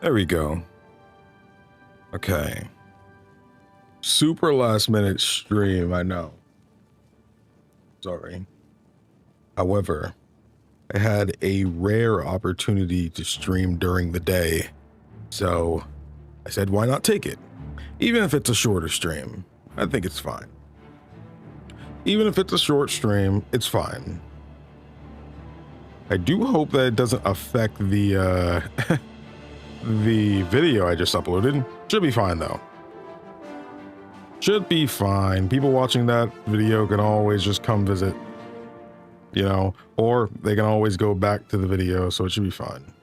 There we go. Okay. Super last minute stream, I know. Sorry. However, I had a rare opportunity to stream during the day, so I said, why not take it? Even if it's a shorter stream, I think it's fine. Even if it's a short stream, it's fine. I do hope that it doesn't affect the the video I just uploaded. Should be fine though. Should be fine. People watching that video can always just come visit, you know, or they can always go back to the video, so it should be fine.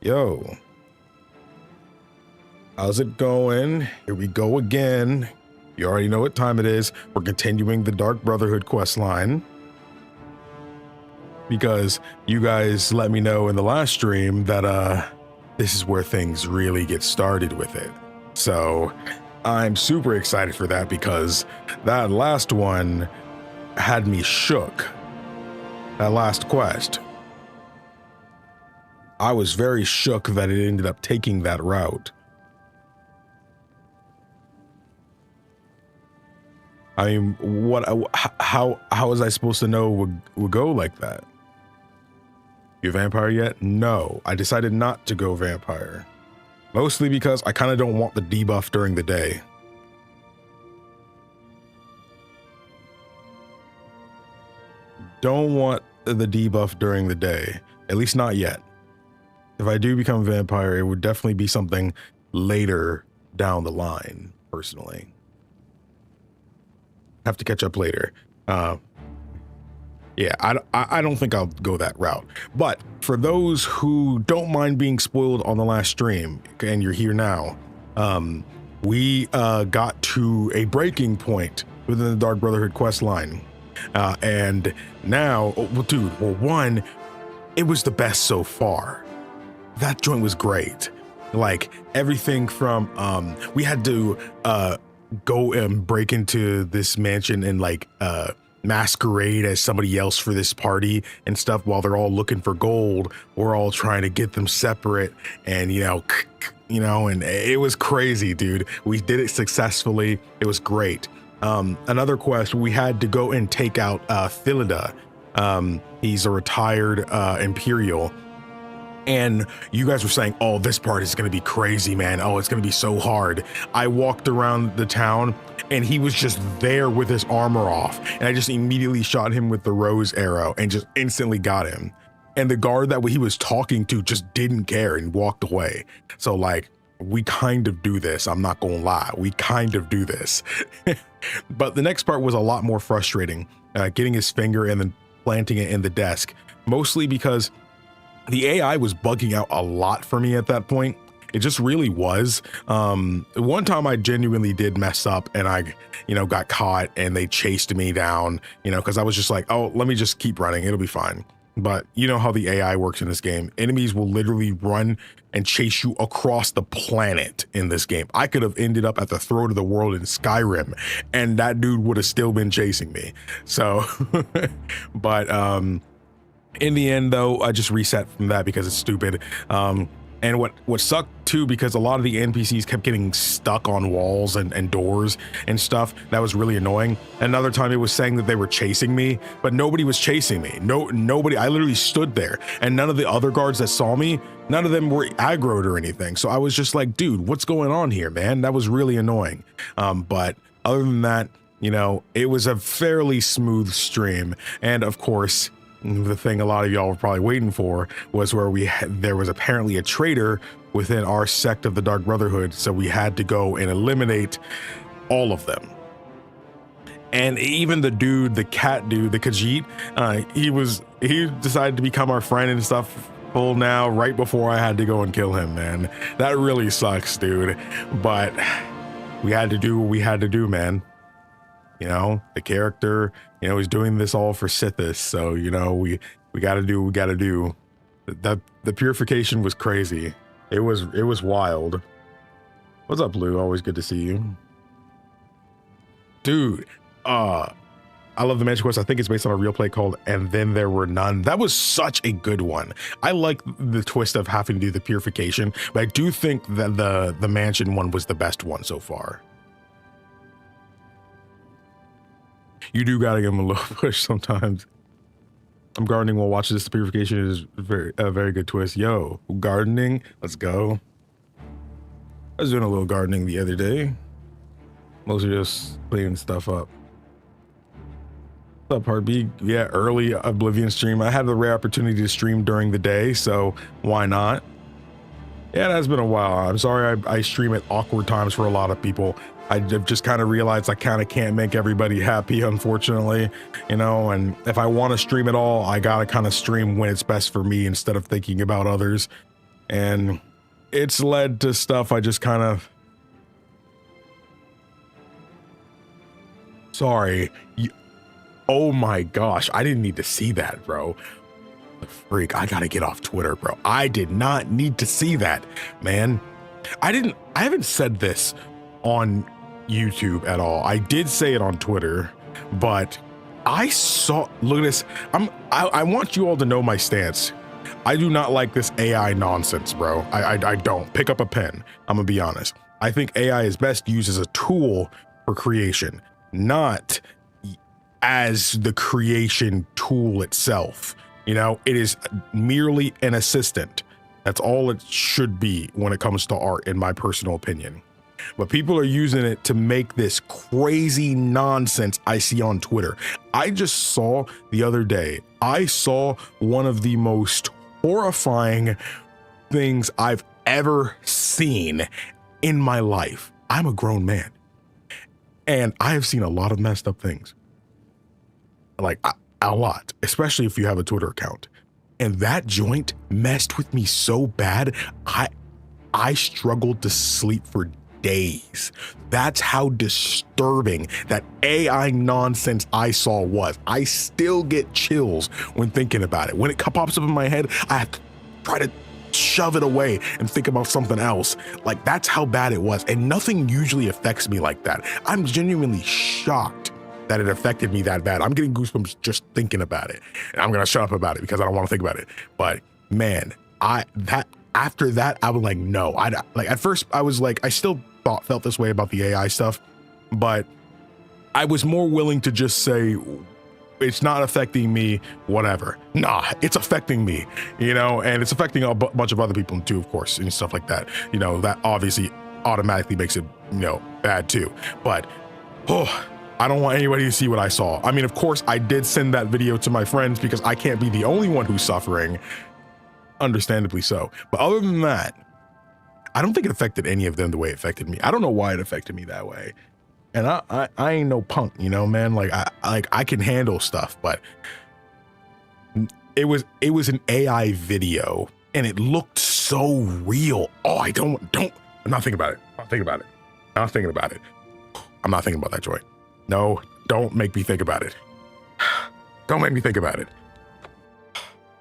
Yo. How's it going? Here we go again. You already know what time it is. We're continuing the Dark Brotherhood quest line, because you guys let me know in the last stream that this is where things really get started with it. So I'm super excited for that, because that last one had me shook. That last quest, I was very shook that it ended up taking that route. I mean, how was I supposed to know would go like that? You vampire yet? No, I decided not to go vampire. Mostly because I kind of don't want the debuff during the day. Don't want the debuff during the day, at least not yet. If I do become vampire, it would definitely be something later down the line, personally. Have to catch up later. Yeah, I don't think I'll go that route. But for those who don't mind being spoiled on the last stream, and you're here now, we got to a breaking point within the Dark Brotherhood quest line. And now, well, dude, well, one, it was the best so far. That joint was great. Like, everything from, we had to go and break into this mansion and like masquerade as somebody else for this party and stuff while they're all looking for gold. We're all trying to get them separate, and you know, and it was crazy, dude. We did it successfully. It was great. Another quest, we had to go and take out Philida. He's a retired Imperial. And you guys were saying, oh, this part is going to be crazy, man. Oh, it's going to be so hard. I walked around the town and he was just there with his armor off. And I just immediately shot him with the rose arrow and just instantly got him. And the guard that he was talking to just didn't care and walked away. So like, we kind of do this. I'm not going to lie. We kind of do this. But the next part was a lot more frustrating, getting his finger and then planting it in the desk, mostly because the AI was bugging out a lot for me at that point. It just really was. One time I genuinely did mess up and I, got caught and they chased me down, because I was just like, oh, let me just keep running. It'll be fine. But you know how the AI works in this game. Enemies will literally run and chase you across the planet in this game. I could have ended up at the throat of the world in Skyrim and that dude would have still been chasing me. So, but, in the end, though, I just reset from that because it's stupid. And what sucked too, because a lot of the NPCs kept getting stuck on walls and doors and stuff. That was really annoying. Another time it was saying that they were chasing me, but nobody was chasing me. Nobody. I literally stood there, and none of the other guards that saw me, none of them were aggroed or anything. So I was just like, dude, what's going on here, man? That was really annoying. But other than that, it was a fairly smooth stream. And of course, the thing a lot of y'all were probably waiting for was where there was apparently a traitor within our sect of the Dark Brotherhood, so we had to go and eliminate all of them. And even the cat dude, the Khajiit, he decided to become our friend and stuff full now right before I had to go and kill him, man. That really sucks, dude. But we had to do what we had to do, man. The character, is doing this all for Sithis. So, we got to do what we got to do. The purification was crazy. It was wild. What's up, Blue? Always good to see you. Dude, I love the mansion quest. I think it's based on a real play called And Then There Were None. That was such a good one. I like the twist of having to do the purification, but I do think that the mansion one was the best one so far. You do gotta give them a little push sometimes. I'm gardening while watching this. The purification is a very good twist. Yo, gardening, let's go. I was doing a little gardening the other day. Mostly just cleaning stuff up. What's up, Heartbeat? Yeah, early Oblivion stream. I had the rare opportunity to stream during the day, so why not? Yeah, it has been a while. I'm sorry I stream at awkward times for a lot of people. I've just kind of realized I kind of can't make everybody happy, unfortunately, you know, and if I want to stream at all, I gotta kind of stream when it's best for me instead of thinking about others. And it's led to stuff I just kind of... Sorry. Oh my gosh, I didn't need to see that, bro. The freak, I gotta get off Twitter, bro. I did not need to see that, man. I haven't said this on YouTube at all. I did say it on Twitter, but I saw, look at this. I want you all to know my stance. I do not like this AI nonsense, bro. I don't. Pick up a pen. I'm gonna be honest. I think AI is best used as a tool for creation, not as the creation tool itself. You know, it is merely an assistant. That's all it should be when it comes to art, in my personal opinion. But people are using it to make this crazy nonsense I see on Twitter. I just saw the other day, I saw one of the most horrifying things I've ever seen in my life. I'm a grown man, and I have seen a lot of messed up things. Like a lot, especially if you have a Twitter account. And that joint messed with me so bad, I struggled to sleep for days. That's how disturbing that AI nonsense I saw was. I still get chills when thinking about it. When it pops up in my head, I have to try to shove it away and think about something else. Like, that's how bad it was. And nothing usually affects me like that. I'm genuinely shocked that it affected me that bad. I'm getting goosebumps just thinking about it. And I'm gonna shut up about it because I don't want to think about it. But man, after that, I was like, no. Like at first I was like, I still felt this way about the AI stuff, but I was more willing to just say, it's not affecting me, whatever. Nah, it's affecting me, you know, and it's affecting a bunch of other people too, of course, and stuff like that. You know, that obviously automatically makes it, you know, bad too. But, oh, I don't want anybody to see what I saw. I mean, of course, I did send that video to my friends because I can't be the only one who's suffering, understandably so. But other than that, I don't think it affected any of them the way it affected me. I don't know why it affected me that way. And I ain't no punk, you know, man. Like I can handle stuff, but it was an AI video and it looked so real. Oh, I'm not thinking about it. I'm not thinking about it. I'm not thinking about it. I'm not thinking about that joint. No, don't make me think about it. Don't make me think about it.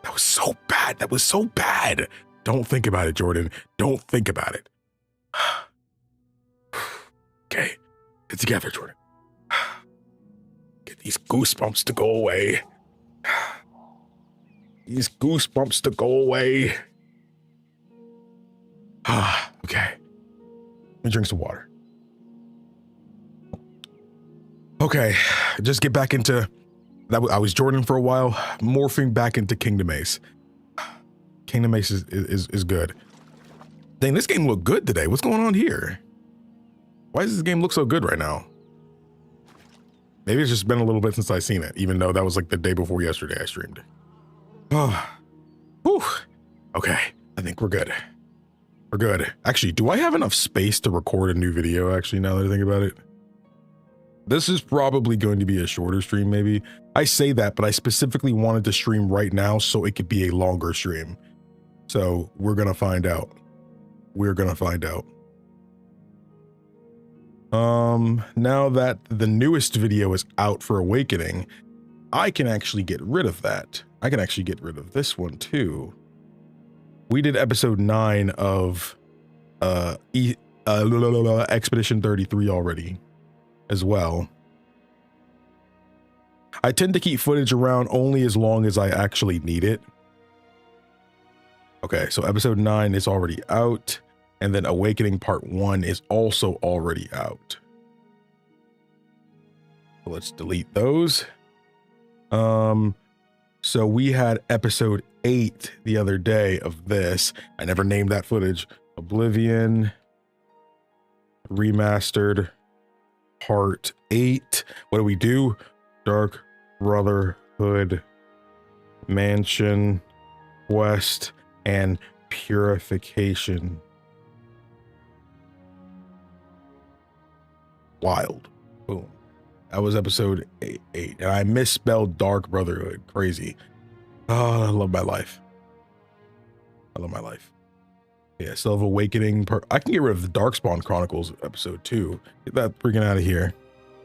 That was so bad. That was so bad. Don't think about it, Jordan. Don't think about it. Okay, get together, Jordan. Get these goosebumps to go away. These goosebumps to go away. Okay. Let me drink some water. Okay, just get back into that. I was Jordan for a while, morphing back into KingdomAce. KingdomAce is good. Dang, this game looked good today. What's going on here? Why does this game look so good right now? Maybe it's just been a little bit since I've seen it, even though that was like the day before yesterday I streamed. Oh, whew. Okay, I think we're good. We're good. Actually, do I have enough space to record a new video, actually, now that I think about it? This is probably going to be a shorter stream, maybe. I say that, but I specifically wanted to stream right now so it could be a longer stream. So we're gonna find out. We're gonna find out. Now that the newest video is out for Awakening, I can actually get rid of that. I can actually get rid of this one too. We did episode 9 of Expedition 33 already as well. I tend to keep footage around only as long as I actually need it. Okay, so episode 9 is already out, and then Awakening Part 1 is also already out. So let's delete those. So we had episode 8 the other day of this. I never named that footage. Oblivion Remastered Part 8. What do we do? Dark Brotherhood Mansion Quest and Purification. Wild. Boom. That was episode 8, and I misspelled Dark Brotherhood. Crazy. Oh, I love my life. I love my life. Yeah, Still of Awakening. I can get rid of the Darkspawn Chronicles episode 2. Get that freaking out of here.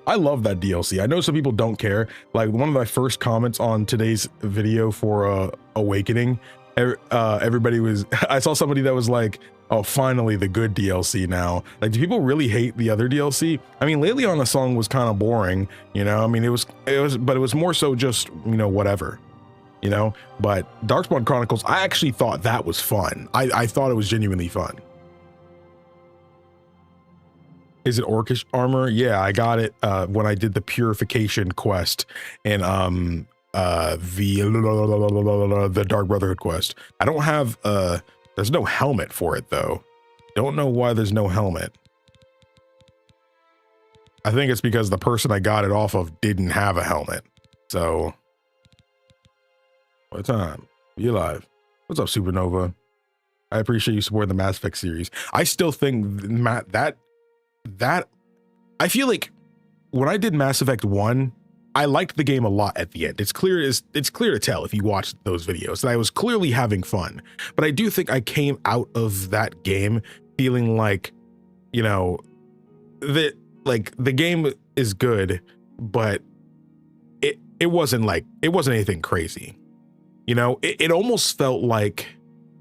I love that DLC. I know some people don't care. Like, one of my first comments on today's video for Awakening, everybody was, I saw somebody that was like, oh, finally the good DLC now. Like, do people really hate the other DLC? I mean, lately on the song was kind of boring, you know? I mean, it was, but it was more so just, you know, whatever, you know? But Darkspawn Chronicles, I actually thought that was fun. I thought it was genuinely fun. Is it Orcish armor? Yeah, I got it when I did the Purification quest and the Dark Brotherhood quest. I don't have there's no helmet for it though. Don't know why there's no helmet. I think it's because the person I got it off of didn't have a helmet. So what time? You live. What's up, Supernova? I appreciate you supporting the Mass Effect series. I still think that I feel like when I did Mass Effect 1, I liked the game a lot at the end. It's clear to tell if you watch those videos that I was clearly having fun. But I do think I came out of that game feeling like, you know, that like the game is good, but it wasn't anything crazy. You know, it almost felt like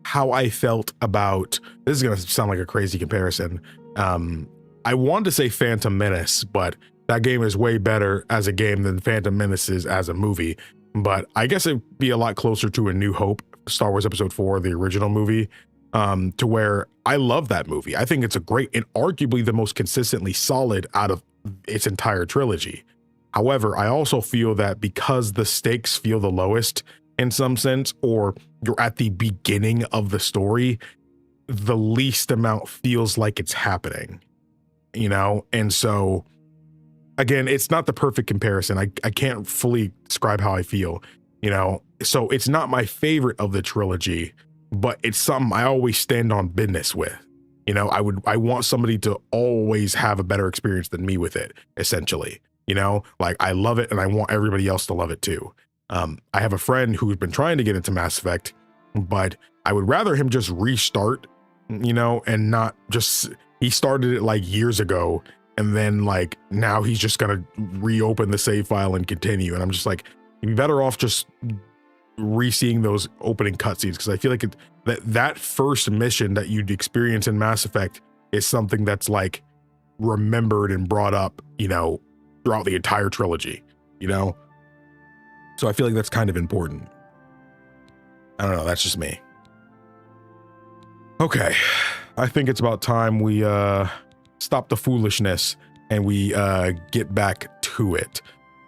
how I felt about, this is gonna sound like a crazy comparison. I wanted to say Phantom Menace, but that game is way better as a game than Phantom Menace is as a movie. But I guess it'd be a lot closer to A New Hope, Star Wars Episode 4, the original movie, to where I love that movie. I think it's a great and arguably the most consistently solid out of its entire trilogy. However, I also feel that because the stakes feel the lowest in some sense, or you're at the beginning of the story, the least amount feels like it's happening, you know? And so, again, it's not the perfect comparison. I can't fully describe how I feel, you know? So it's not my favorite of the trilogy, but it's something I always stand on business with. You know, I want somebody to always have a better experience than me with it, essentially. You know, like I love it and I want everybody else to love it too. I have a friend who's been trying to get into Mass Effect, but I would rather him just restart, you know, and not just, he started it like years ago. And then like, now he's just gonna reopen the save file and continue. And I'm just like, you'd be better off just re-seeing those opening cutscenes. Cause I feel like that first mission that you'd experience in Mass Effect is something that's like remembered and brought up, you know, throughout the entire trilogy, you know? So I feel like that's kind of important. I don't know, that's just me. Okay, I think it's about time we stop the foolishness and we get back to it.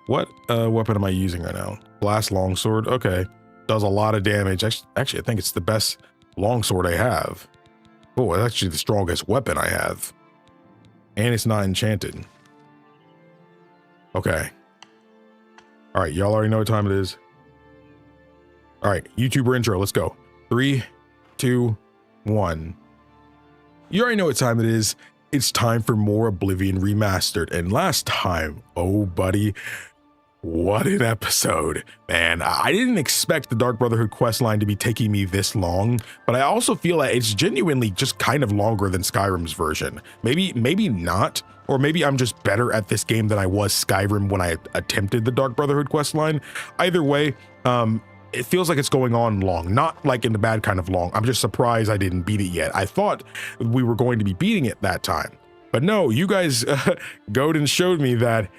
What weapon am I using right now? Blast longsword. Okay, does a lot of damage. Actually, I think it's the best longsword I have. Oh, it's actually the strongest weapon I have, and it's not enchanted. Okay. All right, y'all already know what time it is. All right, YouTuber intro. Let's go. 3, 2, 1. You already know what time it is. It's time for more Oblivion Remastered. And last time, oh buddy, what an episode, man. I didn't expect the Dark Brotherhood questline to be taking me this long, but I also feel like it's genuinely just kind of longer than Skyrim's version. Maybe not, or maybe I'm just better at this game than I was Skyrim when I attempted the Dark Brotherhood questline. Either way, it feels like it's going on long, not like in the bad kind of long. I'm just surprised I didn't beat it yet. I thought we were going to be beating it that time, but no, you guys, Godin showed me that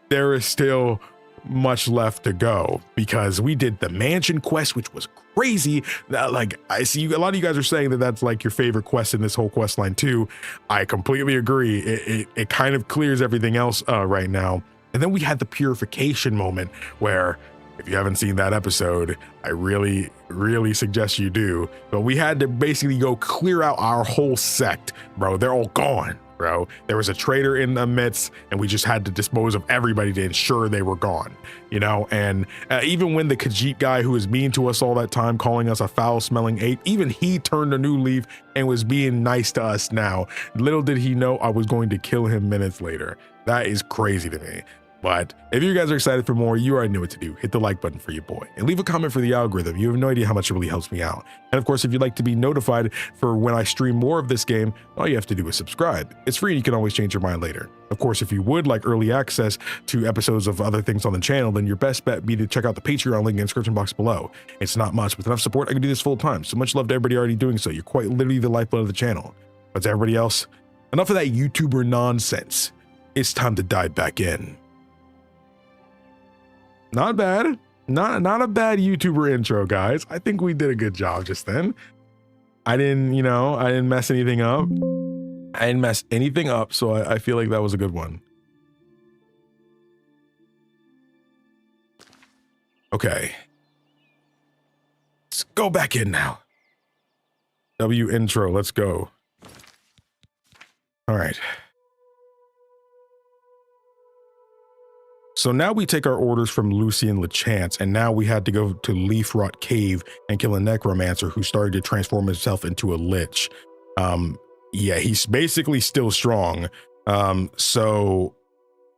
there is still much left to go because we did the mansion quest, which was crazy. Like, I see a lot of you guys are saying that that's like your favorite quest in this whole quest line too. I completely agree. It kind of clears everything else right now. And then we had the purification moment where, if you haven't seen that episode, I really, really suggest you do. But we had to basically go clear out our whole sect, bro. They're all gone, bro. There was a traitor in the midst, and we just had to dispose of everybody to ensure they were gone, you know? And even when the Khajiit guy who was mean to us all that time, calling us a foul-smelling ape, even he turned a new leaf and was being nice to us now. Little did he know I was going to kill him minutes later. That is crazy to me. But if you guys are excited for more, you already know what to do. Hit the like button for your boy and leave a comment for the algorithm. You have no idea how much it really helps me out. And of course, if you'd like to be notified for when I stream more of this game, all you have to do is subscribe. It's free and you can always change your mind later. Of course, if you would like early access to episodes of other things on the channel, then your best bet would be to check out the Patreon link in the description box below. It's not much, with enough support, I can do this full time. So much love to everybody already doing so. You're quite literally the lifeblood of the channel. But to everybody else, enough of that YouTuber nonsense. It's time to dive back in. Not bad. Not a bad YouTuber intro, guys. I think we did a good job just then. I didn't mess anything up. I didn't mess anything up, so I feel like that was a good one. Okay. Let's go back in now. W intro, let's go. All right. So now we take our orders from Lucian LeChance, and now we had to go to Leafrot Cave and kill a necromancer who started to transform himself into a lich. Yeah, he's basically still strong. So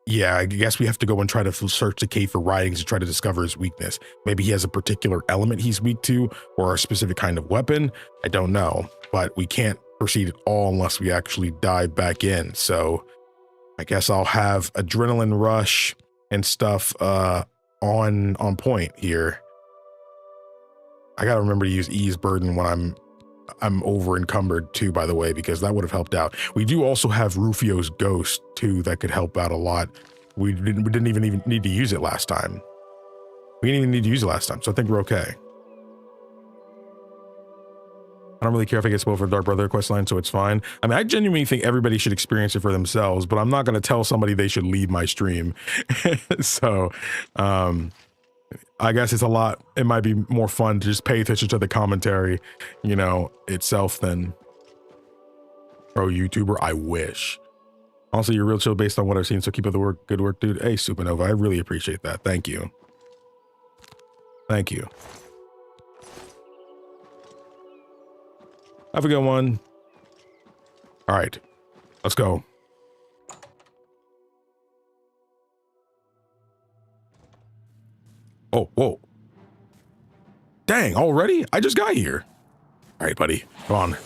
yeah, I guess we have to go and try to search the cave for writings to try to discover his weakness. Maybe he has a particular element he's weak to, or a specific kind of weapon. I don't know, but we can't proceed at all unless we actually dive back in. So I guess I'll have adrenaline rush and stuff on point here. I gotta remember to use ease burden when I'm over encumbered too, by the way, because that would have helped out. We do also have Rufio's ghost too that could help out a lot. We didn't even need to use it last time. We didn't even need to use it last time, so I think we're okay. I don't really care if I get spoiled for Dark Brother quest line, so it's fine. I mean, I genuinely think everybody should experience it for themselves, but I'm not going to tell somebody they should leave my stream. So, I guess it's a lot. It might be more fun to just pay attention to the commentary, you know, itself than pro YouTuber. I wish. Also, you're real chill based on what I've seen, so keep up the work. Good work, dude. Hey, Supernova, I really appreciate that. Thank you. Thank you. Have a good one. All right, let's go. Oh, whoa. Dang, already? I just got here. All right, buddy, come on.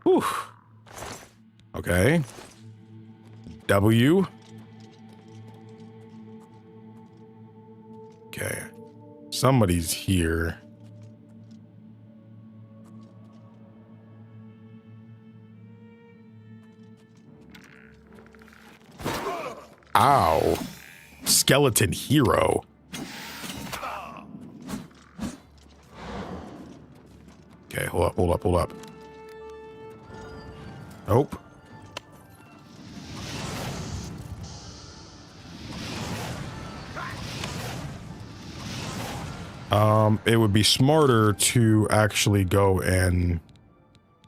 Whew. Okay. W. Okay, somebody's here. Ow. Skeleton hero. Okay, hold up. Nope. It would be smarter to actually go and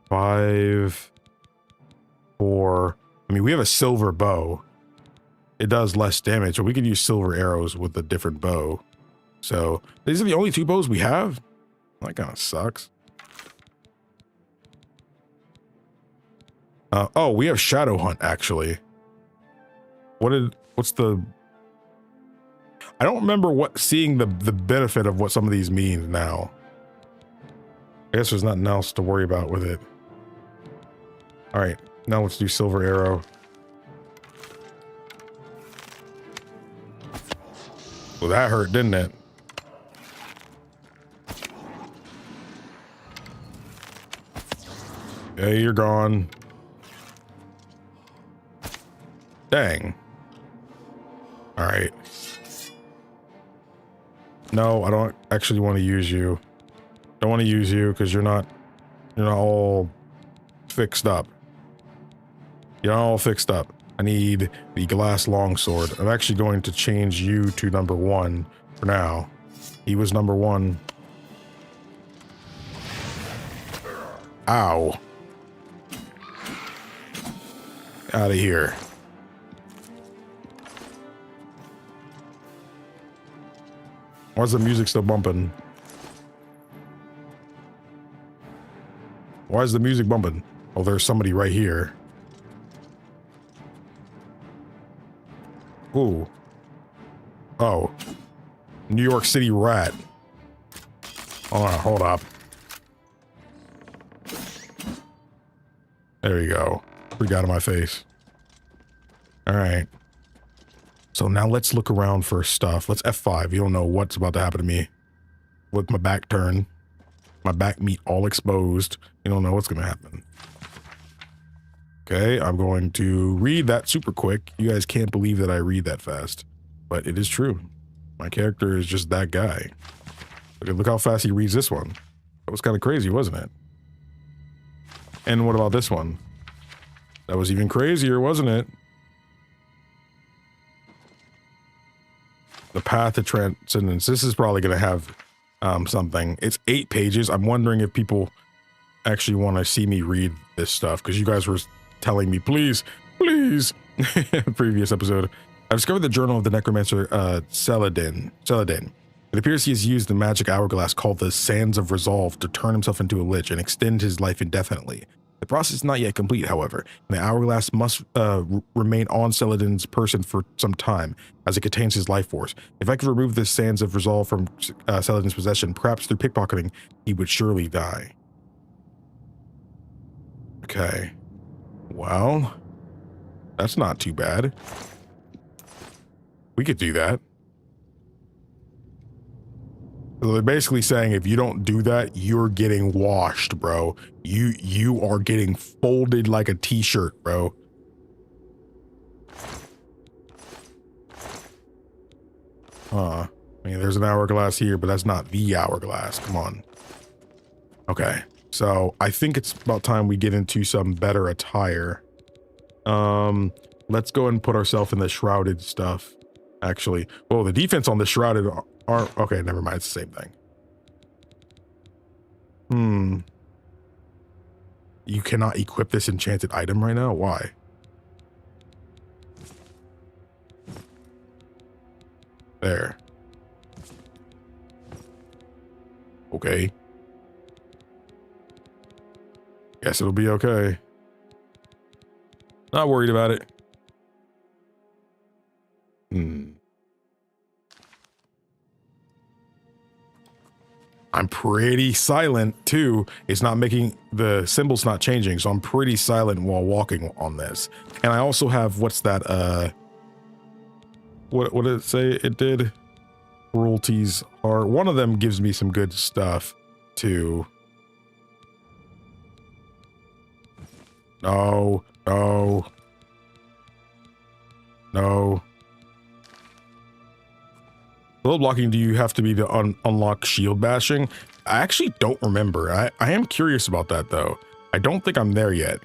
5, 4. I mean, we have a silver bow. It does less damage, but we could use silver arrows with a different bow. So these are the only 2 bows we have. That kind of sucks. Oh, we have Shadow Hunt actually. What's the? I don't remember seeing the benefit of what some of these mean now. I guess there's nothing else to worry about with it. All right, now let's do Silver Arrow. Well, that hurt, didn't it? Yeah, you're gone. Dang. All right. No, I don't actually want to use you. Don't want to use you because you're not all fixed up. You're not all fixed up. I need the glass longsword. I'm actually going to change you to number 1 for now. He was number 1. Ow. Out of here. Why's the music still bumping? Why is the music bumping? Oh, there's somebody right here. Ooh. Oh. New York City rat. Hold up. There you go. Freak out of my face. Alright. So now let's look around for stuff. Let's F5. You don't know what's about to happen to me. With my back turned. My back meat all exposed. You don't know what's going to happen. Okay, I'm going to read that super quick. You guys can't believe that I read that fast. But it is true. My character is just that guy. Look how fast he reads this one. That was kind of crazy, wasn't it? And what about this one? That was even crazier, wasn't it? The Path to Transcendence. This is probably going to have something. It's 8 pages. I'm wondering if people actually want to see me read this stuff, because you guys were telling me, please, please. Previous episode. I discovered the journal of the necromancer Cyrodiil. It appears he has used the magic hourglass called the Sands of Resolve to turn himself into a lich and extend his life indefinitely. The process is not yet complete, however, and the hourglass must remain on Cyrodiil's person for some time, as it contains his life force. If I could remove the Sands of Resolve from Cyrodiil's possession, perhaps through pickpocketing, he would surely die. Okay. Well, that's not too bad. We could do that. So they're basically saying if you don't do that, you're getting washed, bro. You are getting folded like a t-shirt, bro. I mean, there's an hourglass here, but that's not the hourglass. Come on. Okay. So I think it's about time we get into some better attire. Let's go ahead and put ourselves in the shrouded stuff. Actually, well, the defense on the shrouded are okay. Never mind. It's the same thing. You cannot equip this enchanted item right now. Why? There. Okay. Guess it'll be okay. Not worried about it. I'm pretty silent too. It's not making the symbols not changing, so I'm pretty silent while walking on this. And I also have what's that? What did it say? It did. Cruelties are one of them. Gives me some good stuff too. No, no, no. Little blocking, do you have to be to unlock shield bashing? I actually don't remember. I am curious about that though. I don't think I'm there yet.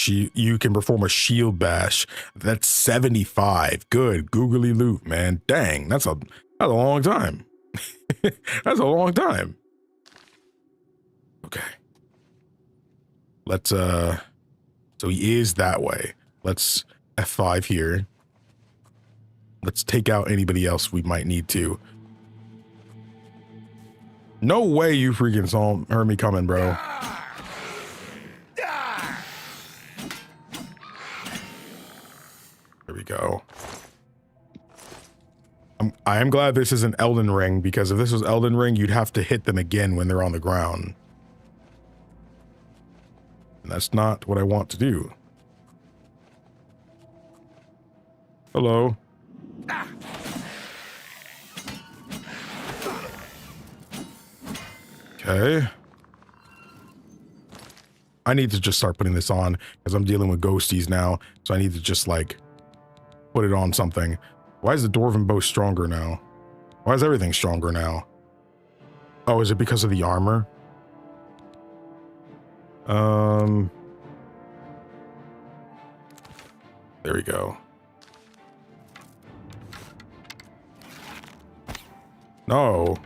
You can perform a shield bash. That's 75. Good googly loot, man. Dang, that's a long time. That's a long time. Okay. Let's so he is that way. Let's F5 here. Let's take out anybody else we might need to. No way you freaking heard me coming, bro. There we go. I am glad this isn't Elden Ring, because if this was Elden Ring, you'd have to hit them again when they're on the ground. And that's not what I want to do. Hello. Okay. I need to just start putting this on because I'm dealing with ghosties now. So I need to just like put it on something. Why is the dwarven bow stronger now? Why is everything stronger now? Oh, is it because of the armor? There we go. No.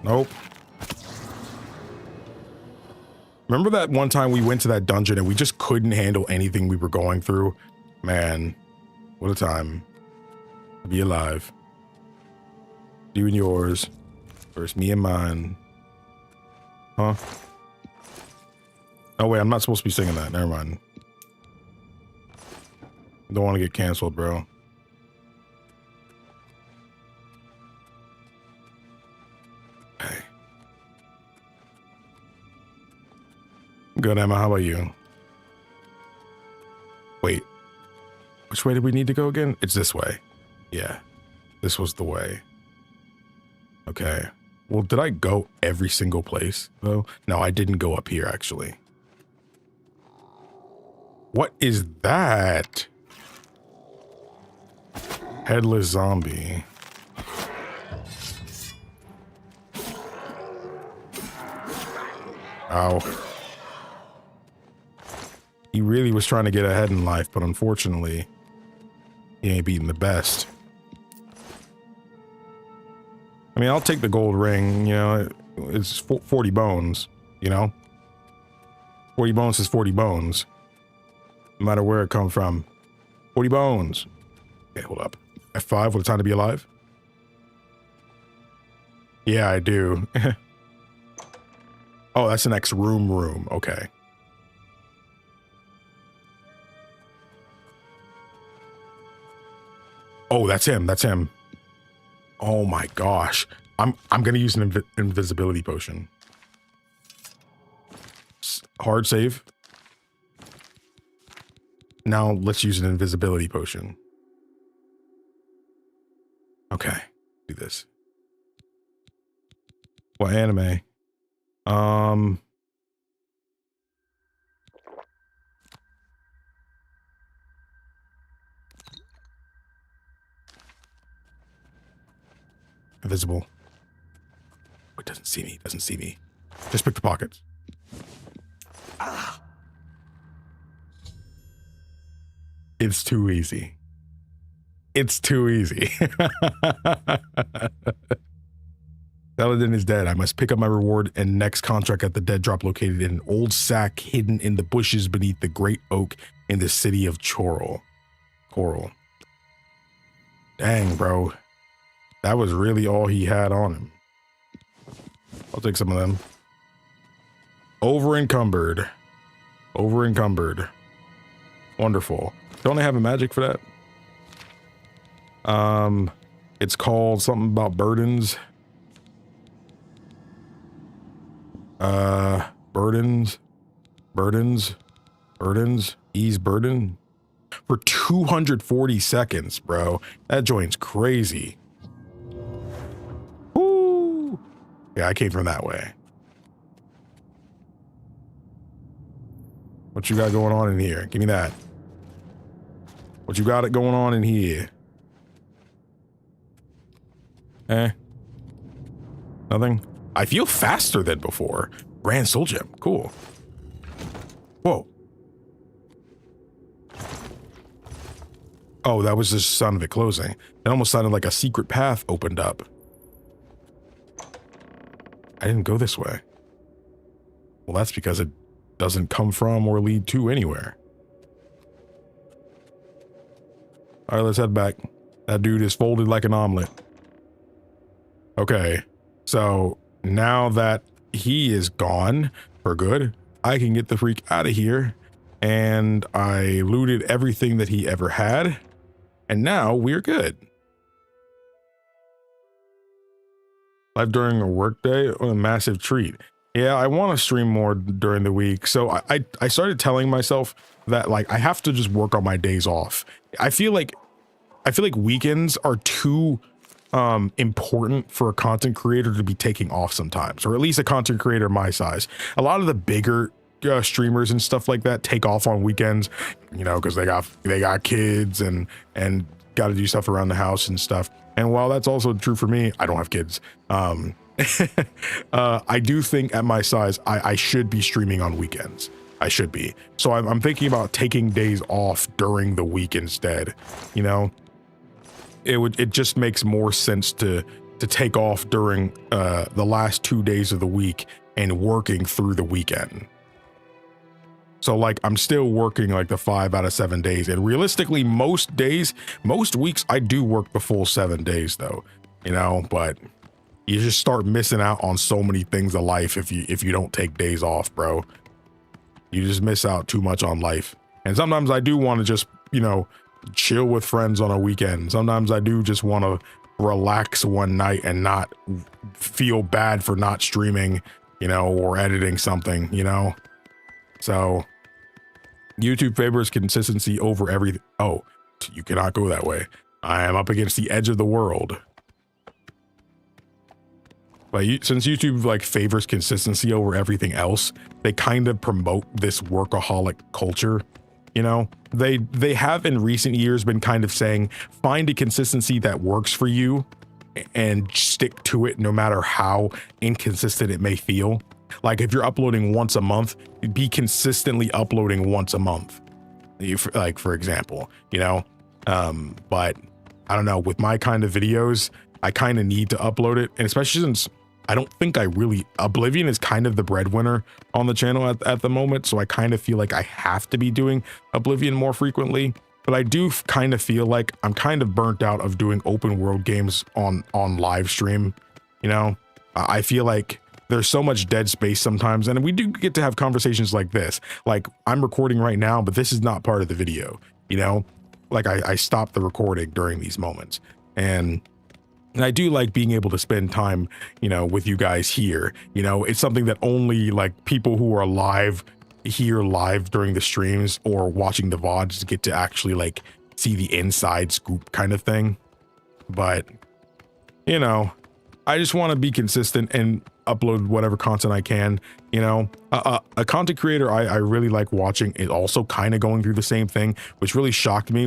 Nope. Remember that one time we went to that dungeon and we just couldn't handle anything we were going through? Man, what a time to be alive. You and yours versus me and mine. Huh? Oh wait, I'm not supposed to be singing that. Never mind. Don't want to get canceled, bro. Hey. Good, Emma. How about you? Wait. Which way did we need to go again? It's this way. Yeah. This was the way. Okay. Well, did I go every single place, though? No, I didn't go up here, actually. What is that? Headless zombie. Ow. He really was trying to get ahead in life, but unfortunately, he ain't beating the best. I mean, I'll take the gold ring, you know, it's 40 bones, you know? 40 bones is 40 bones. No matter where it come from. 40 bones. Okay, hold up. F5, what a time to be alive? Yeah, I do. Oh, that's the next room. Okay. Oh, that's him. Oh my gosh. I'm gonna use an invisibility potion. Hard save. Now let's use an invisibility potion. Okay, do this. What anime? Invisible. Oh, it doesn't see me. Just pick the pockets. Ah. It's too easy. Saladin is dead. I must pick up my reward and next contract at the dead drop located in an old sack hidden in the bushes beneath the great oak in the city of Coral. Dang, bro. That was really all he had on him. I'll take some of them. Over encumbered. Wonderful. Don't I have a magic for that? It's called something about burdens. Burdens. Ease burden. For 240 seconds, bro. That joint's crazy. Woo! Yeah, I came from that way. What you got going on in here? Give me that. What you got it going on in here? Nothing? I feel faster than before. Grand Soul Gem. Cool. Whoa. Oh, that was the sound of it closing. It almost sounded like a secret path opened up. I didn't go this way. Well, that's because it doesn't come from or lead to anywhere. All right, let's head back. That dude is folded like an omelet. Okay, so now that he is gone for good, I can get the freak out of here. And I looted everything that he ever had. And now we're good. Live during a workday, a massive treat. Yeah, I want to stream more during the week. So I started telling myself that like I have to just work on my days off. I feel like weekends are too important for a content creator to be taking off sometimes, or at least a content creator my size. A lot of the bigger streamers and stuff like that take off on weekends, you know, because they got kids and got to do stuff around the house and stuff. And while that's also true for me, I don't have kids. I do think at my size, I should be streaming on weekends. I should be. So I'm thinking about taking days off during the week instead. You know, it just makes more sense to take off during the last 2 days of the week and working through the weekend. So like I'm still working like the 5 out of 7 days, and realistically most weeks I do work the full 7 days though, you know, but you just start missing out on so many things of life if you don't take days off, bro. You just miss out too much on life. And sometimes I do want to just, you know, chill with friends on a weekend. Sometimes I do just want to relax one night and not feel bad for not streaming, you know, or editing something, you know. So YouTube favors consistency over everything. Oh, you cannot go that way. I am up against the edge of the world. But since YouTube like favors consistency over everything else, they kind of promote this workaholic culture. You know, they have in recent years been kind of saying, find a consistency that works for you and stick to it no matter how inconsistent it may feel. Like if you're uploading once a month, be consistently uploading once a month. Like for example, you know, but I don't know, with my kind of videos, I kind of need to upload it. And especially since I don't think Oblivion is kind of the breadwinner on the channel at the moment. So I kind of feel like I have to be doing Oblivion more frequently. But I do kind of feel like I'm kind of burnt out of doing open world games on live stream. You know, I feel like there's so much dead space sometimes. And we do get to have conversations like this. Like I'm recording right now, but this is not part of the video, you know, like I stopped the recording during these moments. And I do like being able to spend time, you know, with you guys here. You know, it's something that only like people who are live during the streams or watching the VODs get to actually like see the inside scoop kind of thing. But, you know, I just want to be consistent and upload whatever content I can. You know, a content creator I really like watching is also kind of going through the same thing, which really shocked me,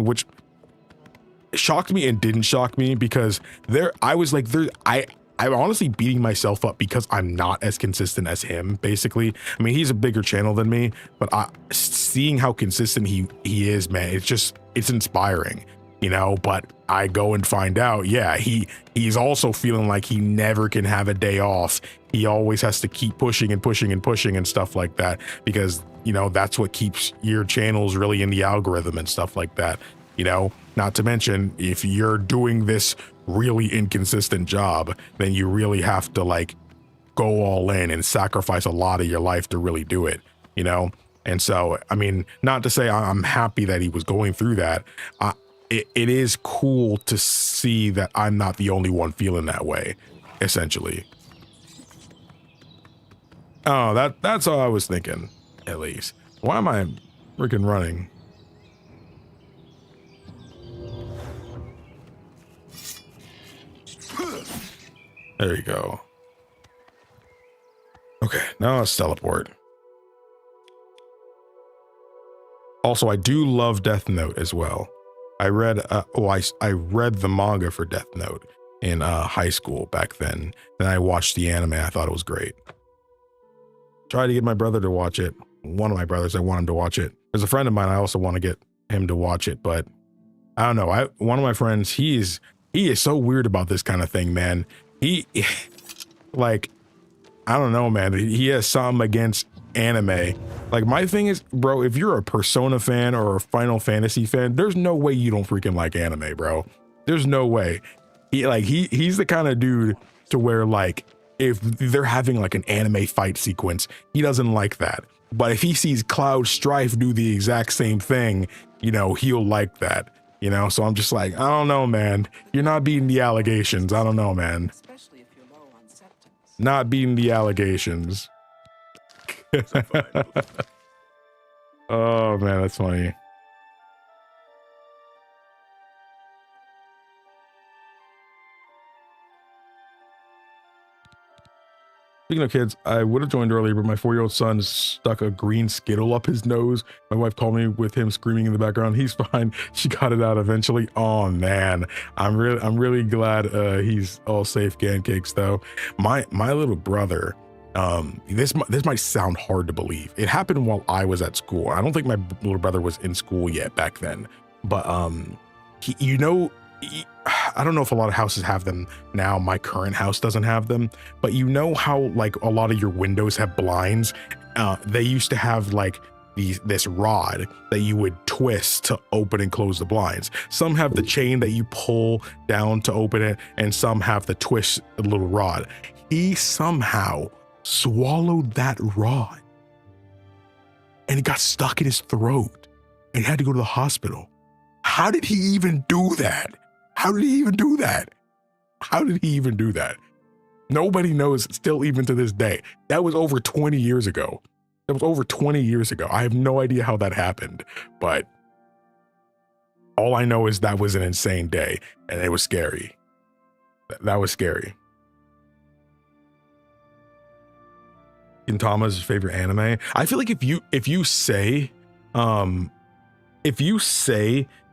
and didn't shock me, because I'm honestly beating myself up because I'm not as consistent as him, basically. I mean, he's a bigger channel than me, but seeing how consistent he is, man, it's inspiring, you know. But I go and find out, yeah, he's also feeling like he never can have a day off. He always has to keep pushing and pushing and pushing and stuff like that, because, you know, that's what keeps your channels really in the algorithm and stuff like that. You know, not to mention, if you're doing this really inconsistent job, then you really have to like go all in and sacrifice a lot of your life to really do it, you know? And so, I mean, not to say I'm happy that he was going through that. It is cool to see that I'm not the only one feeling that way, essentially. Oh, that's all I was thinking, at least. Why am I freaking running? There you go. Okay, now let's teleport. Also, I do love Death Note as well. I read I read the manga for Death Note in high school back then. Then I watched the anime. I thought it was great. Tried to get my brother to watch it. One of my brothers, I want him to watch it. There's a friend of mine, I also want to get him to watch it, but I don't know. One of my friends, he is so weird about this kind of thing, man. He like, I don't know, man. He has something against anime. Like, my thing is, bro, if you're a Persona fan or a Final Fantasy fan, there's no way you don't freaking like anime, bro. There's no way. He's the kind of dude to where, like, if they're having like an anime fight sequence, he doesn't like that. But if he sees Cloud Strife do the exact same thing, you know, he'll like that. You know, so I'm just like, I don't know, man. You're not beating the allegations. I don't know, man. Especially if you're low on septums. Not beating the allegations. Oh, man, that's funny. Speaking of kids, I would have joined earlier, but my 4-year-old son stuck a green Skittle up his nose. My wife called me with him screaming in the background. He's fine. She got it out eventually. Oh man, I'm really glad he's all safe. Pancakes though. My little brother. This might sound hard to believe. It happened while I was at school. I don't think my little brother was in school yet back then, but I don't know if a lot of houses have them now. My current house doesn't have them, but you know how like a lot of your windows have blinds. They used to have like this rod that you would twist to open and close the blinds. Some have the chain that you pull down to open it, and some have the twist little rod. He somehow swallowed that rod and it got stuck in his throat and he had to go to the hospital. How did he even do that? How did he even do that? How did he even do that? Nobody knows still, even to this day. That was over 20 years ago. That was over 20 years ago. I have no idea how that happened, but all I know is that was an insane day and it was scary. That was scary. Gintama's your favorite anime. I feel like if you say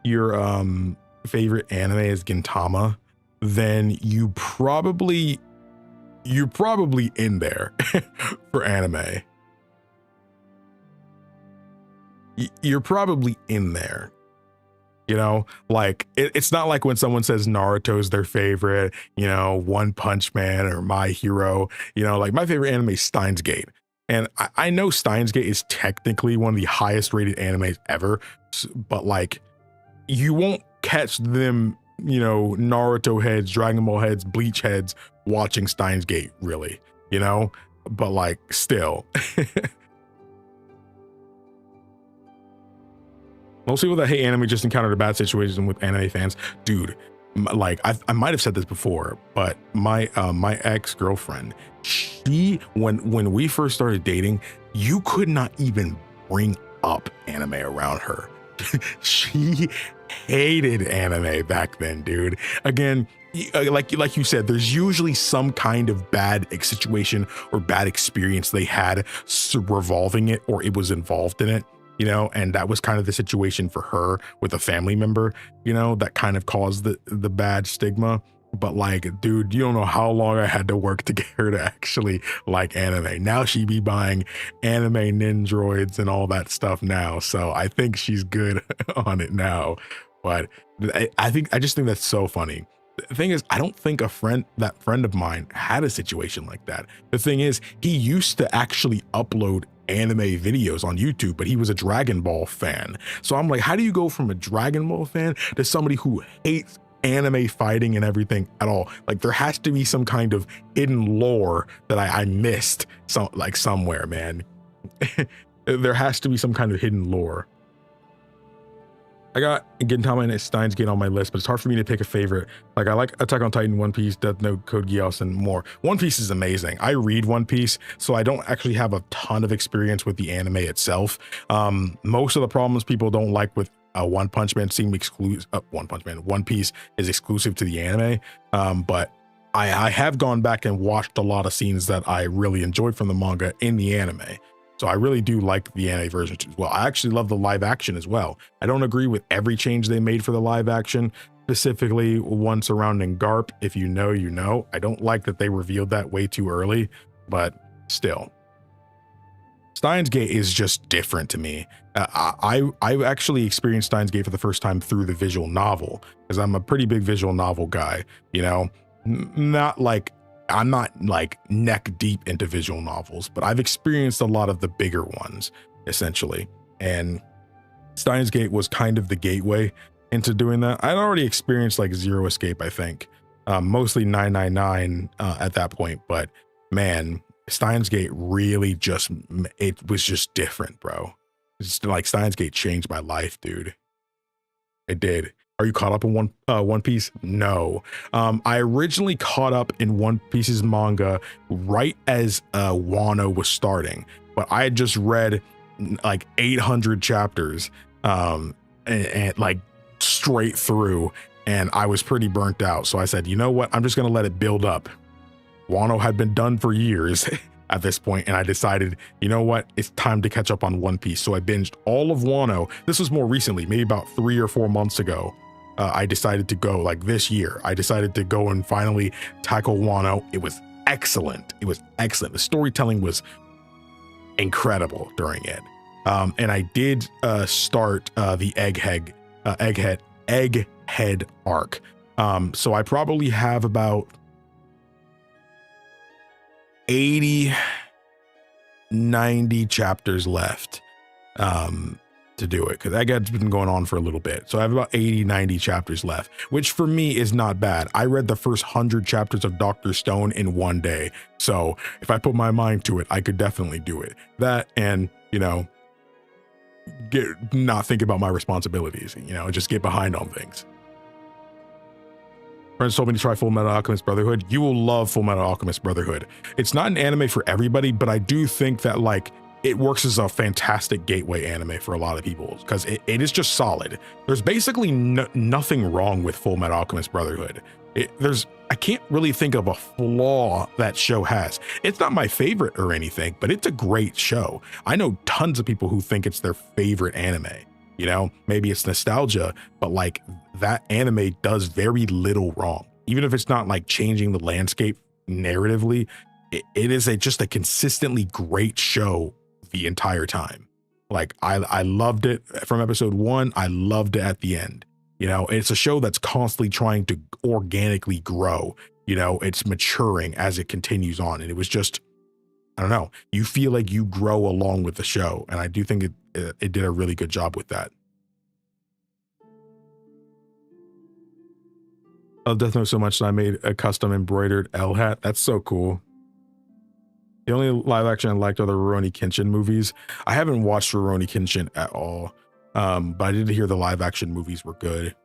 your favorite anime is Gintama, then you're probably in there for anime. You're probably in there. You know, like it's not like when someone says Naruto's their favorite, you know, One Punch Man or My Hero, you know, like my favorite anime is Steins Gate. And I know Steins Gate is technically one of the highest rated animes ever, but like you won't catch them, you know, Naruto heads, Dragon Ball heads, Bleach heads watching Steins Gate, really, you know, but like still. Most people that hate anime just encountered a bad situation with anime fans. Dude, like I might have said this before, but my ex-girlfriend, she, when we first started dating, you could not even bring up anime around her. She hated anime back then, dude. Again, like you said, there's usually some kind of bad situation or bad experience they had revolving it, or it was involved in it. You know, and that was kind of the situation for her with a family member, you know, that kind of caused the bad stigma. But like, dude, you don't know how long I had to work to get her to actually like anime. Now she be buying anime Nindroids and all that stuff now. So I think she's good on it now. But I just think that's so funny. The thing is, I don't think that friend of mine had a situation like that. The thing is, he used to actually upload anime videos on YouTube, but he was a Dragon Ball fan. So I'm like, how do you go from a Dragon Ball fan to somebody who hates anime fighting and everything at all? Like there has to be some kind of hidden lore that I missed somewhere, man. There has to be some kind of hidden lore. I got Gintama and Steins Gate on my list, but it's hard for me to pick a favorite. Like I like Attack on Titan, One Piece, Death Note, Code Geass, and more. One Piece is amazing. I read One Piece, so I don't actually have a ton of experience with the anime itself. Most of the problems people don't like with One Punch Man seem exclusive. One Piece is exclusive to the anime, but I have gone back and watched a lot of scenes that I really enjoyed from the manga in the anime. So I really do like the anime version as well. I actually love the live action as well. I don't agree with every change they made for the live action, specifically one surrounding Garp. If you know, you know. I don't like that they revealed that way too early, but still. Steins Gate is just different to me. I actually experienced Steins Gate for the first time through the visual novel, because I'm a pretty big visual novel guy, you know, I'm not like neck deep into visual novels, but I've experienced a lot of the bigger ones essentially. And Steins Gate was kind of the gateway into doing that. I'd already experienced like Zero Escape, I think, mostly 999 at that point, but man, Steins Gate really it was just different, bro. It's like Steins Gate changed my life, dude. It did. Are you caught up in One Piece? No. I originally caught up in One Piece's manga right as Wano was starting, but I had just read like 800 chapters and like straight through, and I was pretty burnt out. So I said, you know what? I'm just gonna let it build up. Wano had been done for years at this point, and I decided, you know what, it's time to catch up on One Piece. So I binged all of Wano. This was more recently, maybe about 3 or 4 months ago. I decided to go, like this year, I decided to go and finally tackle Wano. It was excellent. It was excellent. The storytelling was incredible during it. And I did start the Egghead arc. So I probably have about 80, 90 chapters left to do it, because Egghead's been going on for a little bit. So I have about 80, 90 chapters left, which for me is not bad. I read the first 100 chapters of Dr. Stone in one day. So if I put my mind to it, I could definitely do it. That, and, you know, not think about my responsibilities, you know, just get behind on things. Friends told me to try Full Metal Alchemist Brotherhood. You will love Full Metal Alchemist Brotherhood. It's not an anime for everybody, but I do think that, like, it works as a fantastic gateway anime for a lot of people, because it is just solid. There's basically nothing wrong with Full Metal Alchemist Brotherhood. I can't really think of a flaw that show has. It's not my favorite or anything, but it's a great show. I know tons of people who think it's their favorite anime. You know, maybe it's nostalgia, but like that anime does very little wrong. Even if it's not like changing the landscape narratively, it is just a consistently great show the entire time. Like I loved it from episode 1. I loved it at the end. You know, it's a show that's constantly trying to organically grow. You know, it's maturing as it continues on. And it was just, I don't know, you feel like you grow along with the show. And I do think it did a really good job with that. I love Death Note so much that I made a custom embroidered L hat. That's so cool. The only live action I liked are the Rurouni Kenshin movies. I haven't watched Rurouni Kenshin at all, but I did hear the live action movies were good.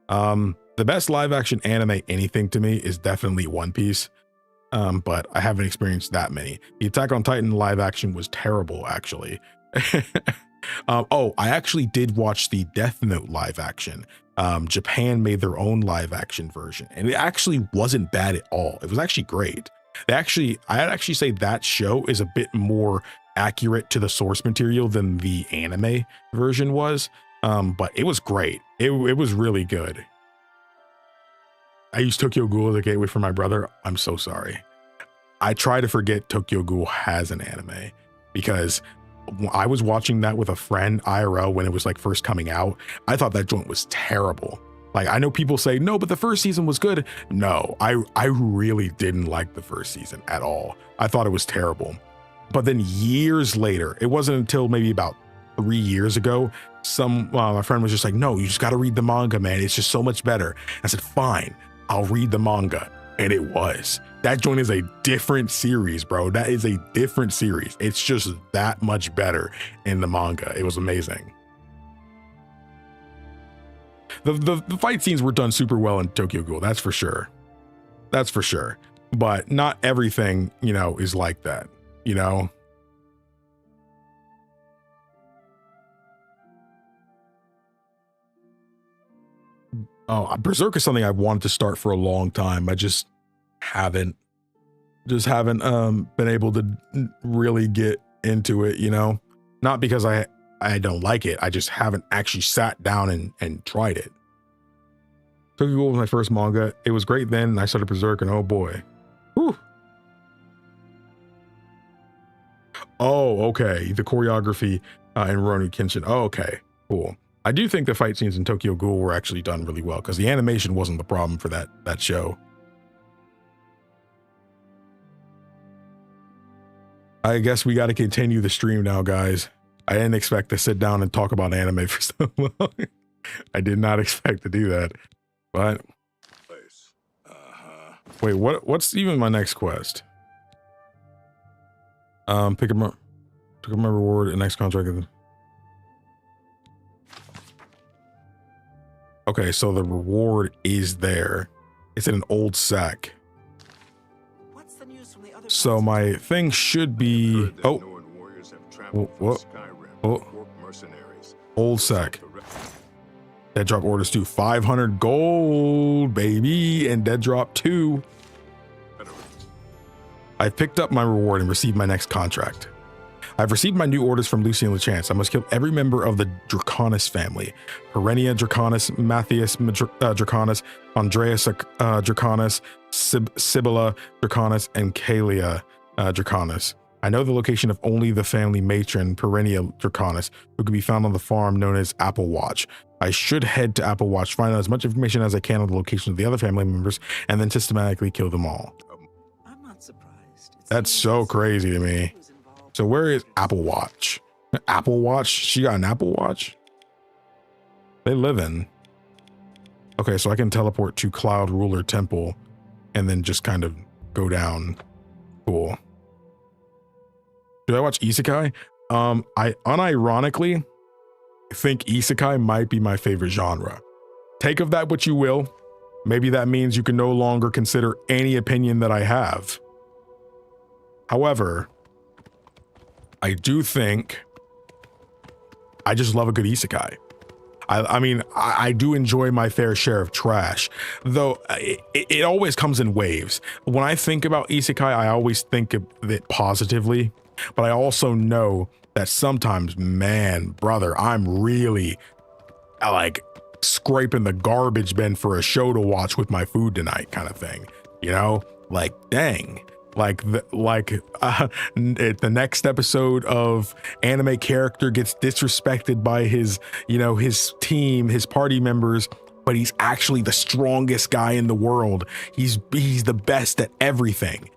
The best live action anime anything to me is definitely One Piece, but I haven't experienced that many. The Attack on Titan live action was terrible, actually. Oh, I actually did watch the Death Note live action. Japan made their own live action version, and it actually wasn't bad at all. It was actually great. I'd actually say that show is a bit more accurate to the source material than the anime version was, but it was great. It was really good. I used Tokyo Ghoul as a gateway for my brother. I'm so sorry. I try to forget Tokyo Ghoul has an anime, because I was watching that with a friend IRL when it was like first coming out. I thought that joint was terrible. Like, I know people say, no, but the first season was good. No, I really didn't like the first season at all. I thought it was terrible. But then years later, it wasn't until maybe about 3 years ago, my friend was just like, no, you just got to read the manga, man. It's just so much better. I said, fine, I'll read the manga. And it was. That joint is a different series, bro. That is a different series. It's just that much better in the manga. It was amazing. The fight scenes were done super well in Tokyo Ghoul, that's for sure. That's for sure. But not everything, you know, is like that, you know? Oh, Berserk is something I wanted to start for a long time. I just haven't been able to really get into it, you know? Not because I don't like it. I just haven't actually sat down and tried it. Tokyo Ghoul was my first manga. It was great then, and I started Berserk, and oh boy. Whew. Oh, okay. The choreography in Rurouni Kenshin. Oh, okay, cool. I do think the fight scenes in Tokyo Ghoul were actually done really well, because the animation wasn't the problem for that show. I guess we got to continue the stream now, guys. I didn't expect to sit down and talk about anime for so long. I did not expect to do that, but wait, what's even my next quest? Pick up my reward and next contract. Okay, so the reward is there. It's in an old sack. What's the news from the other So my thing should be, oh, what? Oh, old sack. Dead drop orders too. 500 gold, baby, and dead drop 2. I've picked up my reward and received my next contract. I've received my new orders from Lucian LeChance. I must kill every member of the Draconis family. Perenia Draconis, Matthias Draconis, Andreas Draconis, Sibylla Draconis, and Kalia Draconis. I know the location of only the family matron, Perenia Draconis, who can be found on the farm known as Apple Watch. I should head to Apple Watch, find out as much information as I can on the location of the other family members, and then systematically kill them all. I'm not surprised. That's so crazy to me. So where is Apple Watch? Apple Watch? She got an Apple Watch? They live in. Okay, so I can teleport to Cloud Ruler Temple and then just kind of go down. Cool. Do I watch Isekai? I unironically think Isekai might be my favorite genre. Take of that what you will. Maybe that means you can no longer consider any opinion that I have. However, I do think I just love a good isekai. I mean, I do enjoy my fair share of trash, though it always comes in waves. When I think about isekai, I always think of it positively, but I also know that sometimes, man, brother, I'm really like scraping the garbage bin for a show to watch with my food tonight kind of thing, you know, like, dang. Like the next episode of anime character gets disrespected by his, you know, his team, his party members, but he's actually the strongest guy in the world. He's the best at everything.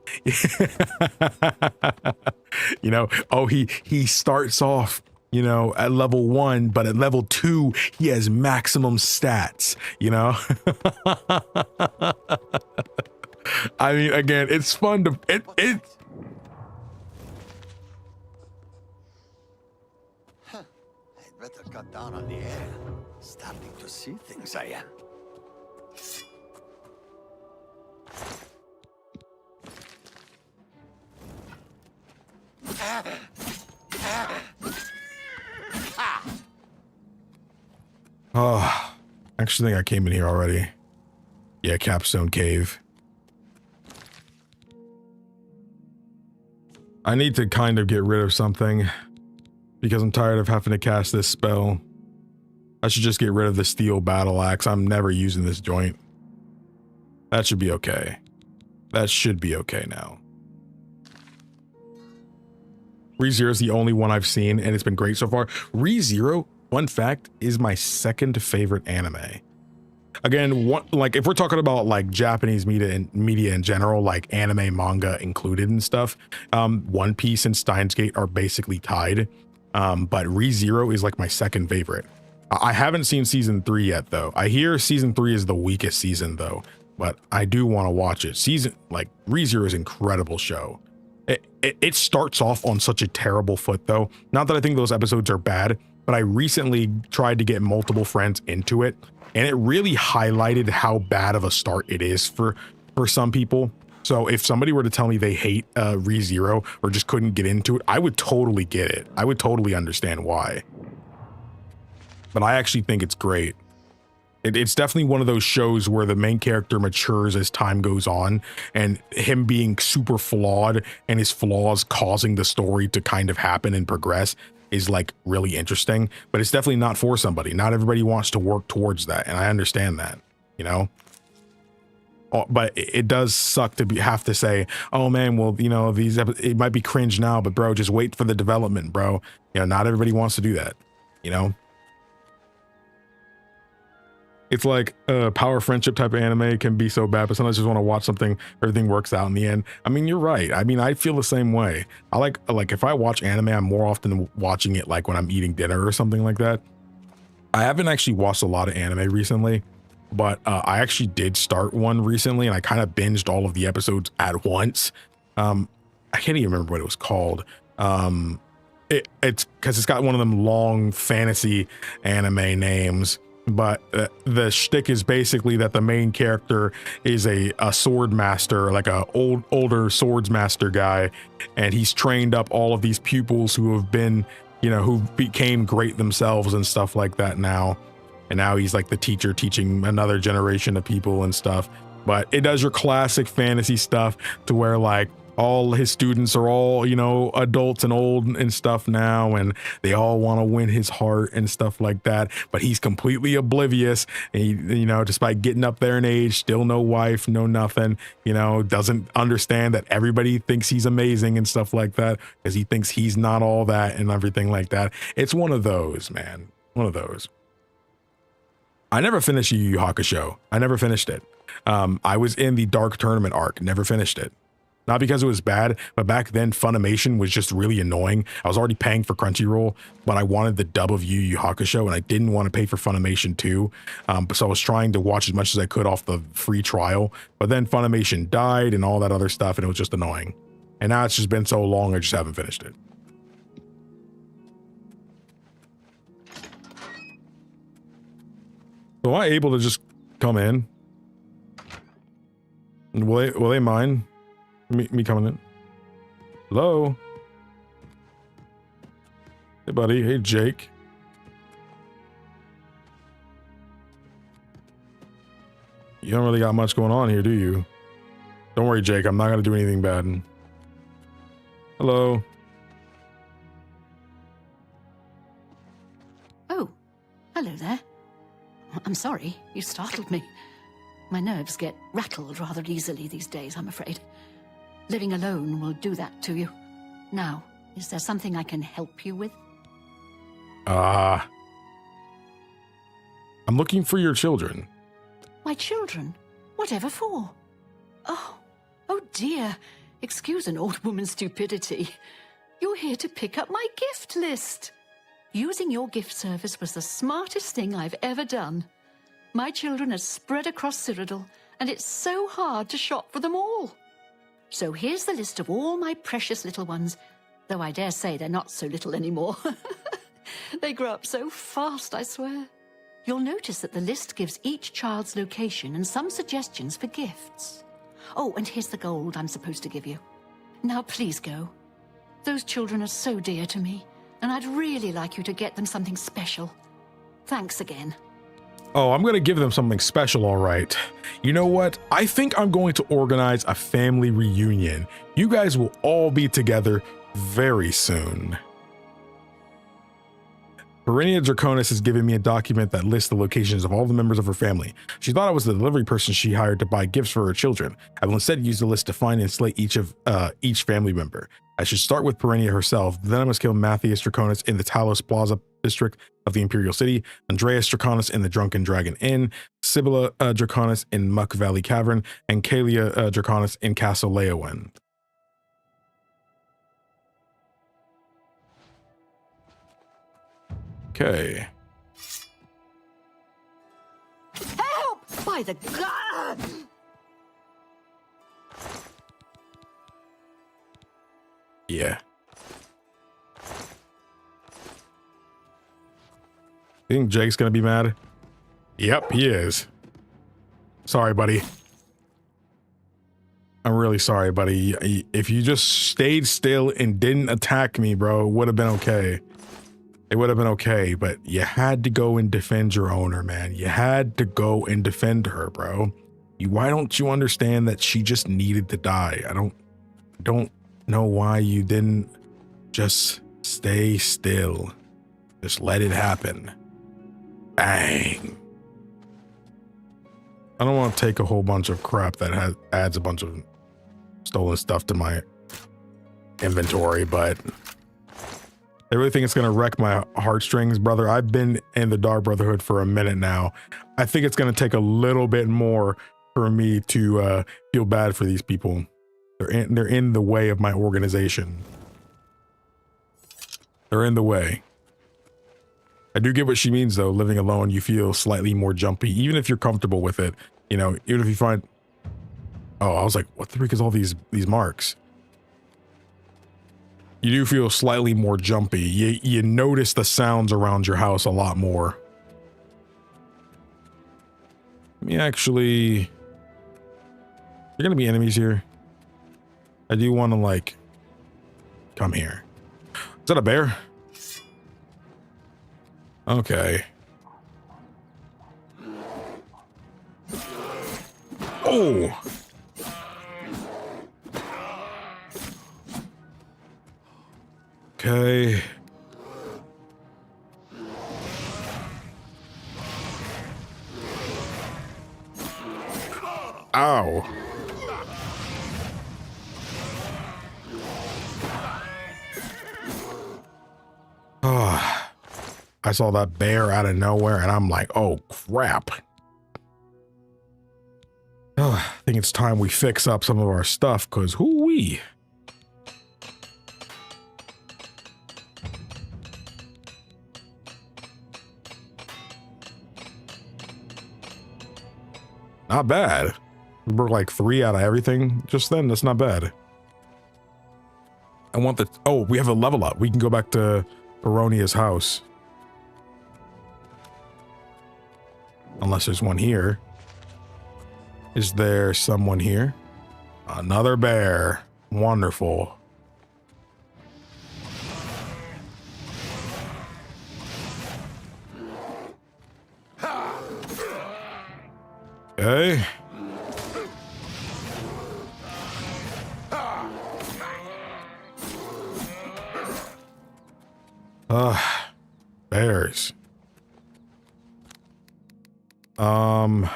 You know, oh, he starts off, you know, at level 1, but at level 2 he has maximum stats, you know. I mean, again, it's fun to it. Huh. I'd better cut down on the air. Starting to see things, I am. Oh, I actually think I came in here already. Yeah, Capstone Cave. I need to kind of get rid of something because I'm tired of having to cast this spell. I should just get rid of the steel battle axe. I'm never using this joint. That should be okay. That should be okay now. ReZero is the only one I've seen and it's been great so far. ReZero, fun fact, is my second favorite anime. Again, like if we're talking about like Japanese media in general, like anime, manga included and stuff, One Piece and Steins Gate are basically tied. But ReZero is like my second favorite. I haven't seen season 3 yet though. I hear season 3 is the weakest season though, but I do want to watch it. ReZero is an incredible show. It starts off on such a terrible foot though. Not that I think those episodes are bad, but I recently tried to get multiple friends into it. And it really highlighted how bad of a start it is for some people. So if somebody were to tell me they hate ReZero or just couldn't get into it, I would totally get it. I would totally understand why. But I actually think it's great. It's definitely one of those shows where the main character matures as time goes on, and him being super flawed and his flaws causing the story to kind of happen and progress is like really interesting, but it's definitely not for somebody. Not everybody wants to work towards that, and I understand that, you know. But it does suck to have to say, oh man, well, you know, it might be cringe now, but bro, just wait for the development, bro. You know, not everybody wants to do that, you know. It's like power friendship type of anime can be so bad, but sometimes I just want to watch something, everything works out in the end. I mean, you're right. I mean, I feel the same way. I like if I watch anime, I'm more often watching it like when I'm eating dinner or something like that. I haven't actually watched a lot of anime recently, but I actually did start one recently and I kind of binged all of the episodes at once. I can't even remember what it was called. It's because it's got one of them long fantasy anime names. But the shtick is basically that the main character is a sword master, like a older swords master guy, and he's trained up all of these pupils who have been, you know, who became great themselves and stuff like that now. And now he's like the teacher teaching another generation of people and stuff. But it does your classic fantasy stuff to where like all his students are all, you know, adults and old and stuff now, and they all want to win his heart and stuff like that, but he's completely oblivious, and he, you know, despite getting up there in age, still no wife, no nothing, you know, doesn't understand that everybody thinks he's amazing and stuff like that, because he thinks he's not all that and everything like that. It's one of those, man, one of those. I never finished Yu Yu Hakusho. I never finished it. I was in the Dark Tournament arc, never finished it. Not because it was bad, but back then Funimation was just really annoying. I was already paying for Crunchyroll, but I wanted the dub of Yu Yu Hakusho, and I didn't want to pay for Funimation too. So I was trying to watch as much as I could off the free trial, but then Funimation died and all that other stuff, and it was just annoying. And now it's just been so long, I just haven't finished it. So am I able to just come in? Will they mind me coming in? Hello? Hey, buddy. Hey, Jake. You don't really got much going on here, do you? Don't worry, Jake. I'm not going to do anything bad. Hello? Oh, hello there. I'm sorry, you startled me. My nerves get rattled rather easily these days, I'm afraid. Living alone will do that to you. Now, is there something I can help you with? I'm looking for your children. My children? Whatever for? Oh dear. Excuse an old woman's stupidity. You're here to pick up my gift list. Using your gift service was the smartest thing I've ever done. My children are spread across Cyrodiil, and it's so hard to shop for them all. So here's the list of all my precious little ones, though I dare say they're not so little anymore. They grow up so fast, I swear. You'll notice that the list gives each child's location and some suggestions for gifts. Oh, and here's the gold I'm supposed to give you. Now please go. Those children are so dear to me, and I'd really like you to get them something special. Thanks again. Oh, I'm going to give them something special, all right. You know what? I think I'm going to organize a family reunion. You guys will all be together very soon. Perennia Draconis has given me a document that lists the locations of all the members of her family. She thought I was the delivery person she hired to buy gifts for her children. I will instead use the list to find and slay each family member. I should start with Perennia herself, then I must kill Matthias Draconis in the Talos Plaza district of the Imperial City, Andreas Draconis in the Drunken Dragon Inn, Sibylla Draconis in Muck Valley Cavern, and Kalia Draconis in Castle Leowen. Okay. Help! By the God! Yeah. Think Jake's gonna be mad? Yep, he is. Sorry, buddy. I'm really sorry, buddy. If you just stayed still and didn't attack me, bro, it would have been okay. It would have been okay, but you had to go and defend your owner, man. You had to go and defend her, bro. Why don't you understand that she just needed to die? I don't know why you didn't just stay still. Just let it happen. Bang. I don't want to take a whole bunch of crap that adds a bunch of stolen stuff to my inventory, but I really think it's going to wreck my heartstrings, brother. I've been in the Dark Brotherhood for a minute now. I think it's going to take a little bit more for me to feel bad for these people. They're in the way of my organization. They're in the way. I do get what she means, though. Living alone, you feel slightly more jumpy, even if you're comfortable with it. You know, even if you find... Oh, I was like, what the freak is all these marks? You do feel slightly more jumpy. You notice the sounds around your house a lot more. Let me actually... You're gonna be enemies here. I do want to, like... Come here. Is that a bear? Okay. Oh! Okay. Ow. Oh, I saw that bear out of nowhere and I'm like, oh crap. Oh, I think it's time we fix up some of our stuff because hoo-wee. Not bad. We broke like 3 out of everything just then. That's not bad. I want the... Oh, we have a level up. We can go back to Baronia's house. Unless there's one here. Is there someone here? Another bear. Wonderful. Okay. Bears. I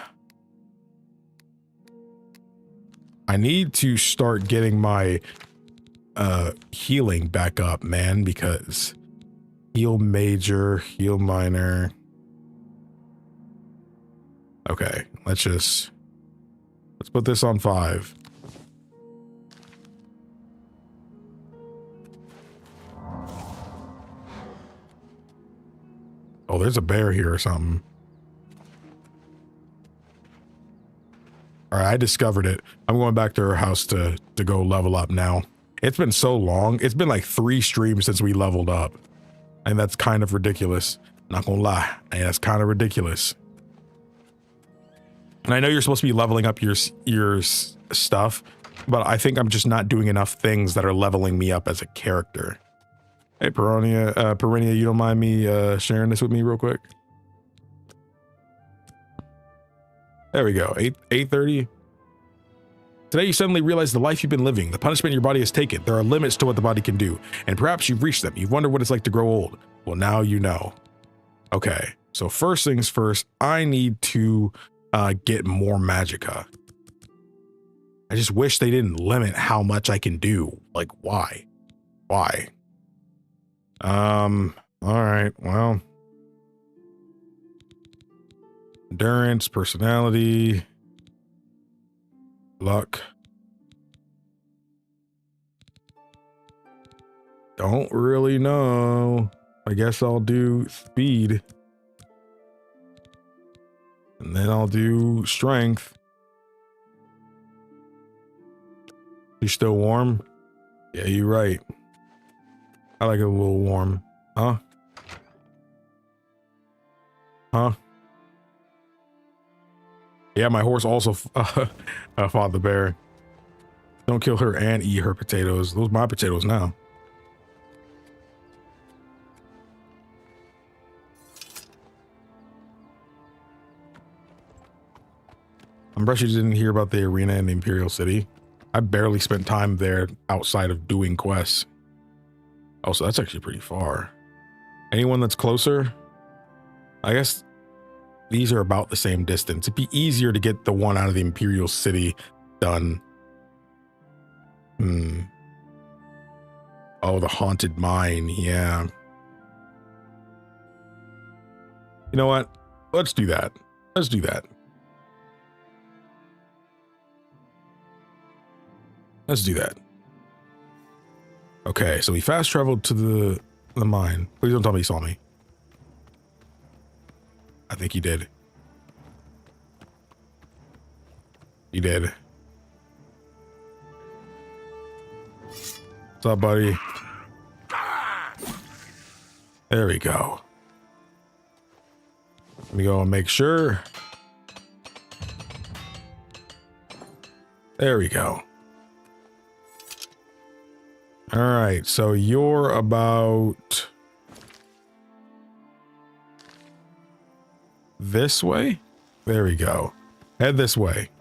need to start getting my healing back up, man, because heal major, heal minor. Okay, let's put this on 5. Oh, there's a bear here or something. All right, I discovered it. I'm going back to her house to go level up now. It's been so long. It's been like 3 streams since we leveled up. And that's kind of ridiculous. Not gonna lie. And that's kind of ridiculous. And I know you're supposed to be leveling up your stuff, but I think I'm just not doing enough things that are leveling me up as a character. Hey, Perennia, you don't mind me sharing this with me real quick? There we go. 8:30. Today you suddenly realize the life you've been living, the punishment your body has taken. There are limits to what the body can do, and perhaps you've reached them. You've wondered what it's like to grow old. Well, now you know. Okay, so first things first, I need to get more magicka. I just wish they didn't limit how much I can do. Like, why? Why? All right, well. Endurance, personality, luck. Don't really know. I guess I'll do speed. And then I'll do strength. You still warm? Yeah, you're right. I like it a little warm. Huh? Huh? Yeah, my horse also fought the bear. Don't kill her and eat her potatoes. Those are my potatoes now. I'm sure you didn't hear about the arena in the Imperial City. I barely spent time there outside of doing quests. Oh, so that's actually pretty far. Anyone that's closer? I guess these are about the same distance. It'd be easier to get the one out of the Imperial City done. Oh, the haunted mine. Yeah. You know what? Let's do that. Let's do that. Let's do that. Okay, so we fast traveled to the mine. Please don't tell me you saw me. I think you did. You did. What's up, buddy? There we go. Let me go and make sure. There we go. All right, so you're about this way? There we go. Head this way.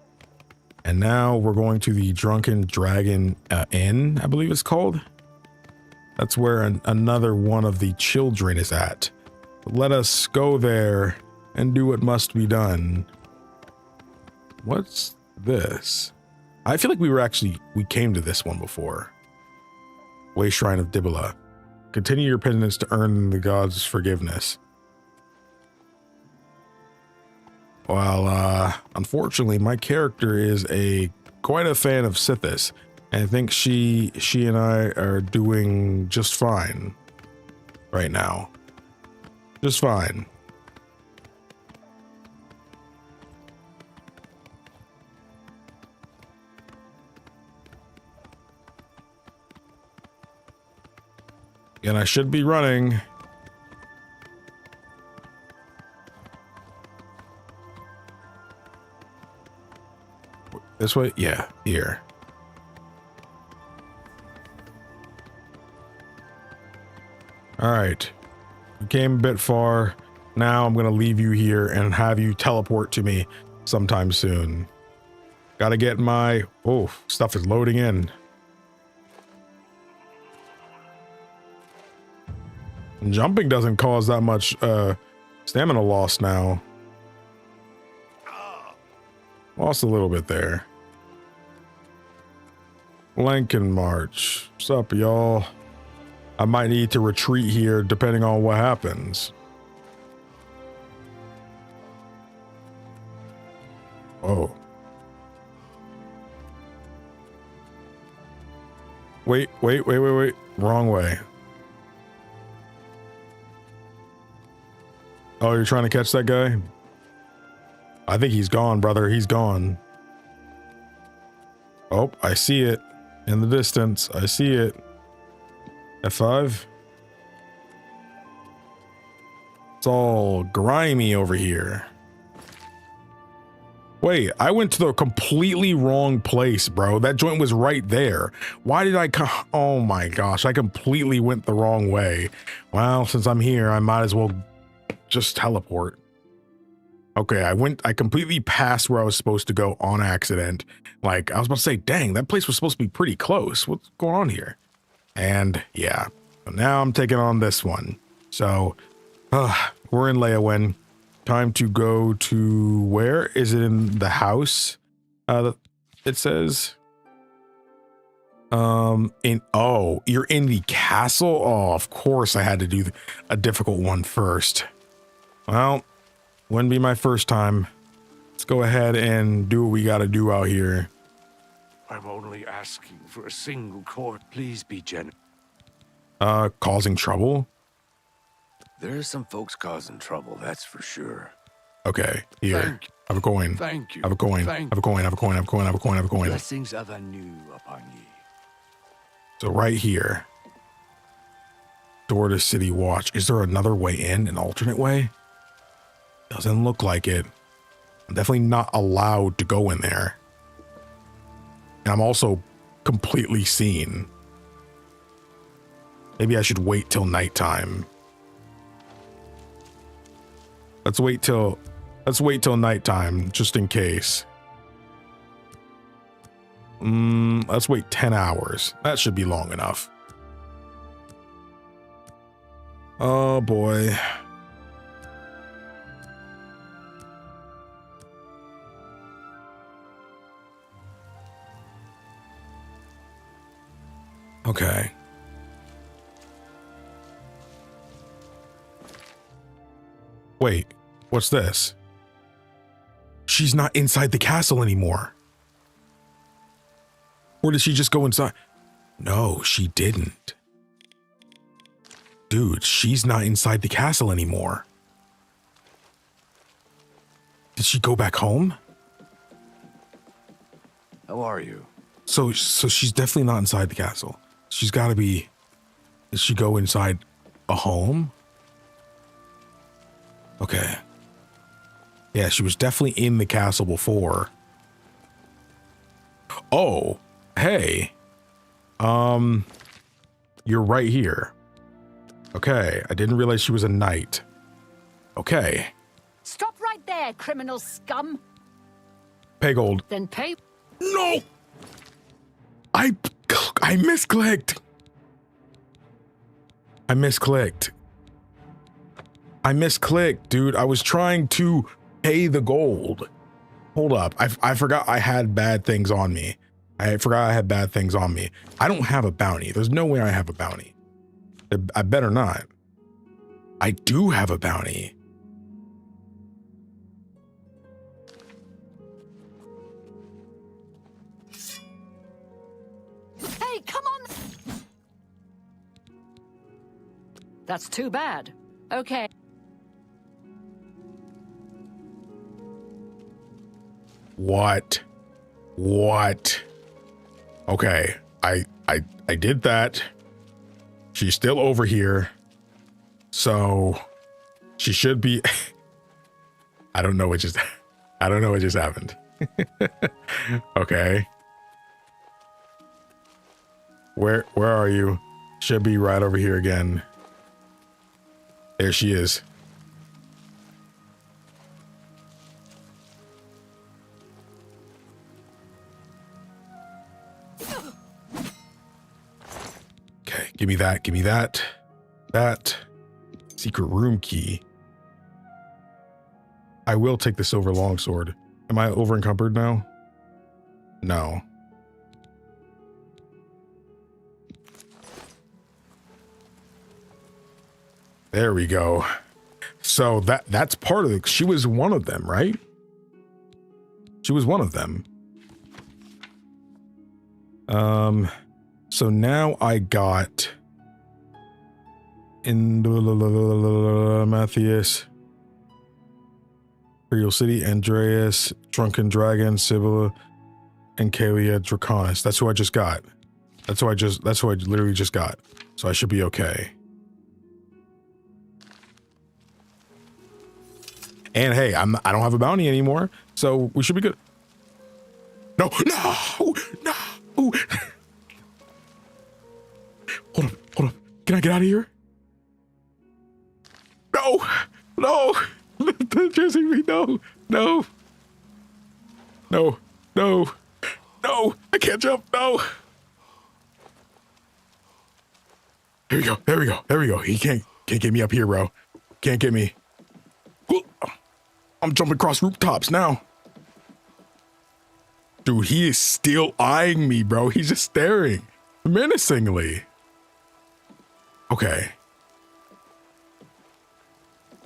And now we're going to the Drunken Dragon Inn, I believe it's called. That's where another one of the children is at. Let us go there and do what must be done. What's this? I feel like we came to this one before. Way Shrine of Dibala. Continue your penance to earn the gods' forgiveness. Well, unfortunately, my character is quite a fan of Sithis, and I think she and I are doing just fine right now. Just fine. And I should be running. This way? Yeah, here. All right. We came a bit far. Now I'm going to leave you here and have you teleport to me sometime soon. Got to get my... Oh, stuff is loading in. Jumping doesn't cause that much stamina loss now. Lost a little bit there. Lincoln March. What's up, y'all? I might need to retreat here depending on what happens. Oh. Wait. Wrong way. Oh, you're trying to catch that guy? I think he's gone, brother. He's gone. Oh, I see it in the distance. I see it. F5. It's all grimy over here. Wait, I went to the completely wrong place, bro. That joint was right there. Why did I come? Oh my gosh, I completely went the wrong way. Well, since I'm here, I might as well just teleport. Okay, I completely passed where I was supposed to go on accident. Like, I was about to say, dang, that place was supposed to be pretty close. What's going on here? And yeah, so now I'm taking on this one. So, we're in Leyawen. Time to go to, where is it in the house? It says, oh, you're in the castle? Oh, of course I had to do a difficult one first. Well, wouldn't be my first time. Let's go ahead and do what we gotta do out here. I'm only asking for a single court. Please be generous. Causing trouble? There's some folks causing trouble, that's for sure. Okay, here. Thank you. Have a coin. Thank you. Have a coin. Thank Have a coin. Have a coin. Have a coin. Have a coin. Have a coin. Blessings of anew upon ye. So right here. Door to City Watch. Is there another way in? An alternate way? Doesn't look like it. I'm definitely not allowed to go in there. And I'm also completely seen. Maybe I should wait till nighttime. Let's wait till nighttime, just in case. Let's wait 10 hours. That should be long enough. Oh boy. Okay. Wait, what's this? She's not inside the castle anymore. Or did she just go inside? No, she didn't. Dude, she's not inside the castle anymore. Did she go back home? How are you? So she's definitely not inside the castle. She's got to be... Did she go inside a home? Okay. Yeah, she was definitely in the castle before. Oh, hey. You're right here. Okay, I didn't realize she was a knight. Okay. Stop right there, criminal scum. Pay gold. Then pay. No! I misclicked. I misclicked. I misclicked, dude. I was trying to pay the gold. Hold up. I forgot I had bad things on me. I forgot I had bad things on me. I don't have a bounty. There's no way I have a bounty. I better not. I do have a bounty. Hey, come on! That's too bad. Okay. What? Okay, I did that. She's still over here. So she should be I don't know what just happened. Okay. Where are you? Should be right over here again. There she is. Okay, give me that. That secret room key. I will take the silver longsword. Am I over encumbered now? No. There we go. So that's part of it. She was one of them, right? She was one of them. So now I got in Matthias, Imperial City, Andreas, Drunken Dragon, Sibylla, and Kalia Draconis. That's who I just got. That's who I literally just got. So I should be okay. And hey, I don't have a bounty anymore, so we should be good. No. Hold up. Can I get out of here? No. They're chasing me. No. I can't jump. No. There we go. He can't get me up here, bro. Can't get me. I'm jumping across rooftops now. Dude, he is still eyeing me, bro. He's just staring menacingly. Okay.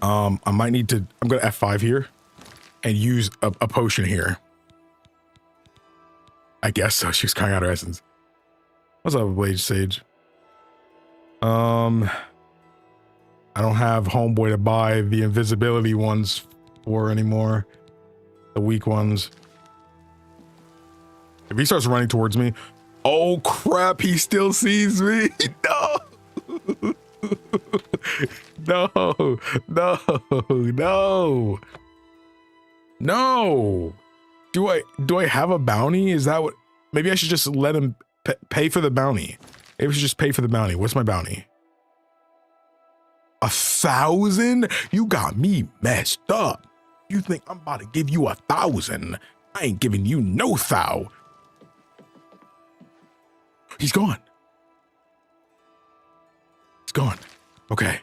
I might need to, I'm gonna F5 here and use a potion here. I guess so. She's crying out her essence. What's up, Blade Sage? I don't have homeboy to buy the invisibility ones for anymore. The weak ones. If he starts running towards me, oh crap, he still sees me. No. Do I have a bounty? Is that what? Maybe I should just let him pay for the bounty. Maybe I should just pay for the bounty. What's my bounty? 1,000? You got me messed up. You think I'm about to give you 1,000? I ain't giving you no thou. He's gone. He's gone. Okay.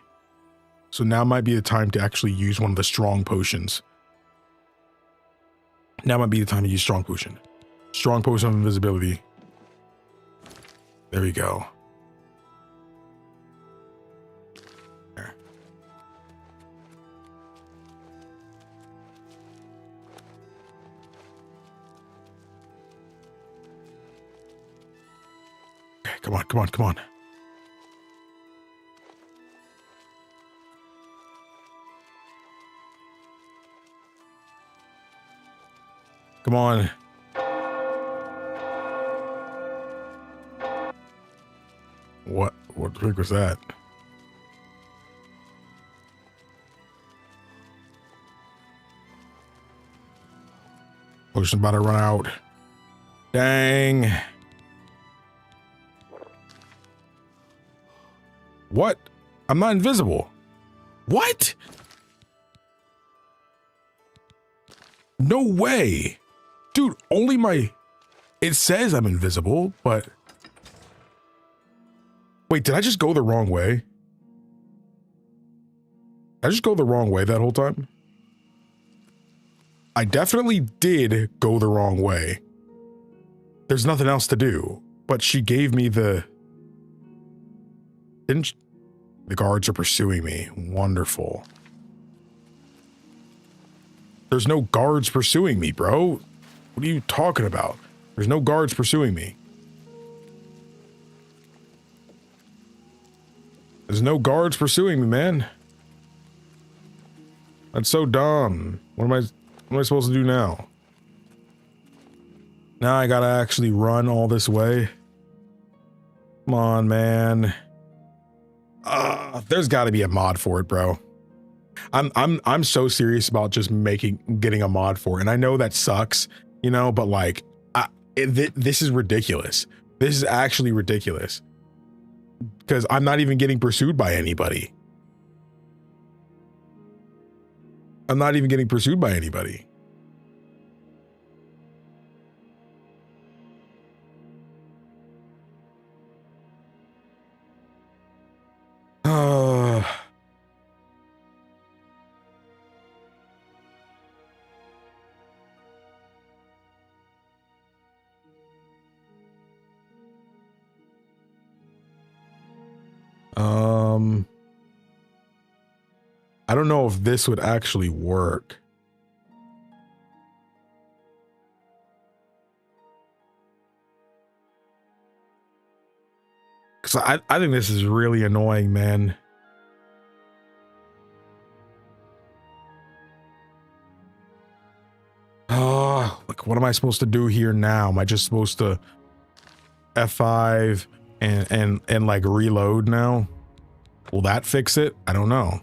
So now might be the time to actually use one of the strong potions. Now might be the time to use strong potion. Strong potion of invisibility. There we go. There. Okay, come on. Come on. What trick was that? Potion's about to run out. Dang. What? I'm not invisible. What? No way. Dude, only my... It says I'm invisible, but... Wait, did I just go the wrong way? I just go the wrong way that whole time? I definitely did go the wrong way. There's nothing else to do. But she gave me the... Didn't she? The guards are pursuing me. Wonderful. There's no guards pursuing me, bro. What are you talking about? There's no guards pursuing me. There's no guards pursuing me, man. That's so dumb. What am I supposed to do now? Now I gotta actually run all this way. Come on, man. There's gotta be a mod for it, bro. I'm so serious about just getting a mod for it. And I know that sucks, you know, but like, this is ridiculous. This is actually ridiculous. Because I'm not even getting pursued by anybody. I'm not even getting pursued by anybody. I don't know if this would actually work. Cause I think this is really annoying, man. Oh, like what am I supposed to do here now? Am I just supposed to F5 and like reload now? Will that fix it? I don't know.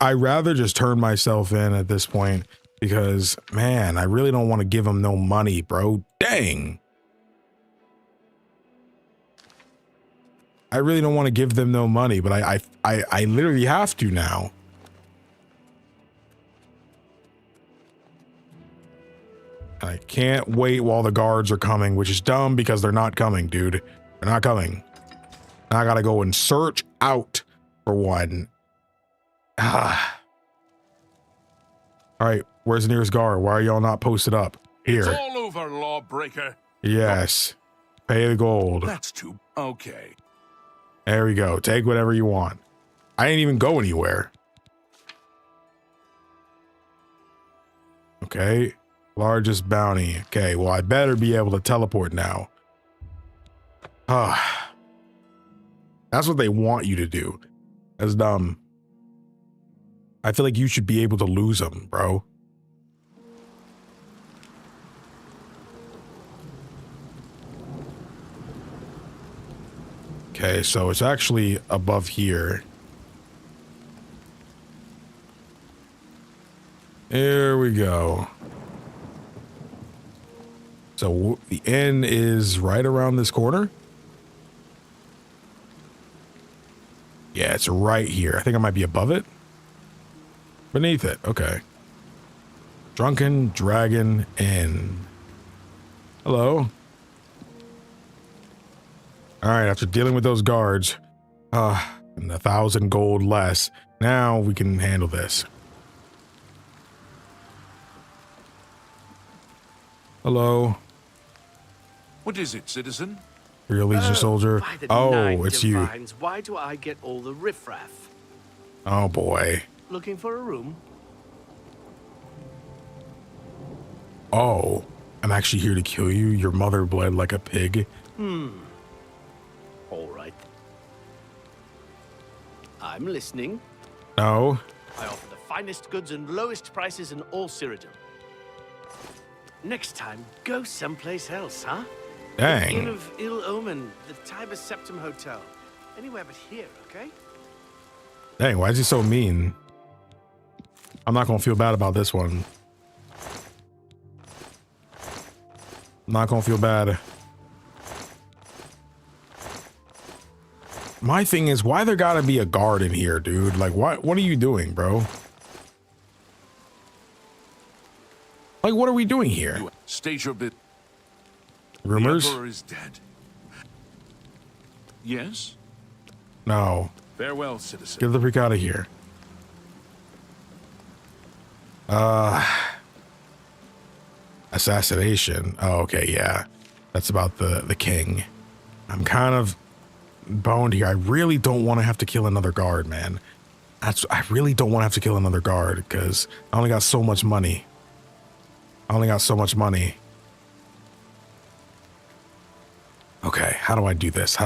I rather just turn myself in at this point because man, I really don't want to give them no money, bro. Dang. I really don't want to give them no money, but I literally have to now. I can't wait while the guards are coming, which is dumb because they're not coming, dude. They're not coming. I gotta go and search out for one. Ah. All right, where's the nearest guard? Why are y'all not posted up? Here. It's all over, lawbreaker. Yes. Pay the gold. That's too... Okay. There we go. Take whatever you want. I didn't even go anywhere. Okay. Largest bounty. Okay, well, I better be able to teleport now. Ah. That's what they want you to do. That's dumb. I feel like you should be able to lose them, bro. Okay, so it's actually above here. There we go. So the end is right around this corner. Yeah, it's right here. I think I might be above it. Beneath it. Okay. Drunken Dragon Inn. Hello. All right, after dealing with those guards, and 1,000 gold less, now we can handle this. Hello. What is it, citizen? Your Legion soldier. Oh, it's you. Why do I get all the riffraff? Oh boy. Looking for a room? Oh, I'm actually here to kill you. Your mother bled like a pig. All right. I'm listening. No. I offer the finest goods and lowest prices in all Cyrodiil. Next time, go someplace else, huh? Dang. Inn of Ill Omen, the Tiber Septim Hotel. Anywhere but here, okay? Dang, why is he so mean? I'm not gonna feel bad about this one. I'm not gonna feel bad. My thing is, why there gotta be a guard in here, dude? Like, what are you doing, bro? Like, what are we doing here? You state your bit. Rumors? The Emperor is dead. Yes? No. Farewell, citizen. Get the freak out of here. Assassination. Oh, okay, yeah. That's about the king. I'm kind of boned here. I really don't want to have to kill another guard, man. I really don't want to have to kill another guard because I only got so much money. Okay, how do I do this?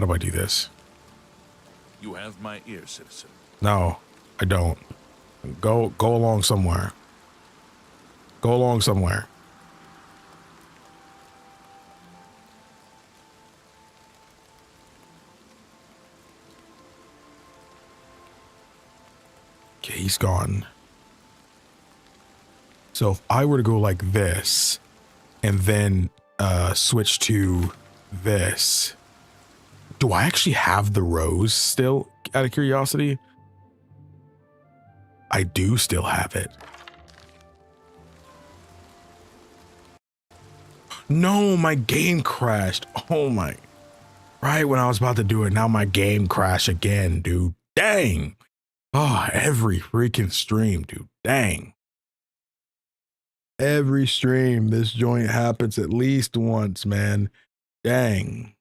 You have my ear, citizen. No, I don't. Go along somewhere. Okay, he's gone. So if I were to go like this and then switch to this, do I actually have the rose still, out of curiosity? I do still have it. No, my game crashed. Oh my. Right when I was about to do it, now my game crashed again, dude. Dang. Oh, every freaking stream, dude. Dang. Every stream, this joint happens at least once, man. Dang.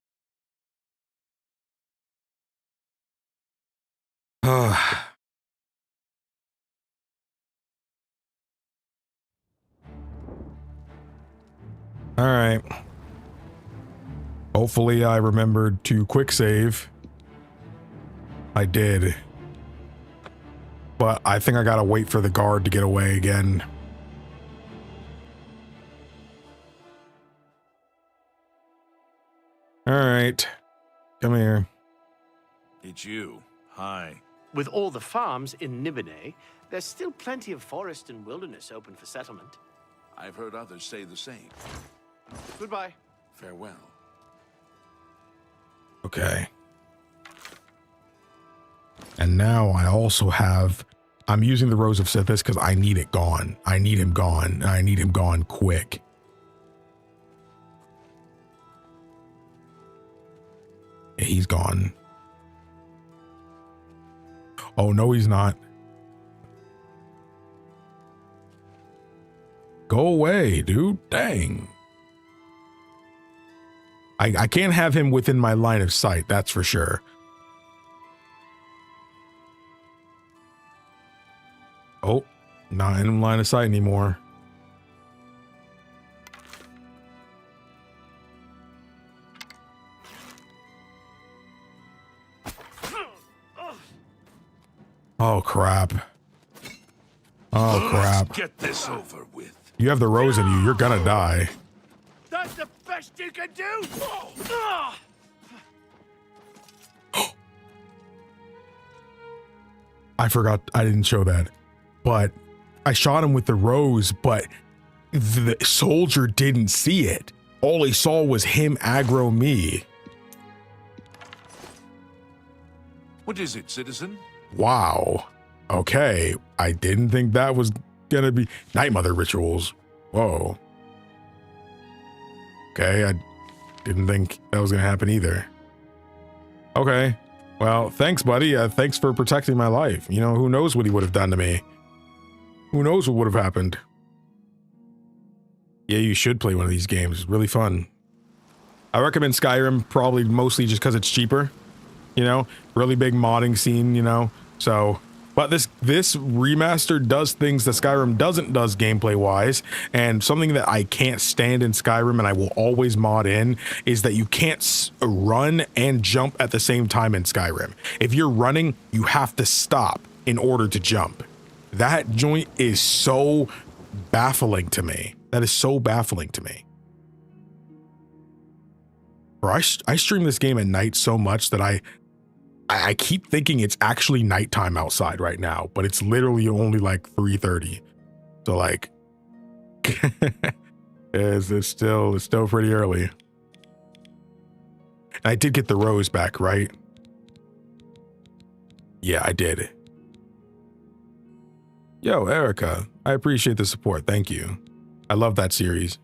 All right. Hopefully I remembered to quick save. I did. But I think I gotta wait for the guard to get away again. All right. Come here. It's you. Hi. With all the farms in Nibene, there's still plenty of forest and wilderness open for settlement. I've heard others say the same. Goodbye. Farewell. Okay. And now I also have, I'm using the Rose of Sithis because I need it gone. I need him gone. I need him gone quick. Yeah, he's gone. Oh, no, he's not. Go away, dude. Dang. I can't have him within my line of sight, that's for sure. Oh, not in line of sight anymore. Oh, crap. Oh, crap. Let's get this over with. You have the rose in you. You're gonna die. That's the best you can do! I forgot. I didn't show that. But I shot him with the rose, but the soldier didn't see it. All he saw was him aggro me. What is it, citizen? Wow. Okay. I didn't think that was gonna be Night Mother rituals. Whoa. Okay, I didn't think that was gonna happen either. Okay. Well, thanks, buddy. Thanks for protecting my life. You know, who knows what he would have done to me? Who knows what would have happened? Yeah, you should play one of these games. It's really fun. I recommend Skyrim, probably mostly just because it's cheaper. You know, really big modding scene, you know. So, but this remaster does things that Skyrim does gameplay wise, and something that I can't stand in Skyrim and I will always mod in is that you can't run and jump at the same time in Skyrim. If you're running, you have to stop in order to jump. That joint is so baffling to me. That is so baffling to me. Bro, I stream this game at night so much that I keep thinking it's actually nighttime outside right now, but it's literally only like 3:30. So like, it's still pretty early. And I did get the rose back, right? Yeah, I did. Yo, Erica, I appreciate the support. Thank you. I love that series.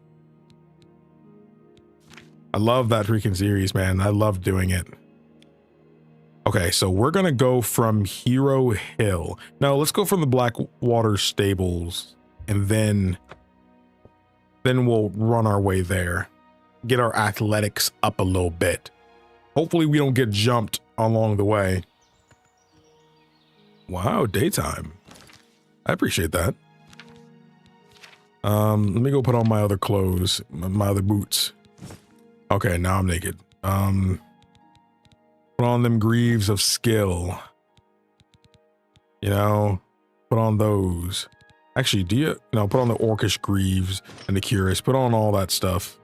I love that freaking series, man. I love doing it. Okay, so we're gonna go from Hero Hill. No, let's go from the Blackwater Stables, and then we'll run our way there. Get our athletics up a little bit. Hopefully we don't get jumped along the way. Wow, daytime. I appreciate that. Let me go put on my other clothes, my other boots. Okay, now I'm naked. Put on them greaves of skill. You know, put on those. Actually, put on the orcish greaves and the curious. Put on all that stuff.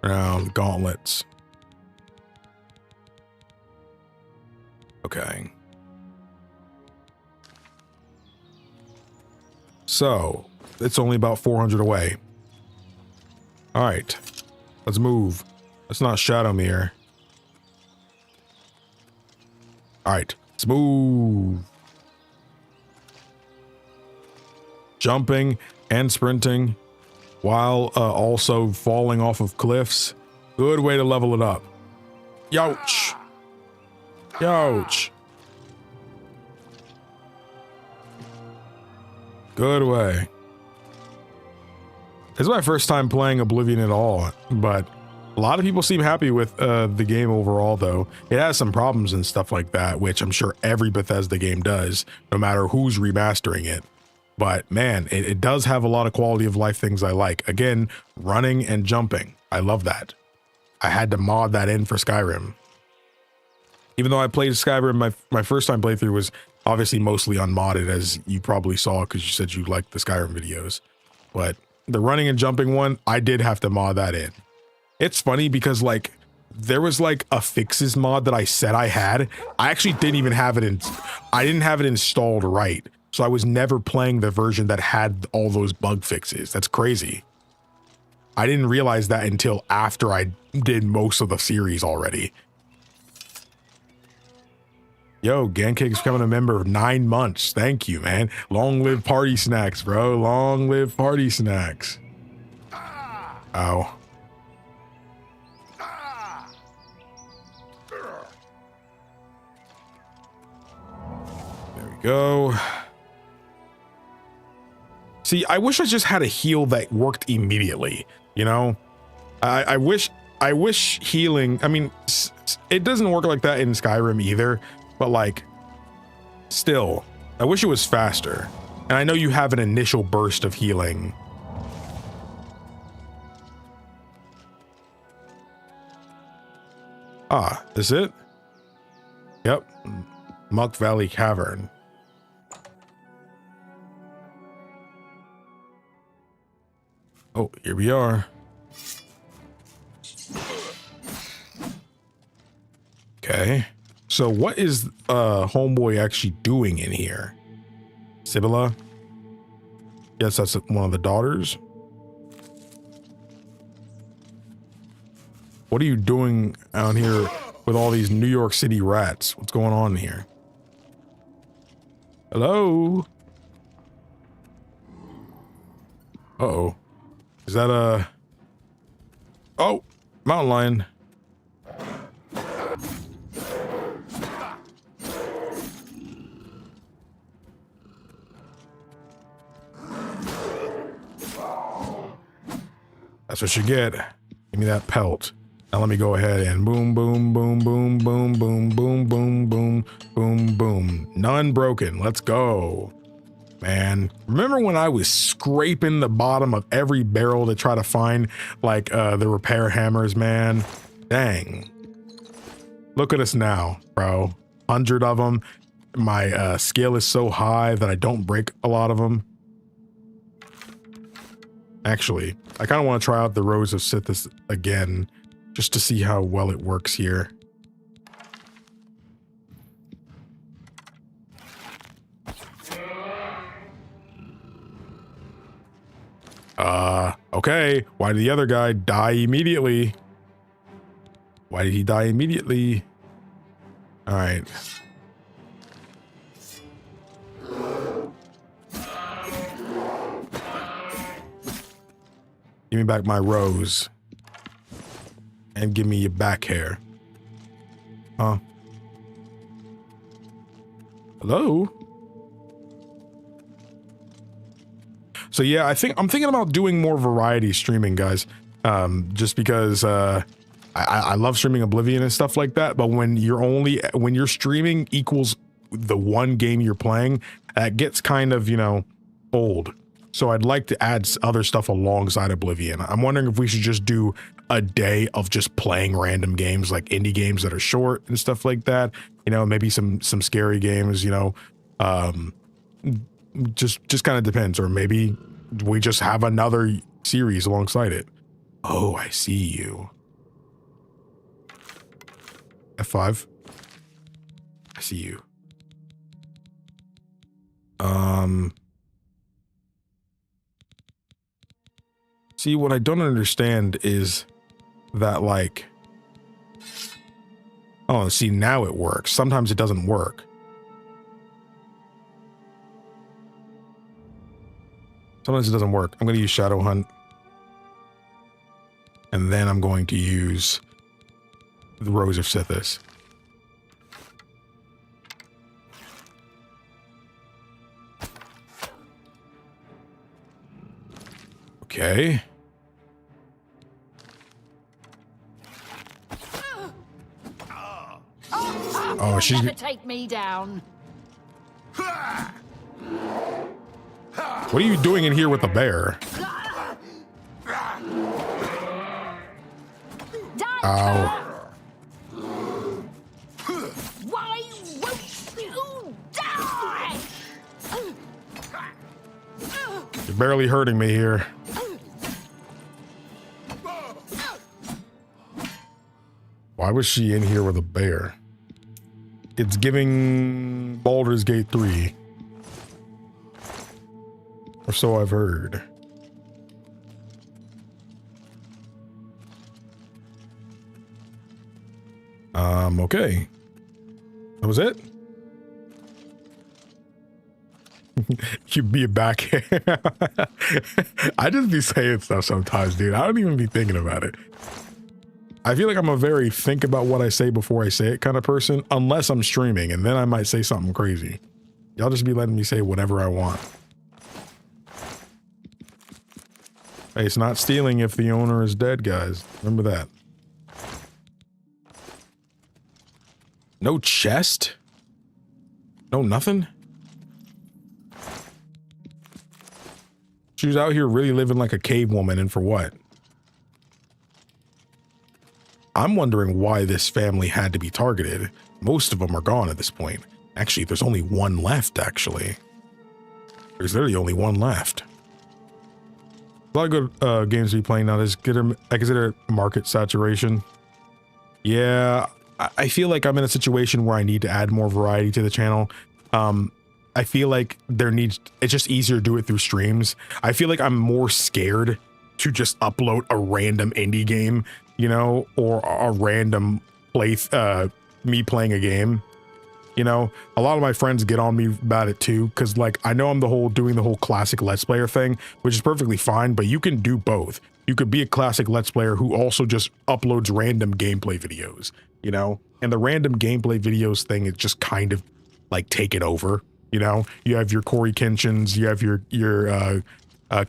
The gauntlets. Okay. So, it's only about 400 away. All right, let's move. Let's not shadow mirror. All right, let's move. Jumping and sprinting while also falling off of cliffs. Good way to level it up. Youch. Youch. Good way. This is my first time playing Oblivion at all, but a lot of people seem happy with the game overall, though. It has some problems and stuff like that, which I'm sure every Bethesda game does, no matter who's remastering it. But man, it does have a lot of quality of life things I like. Again, running and jumping. I love that. I had to mod that in for Skyrim. Even though I played Skyrim, my first time playthrough was obviously mostly unmodded, as you probably saw because you said you liked the Skyrim videos. But the running and jumping one, I did have to mod that in. It's funny because like there was like a fixes mod that I said I had. I actually didn't even have it I didn't have it installed right. So I was never playing the version that had all those bug fixes. That's crazy. I didn't realize that until after I did most of the series already. Yo, Gancake's becoming a member of 9 months. Thank you, man. Long live party snacks, bro. Long live party snacks. Ow. There we go. See, I wish I just had a heal that worked immediately, you know? I wish healing, I mean, it doesn't work like that in Skyrim either, but like, still, I wish it was faster. And I know you have an initial burst of healing. Ah, is it? Yep. Muck Valley Cavern. Oh, here we are. Okay. So what is homeboy actually doing in here? Sibylla? Yes, that's one of the daughters. What are you doing out here with all these New York City rats? What's going on here? Hello? Uh-oh. Is that a... Oh, mountain lion. That's what you get. Give me that pelt. Now let me go ahead and boom, boom, boom, boom, boom, boom, boom, boom, boom, boom, boom. None broken. Let's go. Man, remember when I was scraping the bottom of every barrel to try to find like the repair hammers, man? Dang. Look at us now, bro. 100 of them. My skill is so high that I don't break a lot of them. Actually, I kind of want to try out the Rose of Sithis again, just to see how well it works here. Okay. Why did the other guy die immediately? Why did he die immediately? All right. Give me back my rose. And give me your back hair. Huh? Hello? So yeah, I'm thinking about doing more variety streaming, guys. Just because I love streaming Oblivion and stuff like that, but when you're streaming equals the one game you're playing, that gets kind of, you know, old. So I'd like to add other stuff alongside Oblivion. I'm wondering if we should just do a day of just playing random games, like indie games that are short and stuff like that. You know, maybe some scary games, you know, just kind of depends. Or maybe we just have another series alongside it. Oh, I see you. F5. I see you. See, what I don't understand is that, like, oh, see, now it works. Sometimes it doesn't work. Sometimes it doesn't work. I'm going to use Shadow Hunt. And then I'm going to use the Rose of Sithis. Okay. Oh, she's never take me down. What are you doing in here with the bear? Ow. Why won't you die? You're barely hurting me here. Why was she in here with a bear? It's giving Baldur's Gate 3. Or so I've heard. Okay. That was it? You'd be back here. I just be saying stuff sometimes, dude. I don't even be thinking about it. I feel like I'm a very think about what I say before I say it kind of person, unless I'm streaming, and then I might say something crazy. Y'all just be letting me say whatever I want. Hey, it's not stealing if the owner is dead, guys. Remember that. No chest? No nothing? She was out here really living like a cave woman, and for what? I'm wondering why this family had to be targeted. Most of them are gone at this point. Actually, there's only one left, actually. There's literally only one left. A lot of good games to be playing now. I consider market saturation. Yeah, I feel like I'm in a situation where I need to add more variety to the channel. I feel like it's just easier to do it through streams. I feel like I'm more scared to just upload a random indie game, you know, or a random me playing a game. You know, a lot of my friends get on me about it too, because like I know I'm doing the whole classic Let's Player thing, which is perfectly fine, but you can do both. You could be a classic Let's Player who also just uploads random gameplay videos, you know, and the random gameplay videos thing is just kind of like taken over. You know, you have your Corey Kinchins, you have your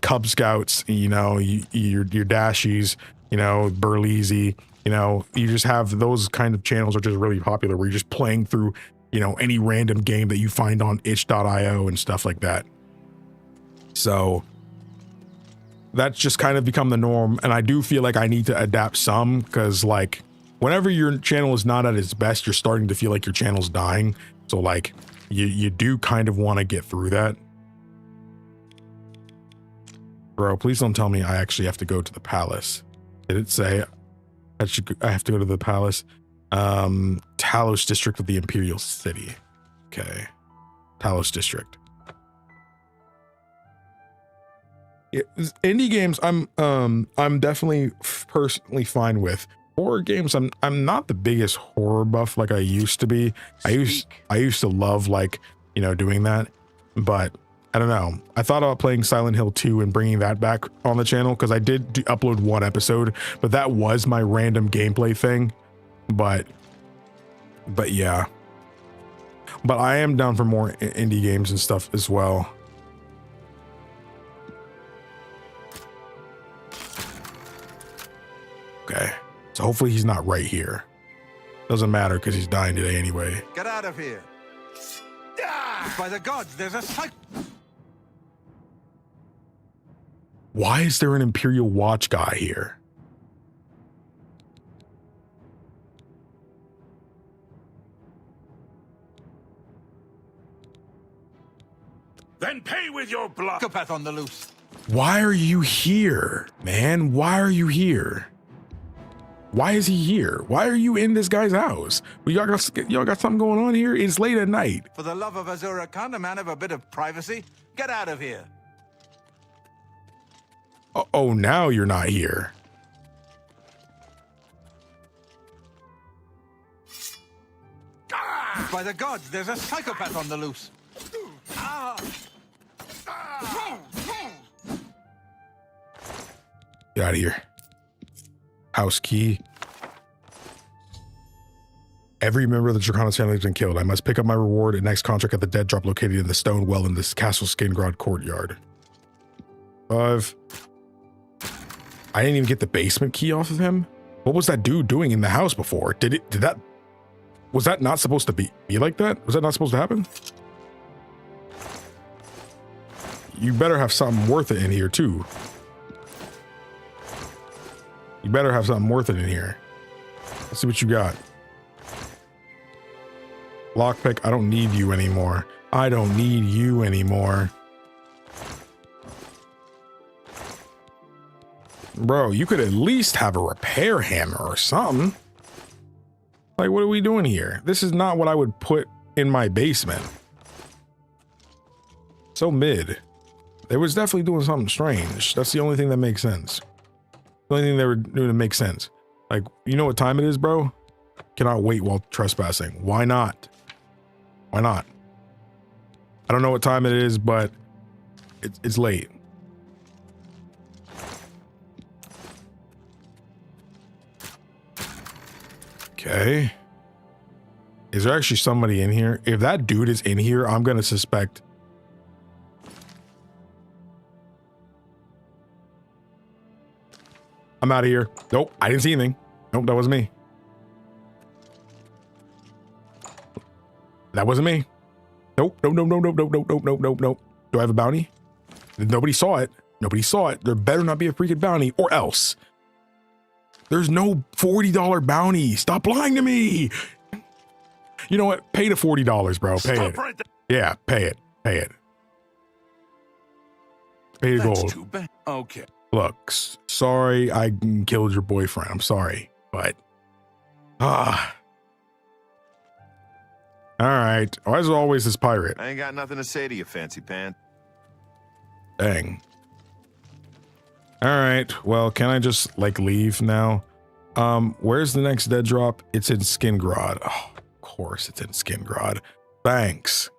Cub Scouts, you know, your Dashies, you know, Burleasy, you know, you just have those kind of channels are just really popular where you're just playing through, you know, any random game that you find on itch.io and stuff like that. So that's just kind of become the norm. And I do feel like I need to adapt some, because like whenever your channel is not at its best, you're starting to feel like your channel's dying. So like you do kind of want to get through that. Bro, please don't tell me I actually have to go to the palace. Did it say I have to go to the palace? Talos district of the Imperial City. Okay. Talos district. Yeah, indie games I'm definitely personally fine with. Horror games, I'm not the biggest horror buff like I used to be. I used to love, like, you know, doing that, but I don't know. I thought about playing Silent Hill 2 and bringing that back on the channel because I did upload one episode, but that was my random gameplay thing. But yeah. But I am down for more indie games and stuff as well. Okay. So hopefully he's not right here. Doesn't matter because he's dying today anyway. Get out of here. By the gods, there's a psych. Why is there an Imperial Watch guy here? Then pay with your blood. Psychopath on the loose. Why are you here, man? Why are you here? Why is he here? Why are you in this guy's house? Well, y'all got something going on here? It's late at night. For the love of Azura, can't a man have a bit of privacy? Get out of here. Oh, now you're not here. By the gods, there's a psychopath on the loose. Get out of here. House key. Every member of the Draconis family has been killed. I must pick up my reward and next contract at the dead drop located in the stone well in this castle Skingrod courtyard. 5. I didn't even get the basement key off of him. What was that dude doing in the house before? Was that not supposed to be like that? Was that not supposed to happen? You better have something worth it in here too. You better have something worth it in here. Let's see what you got. Lockpick, I don't need you anymore. I don't need you anymore. Bro, you could at least have a repair hammer or something. Like, what are we doing here? This is not what I would put in my basement. So mid. They was definitely doing something strange. That's the only thing that makes sense. The only thing they were doing that makes sense. Like, you know what time it is, bro? Cannot wait while trespassing. Why not? Why not? I don't know what time it is, but it's late. Okay. Is there actually somebody in here? If that dude is in here, I'm gonna suspect. I'm out of here. Nope, I didn't see anything. Nope, that wasn't me. That wasn't me. Nope, nope, nope, nope, nope, nope, nope, nope, nope, nope. Do I have a bounty? Nobody saw it. Nobody saw it. There better not be a freaking bounty, or else. There's no $40 bounty. Stop lying to me. You know what? Pay the $40, bro. Pay it. Right, yeah, pay it. Pay it. Pay the gold. Too bad. Okay. Look, sorry I killed your boyfriend. I'm sorry, but all right. As always, this pirate. I ain't got nothing to say to you, fancy pants. Dang. All right. Well, can I just like leave now? Where's the next dead drop? It's in Skingrod. Oh, of course it's in Skingrod. Thanks.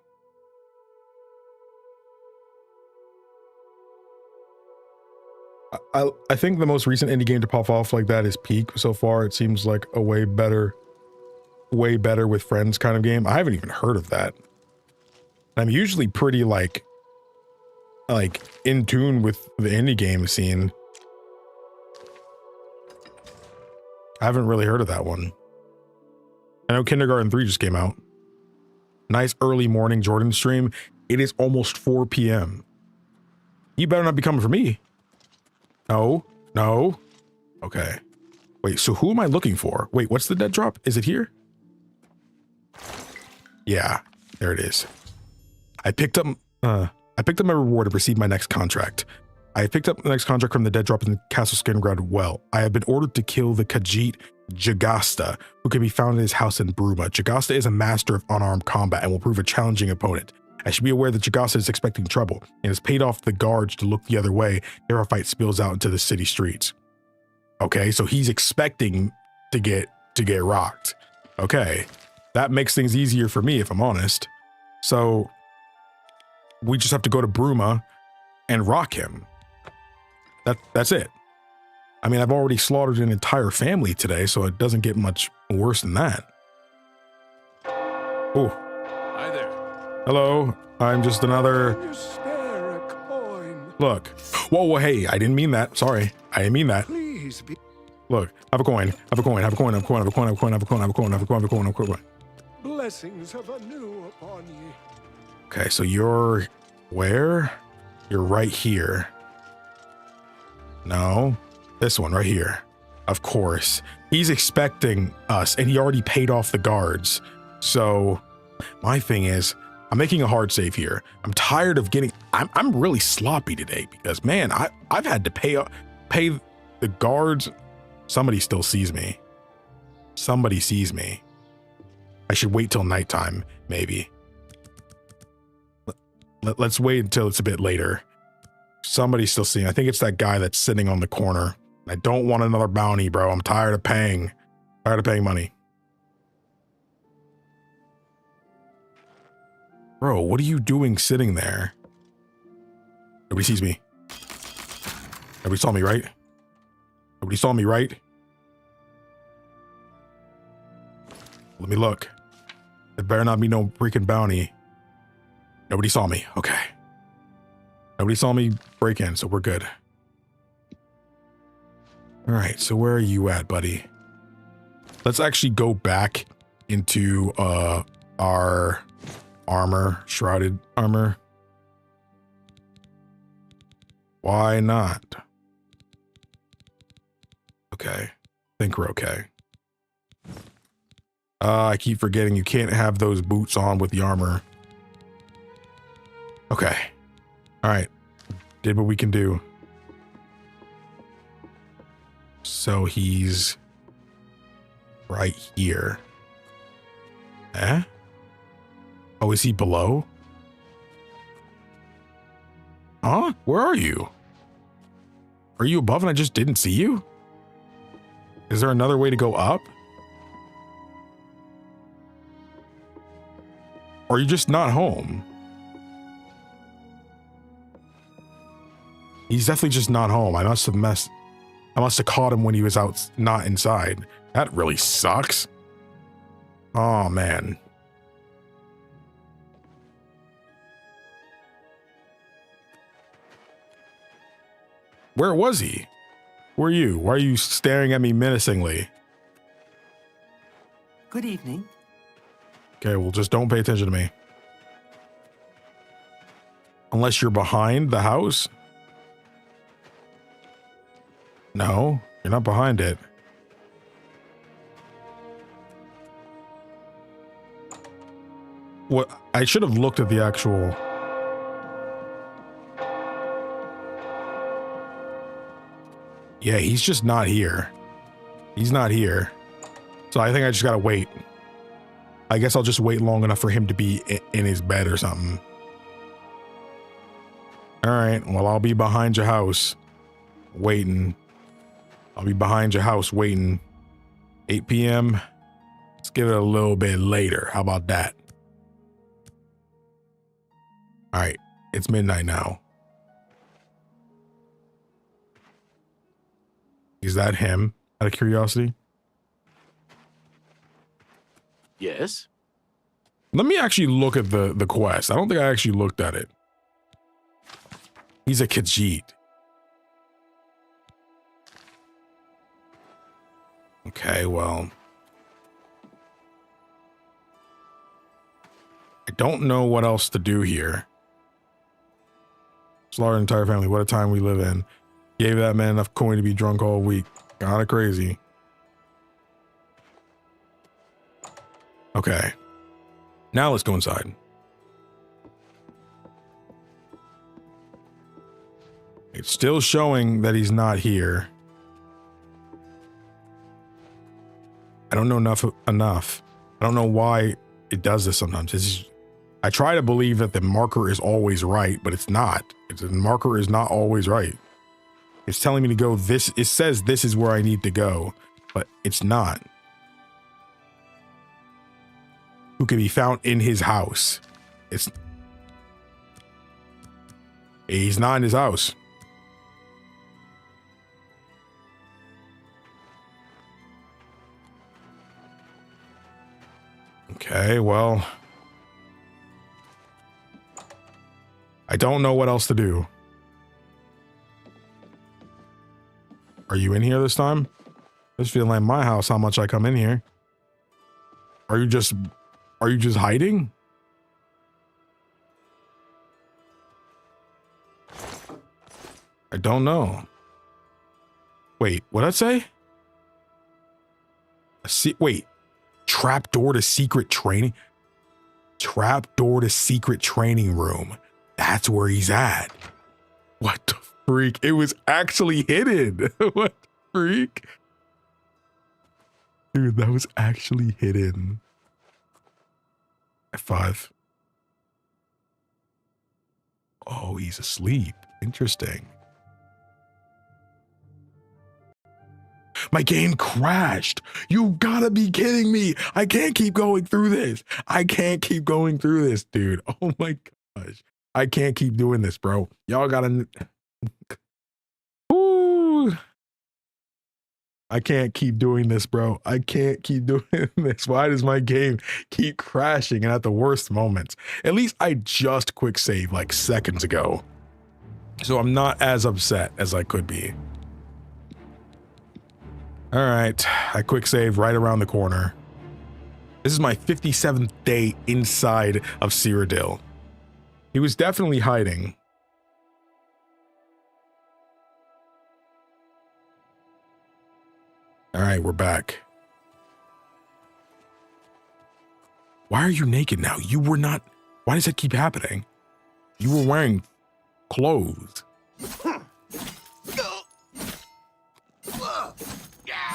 I think the most recent indie game to pop off like that is Peak. So far, it seems like a way better with friends kind of game. I haven't even heard of that. I'm usually pretty like in tune with the indie game scene. I haven't really heard of that one. I know Kindergarten 3 just came out. Nice early morning Jordan stream. It is almost 4 p.m. You better not be coming for me. No, no. Okay. Wait, so who am I looking for? Wait, what's the dead drop? Is it here? Yeah, there it is. I picked up my reward and received my next contract. I picked up the next contract from the dead drop in the Castle Skingrod well. I have been ordered to kill the Khajiit Jagasta, who can be found in his house in Bruma. Jagasta is a master of unarmed combat and will prove a challenging opponent. I should be aware that Jagasta is expecting trouble and has paid off the guards to look the other way if a fight spills out into the city streets. Okay, so he's expecting to get rocked. Okay, that makes things easier for me if I'm honest. So we just have to go to Bruma and rock him. That's it. I mean, I've already slaughtered an entire family today, so it doesn't get much worse than that. Oh. Hi there. Hello. I'm just another... Can you spare a coin? Look. Whoa, hey, I didn't mean that. Sorry. I didn't mean that. Please be... Look, have a coin. Have a coin. Have a coin. Have a coin. Have a coin. Have a coin. Have a coin. Have a coin. Have a coin. Have a coin. Have a coin. Blessings of anew upon ye. Okay, so you're... Where? You're right here. No. This one right here. Of course. He's expecting us, and he already paid off the guards. So, my thing is, I'm making a hard save here. I'm tired of getting... I'm really sloppy today because, man, I've had to pay the guards. Somebody still sees me. Somebody sees me. I should wait till nighttime, maybe. Let's wait until it's a bit later. Somebody's still seeing. I think it's that guy that's sitting on the corner. I don't want another bounty, bro. I'm tired of paying. Tired of paying money. Bro, what are you doing sitting there? Nobody sees me. Nobody saw me, right? Nobody saw me, right? Let me look. There better not be no freaking bounty. Nobody saw me. Okay. Nobody saw me break in, so we're good. All right, so where are you at, buddy? Let's actually go back into our armor, shrouded armor. Why not? Okay, I think we're okay. I keep forgetting you can't have those boots on with the armor. Okay. All right. Did what we can do. So he's right here. Eh? Oh, is he below? Huh? Where are you? Are you above and I just didn't see you? Is there another way to go up? Or are you just not home? He's definitely just not home. I must have caught him when he was out, not inside. That really sucks. Oh, man. Where was he? Where are you? Why are you staring at me menacingly? Good evening. Okay, well, just don't pay attention to me. Unless you're behind the house. No, you're not behind it. What? I should have looked at the actual... Yeah, he's just not here. He's not here. So I think I just gotta wait. I guess I'll just wait long enough for him to be in his bed or something. All right, well, I'll be behind your house waiting. I'll be behind your house waiting. 8 p.m. Let's get it a little bit later. How about that? All right, it's midnight now. Is that him, out of curiosity? Yes. Let me actually look at the quest. I don't think I actually looked at it. He's a Khajiit. Okay, well. I don't know what else to do here. Slaughter an entire family. What a time we live in. Gave that man enough coin to be drunk all week. Kinda crazy. Okay. Now let's go inside. It's still showing that he's not here. I don't know enough. I don't know why it does this sometimes. I try to believe that the marker is always right, but it's not. The marker is not always right. It's telling me to go this. It says this is where I need to go, but it's not. Who can be found in his house. He's not in his house. Okay, well, I don't know what else to do. Are you in here this time? Just feeling like my house, how much I come in here. Are you just hiding? I don't know. Wait, what'd I say? Wait. Trapdoor to secret training? Trapdoor to secret training room. That's where he's at. What the freak? It was actually hidden. What the freak? Dude, that was actually hidden. F5. Oh, he's asleep. Interesting. My game crashed. You gotta be kidding me. I can't keep going through this. I can't keep going through this, dude. Oh my gosh. I can't keep doing this, bro. Y'all gotta... Ooh. I can't keep doing this, bro. I can't keep doing this. Why does my game keep crashing and at the worst moments? At least I just quick saved like seconds ago. So I'm not as upset as I could be. All right, I quick saved right around the corner. This is my 57th day inside of Cyrodiil. He was definitely hiding. All right, we're back. Why are you naked now? You were not... Why does that keep happening? You were wearing clothes.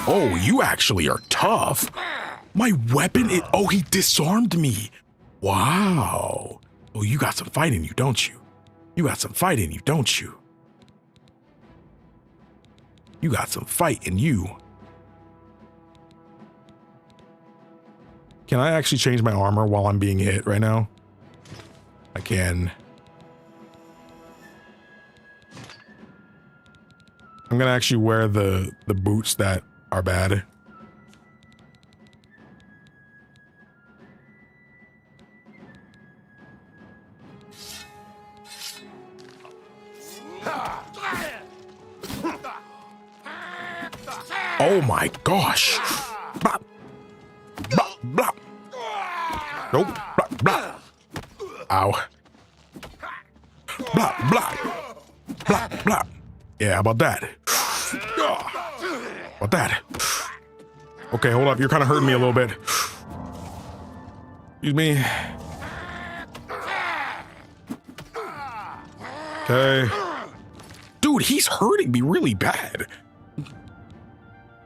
Oh, you actually are tough. My weapon is... Oh, he disarmed me. Wow. Oh, you got some fight in you, don't you? You got some fight in you, don't you? You got some fight in you. Can I actually change my armor while I'm being hit right now? I can. I'm gonna actually wear the boots that are bad. Oh my gosh. Blah. Blah, blah. Nope. Blah, blah. Ow. Blah, blah. Blah, blah. Yeah, how about that? About that? Okay, hold up. You're kind of hurting me a little bit. Excuse me. Okay. Dude, he's hurting me really bad.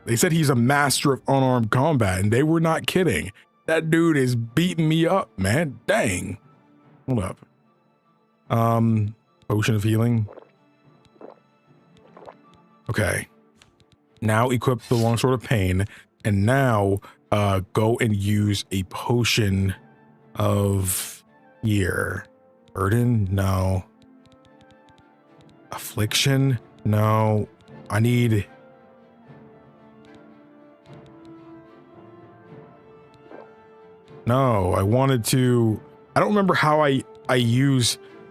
They said he's a master of unarmed combat, and they were not kidding. That dude is beating me up, man. Dang. Hold up. Potion of healing. Okay. Now equip the longsword of pain, and now go and use a potion of year. Burden? No. Affliction? No. I need... No, I wanted to... I don't remember how I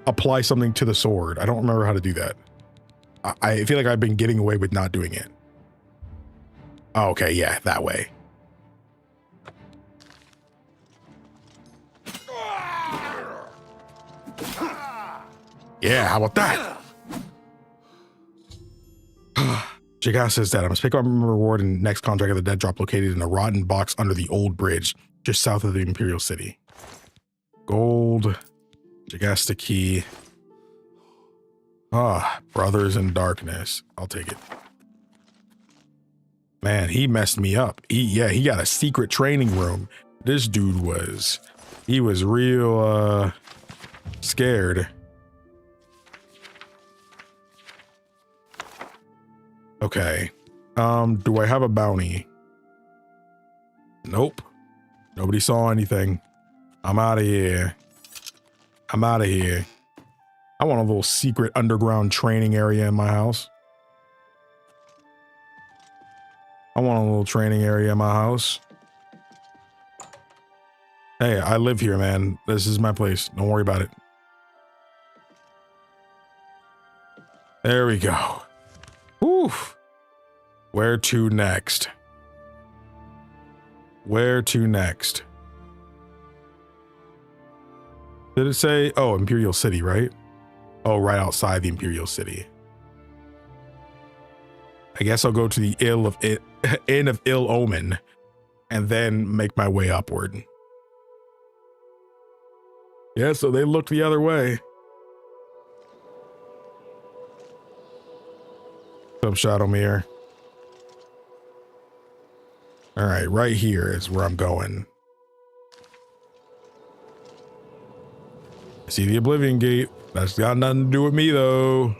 apply something to the sword. I don't remember how to do that. I feel like I've been getting away with not doing it. Oh, okay, yeah, that way. Yeah, how about that? Jagas says that I must pick up my reward in next contract of the dead drop located in a rotten box under the old bridge, just south of the Imperial City. Gold, Jagasta key. Ah, Brothers in Darkness. I'll take it. Man, he messed me up. He got a secret training room. This dude he was real scared. Okay. Do I have a bounty? Nope. Nobody saw anything. I'm out of here. I'm out of here. I want a little secret underground training area in my house. I want a little training area in my house. Hey, I live here, man. This is my place. Don't worry about it. There we go. Oof. Where to next? Where to next? Did it say? Oh, Imperial City, right? Oh, right outside the Imperial City. I guess I'll go to the Inn of Ill Omen and then make my way upward. Yeah, so they looked the other way. What's up, Shadowmere? All right, right here is where I'm going. See the Oblivion Gate. That's got nothing to do with me, though.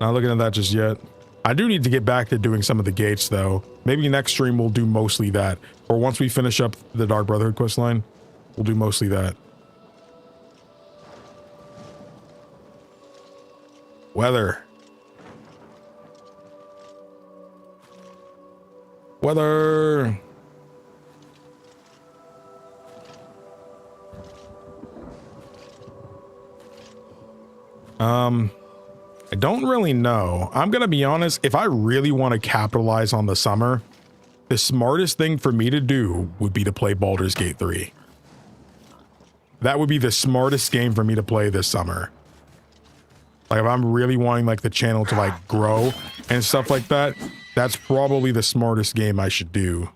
Not looking at that just yet. I do need to get back to doing some of the gates, though. Maybe next stream we'll do mostly that. Or once we finish up the Dark Brotherhood questline, we'll do mostly that. Weather. Weather. I don't really know. I'm gonna be honest, if I really want to capitalize on the summer, the smartest thing for me to do would be to play Baldur's Gate 3. That would be the smartest game for me to play this summer. Like if I'm really wanting like the channel to like grow and stuff like that, that's probably the smartest game I should do.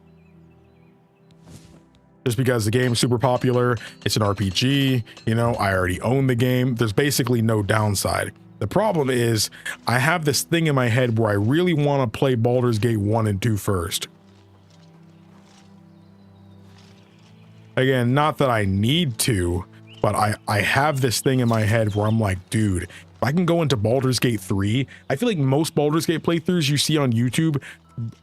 Just because the game's super popular, it's an RPG, you know, I already own the game. There's basically no downside. The problem is I have this thing in my head where I really want to play Baldur's Gate 1 and 2 first. Again, not that I need to, but I have this thing in my head where I'm like, dude, if I can go into Baldur's Gate 3, I feel like most Baldur's Gate playthroughs you see on YouTube,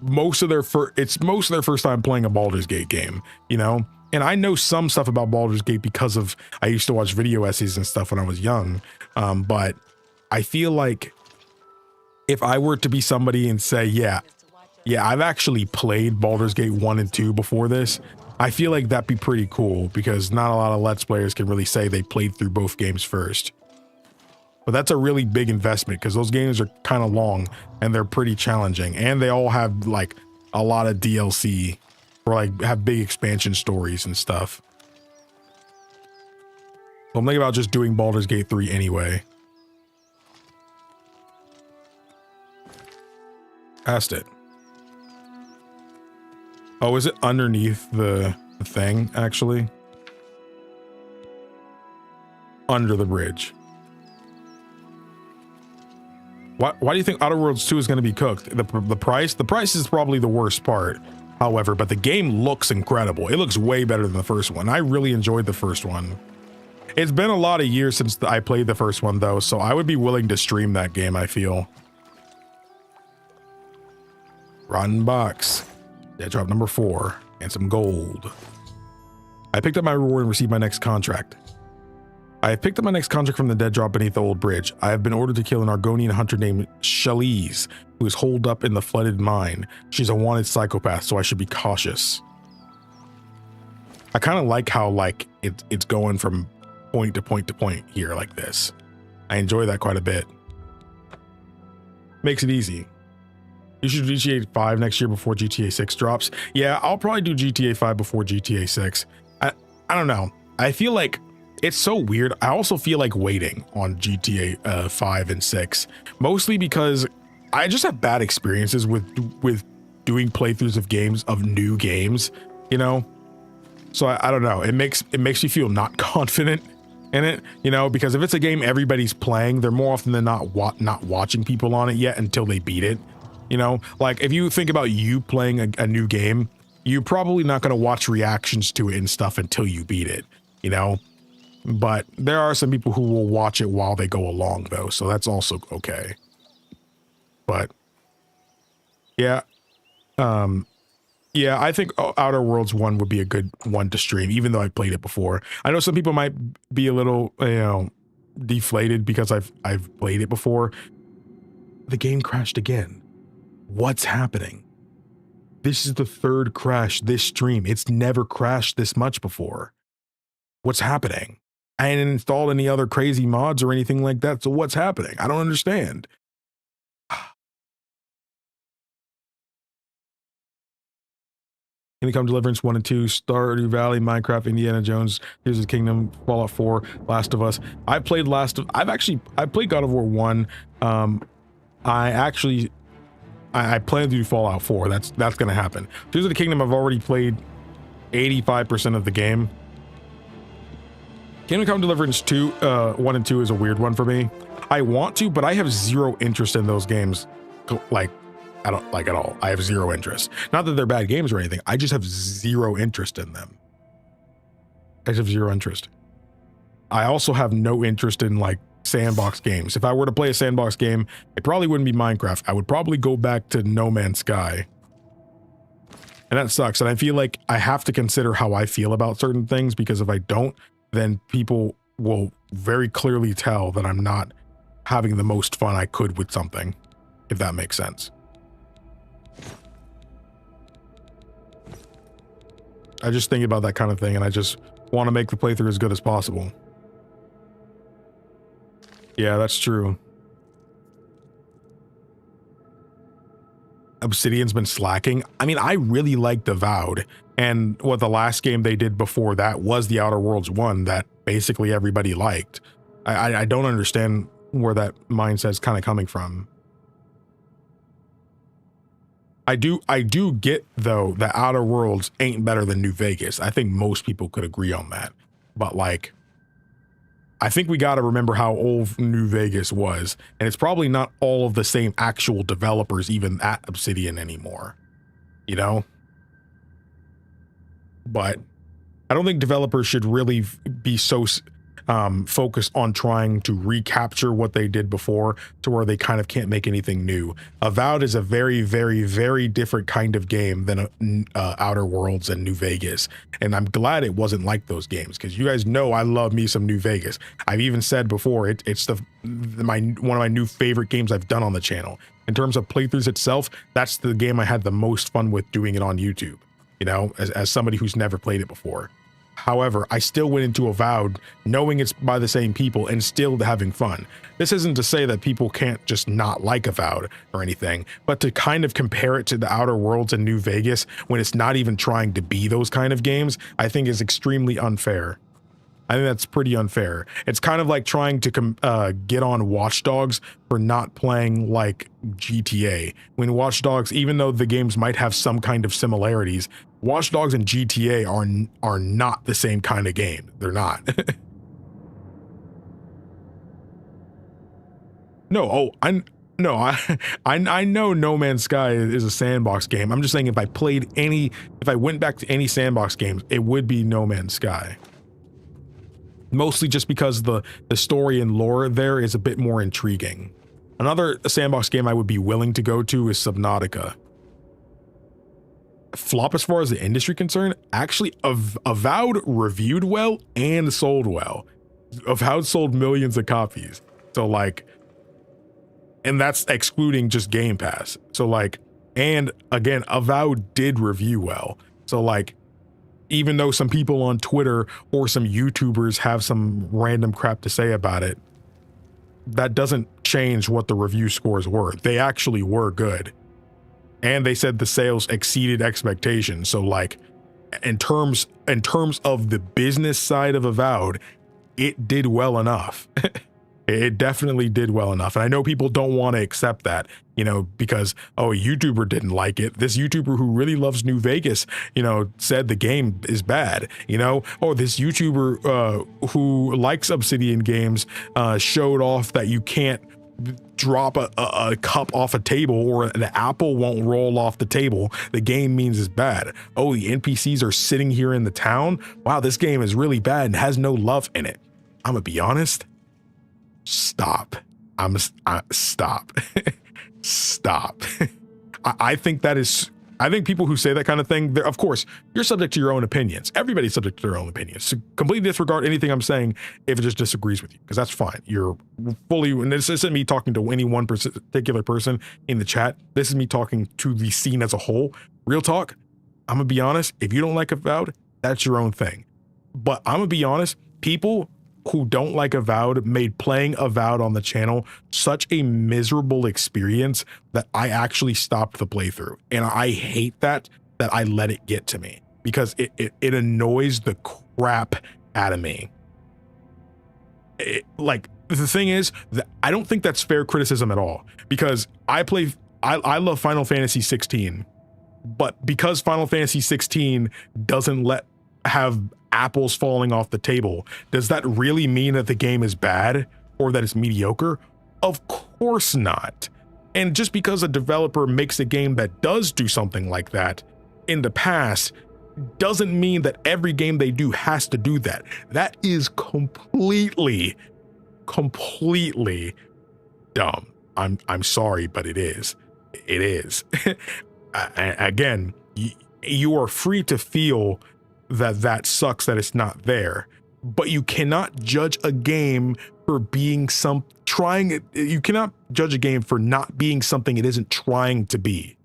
most of their first time playing a Baldur's Gate game, you know? And I know some stuff about Baldur's Gate because of I used to watch video essays and stuff when I was young. But I feel like if I were to be somebody and say, yeah, I've actually played Baldur's Gate 1 and 2 before this, I feel like that'd be pretty cool because not a lot of Let's Players can really say they played through both games first. But that's a really big investment because those games are kind of long and they're pretty challenging. And they all have like a lot of DLC or like have big expansion stories and stuff. So I'm thinking about just doing Baldur's Gate 3 anyway. Past it. Oh, is it underneath the thing, actually? Under the bridge. Why do you think Outer Worlds 2 is going to be cooked? The price? The price is probably the worst part. However, but the game looks incredible. It looks way better than the first one. I really enjoyed the first one. It's been a lot of years since I played the first one, though, so I would be willing to stream that game, I feel. Rotten box. Dead drop number 4. And some gold. I picked up my reward and received my next contract. I have picked up my next contract from the dead drop beneath the old bridge. I have been ordered to kill an Argonian hunter named Shalise, who is holed up in the flooded mine. She's a wanted psychopath, so I should be cautious. I kind of like how like it's going from point to point to point here like this. I enjoy that quite a bit. Makes it easy. You should do GTA 5 next year before GTA 6 drops. Yeah, I'll probably do GTA 5 before GTA 6. I don't know. I feel like it's so weird. I also feel like waiting on GTA 5 and 6, mostly because I just have bad experiences with doing playthroughs of games, of new games, you know? So I don't know. It makes me feel not confident in it, you know, because if it's a game everybody's playing, they're more often than not watching people on it yet until they beat it. You know, like if you think about you playing a new game, you're probably not going to watch reactions to it and stuff until you beat it, you know? But there are some people who will watch it while they go along, though, so that's also okay. But yeah, yeah, I think Outer Worlds 1 would be a good one to stream, even though I played it before. I know some people might be a little, you know, deflated because I've played it before. The game crashed again. What's happening? This is the third crash this stream. It's never crashed this much before. What's happening? I hadn't installed any other crazy mods or anything like that, so what's happening? I don't understand. Kingdom Come Deliverance 1 and 2, Stardew Valley, Minecraft, Indiana Jones, Tears of the Kingdom, Fallout 4, Last of Us. I played God of War 1. I plan to do Fallout 4. That's gonna happen. Tears of the Kingdom, I've already played 85% of the game. Kingdom Come Deliverance 2, 1 and 2 is a weird one for me. I want to, but I have zero interest in those games. Like, I don't like at all. I have zero interest. Not that they're bad games or anything. I just have zero interest in them. I just have zero interest. I also have no interest in like sandbox games. If I were to play a sandbox game, it probably wouldn't be Minecraft. I would probably go back to No Man's Sky. And that sucks. And I feel like I have to consider how I feel about certain things, because if I don't, then people will very clearly tell that I'm not having the most fun I could with something, if that makes sense. I just think about that kind of thing, and I just want to make the playthrough as good as possible. Yeah, that's true. Obsidian's been slacking. I mean, I really liked Avowed, and what the last game they did before that was the Outer Worlds 1 that basically everybody liked. I don't understand where that mindset's kind of coming from. I do get, though, that Outer Worlds ain't better than New Vegas. I think most people could agree on that. But, like, I think we got to remember how old New Vegas was. And it's probably not all of the same actual developers even at Obsidian anymore. You know? But I don't think developers should really be so focused on trying to recapture what they did before to where they kind of can't make anything new. Avowed is a very, very, very different kind of game than Outer Worlds and New Vegas. And I'm glad it wasn't like those games, because you guys know I love me some New Vegas. I've even said before, it's one of my new favorite games I've done on the channel. In terms of playthroughs itself, that's the game I had the most fun with doing it on YouTube, you know, as somebody who's never played it before. However, I still went into Avowed knowing it's by the same people and still having fun. This isn't to say that people can't just not like Avowed or anything, but to kind of compare it to the Outer Worlds and New Vegas when it's not even trying to be those kind of games, I think is extremely unfair. I think that's pretty unfair. It's kind of like trying to get on Watch Dogs for not playing like GTA. When Watch Dogs, even though the games might have some kind of similarities, Watch Dogs and GTA are not the same kind of game. They're not. No, I know No Man's Sky is a sandbox game. I'm just saying if I went back to any sandbox games, it would be No Man's Sky. Mostly just because the story and lore there is a bit more intriguing. Another sandbox game I would be willing to go to is Subnautica. Flop as far as the industry concerned, actually Avowed reviewed well and sold well. Avowed sold millions of copies. So like, and that's excluding just Game Pass. So like, and again, Avowed did review well. So like, even though some people on Twitter or some YouTubers have some random crap to say about it, that doesn't change what the review scores were. They actually were good. And they said the sales exceeded expectations. So like, in terms of the business side of Avowed, it did well enough. It definitely did well enough. And I know people don't want to accept that, you know, because, oh, a YouTuber didn't like it. This YouTuber who really loves New Vegas, you know, said the game is bad, you know, or this YouTuber who likes Obsidian games showed off that you can't drop a cup off a table or the apple won't roll off the table. The game means it's bad. Oh, the NPCs are sitting here in the town. Wow, this game is really bad and has no love in it. I'm gonna be honest. Stop. Stop. Stop. I think that is I think people who say that kind of thing, of course, you're subject to your own opinions. Everybody's subject to their own opinions. So completely disregard anything I'm saying if it just disagrees with you, because that's fine. You're fully, and this isn't me talking to any one particular person in the chat. This is me talking to the scene as a whole. Real talk, I'm going to be honest. If you don't like Avowed, that's your own thing. But I'm going to be honest, people who don't like Avowed made playing Avowed on the channel such a miserable experience that I actually stopped the playthrough. And I hate that I let it get to me, because it annoys the crap out of me. Like, the thing is that I don't think that's fair criticism at all, because I love Final Fantasy 16, but because Final Fantasy 16 doesn't have apples falling off the table, does that really mean that the game is bad or that it's mediocre? Of course not. And just because a developer makes a game that does do something like that in the past doesn't mean that every game they do has to do that. That is completely dumb. I'm sorry, but it is. It is. Again, you are free to feel that sucks that it's not there, but you cannot judge a game for being you cannot judge a game for not being something it isn't trying to be,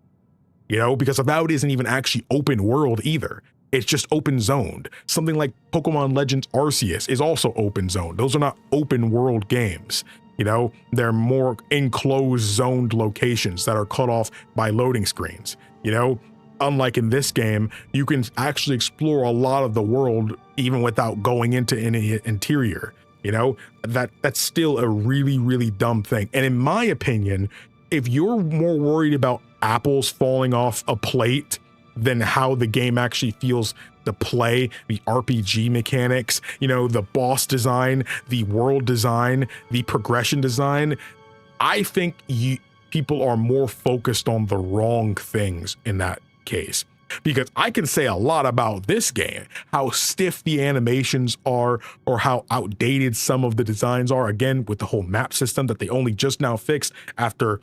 you know, because Avowed isn't even actually open world either. It's just open zoned. Something like Pokemon Legends Arceus is also open zoned. Those are not open world games. You know, they're more enclosed zoned locations that are cut off by loading screens, you know. Unlike in this game, you can actually explore a lot of the world even without going into any interior. You know, that's still a really dumb thing. And in my opinion, if you're more worried about apples falling off a plate than how the game actually feels to play, the RPG mechanics, you know, the boss design, the world design, the progression design, I think people are more focused on the wrong things in that case. Because I can say a lot about this game, how stiff the animations are, or how outdated some of the designs are, again, with the whole map system that they only just now fixed after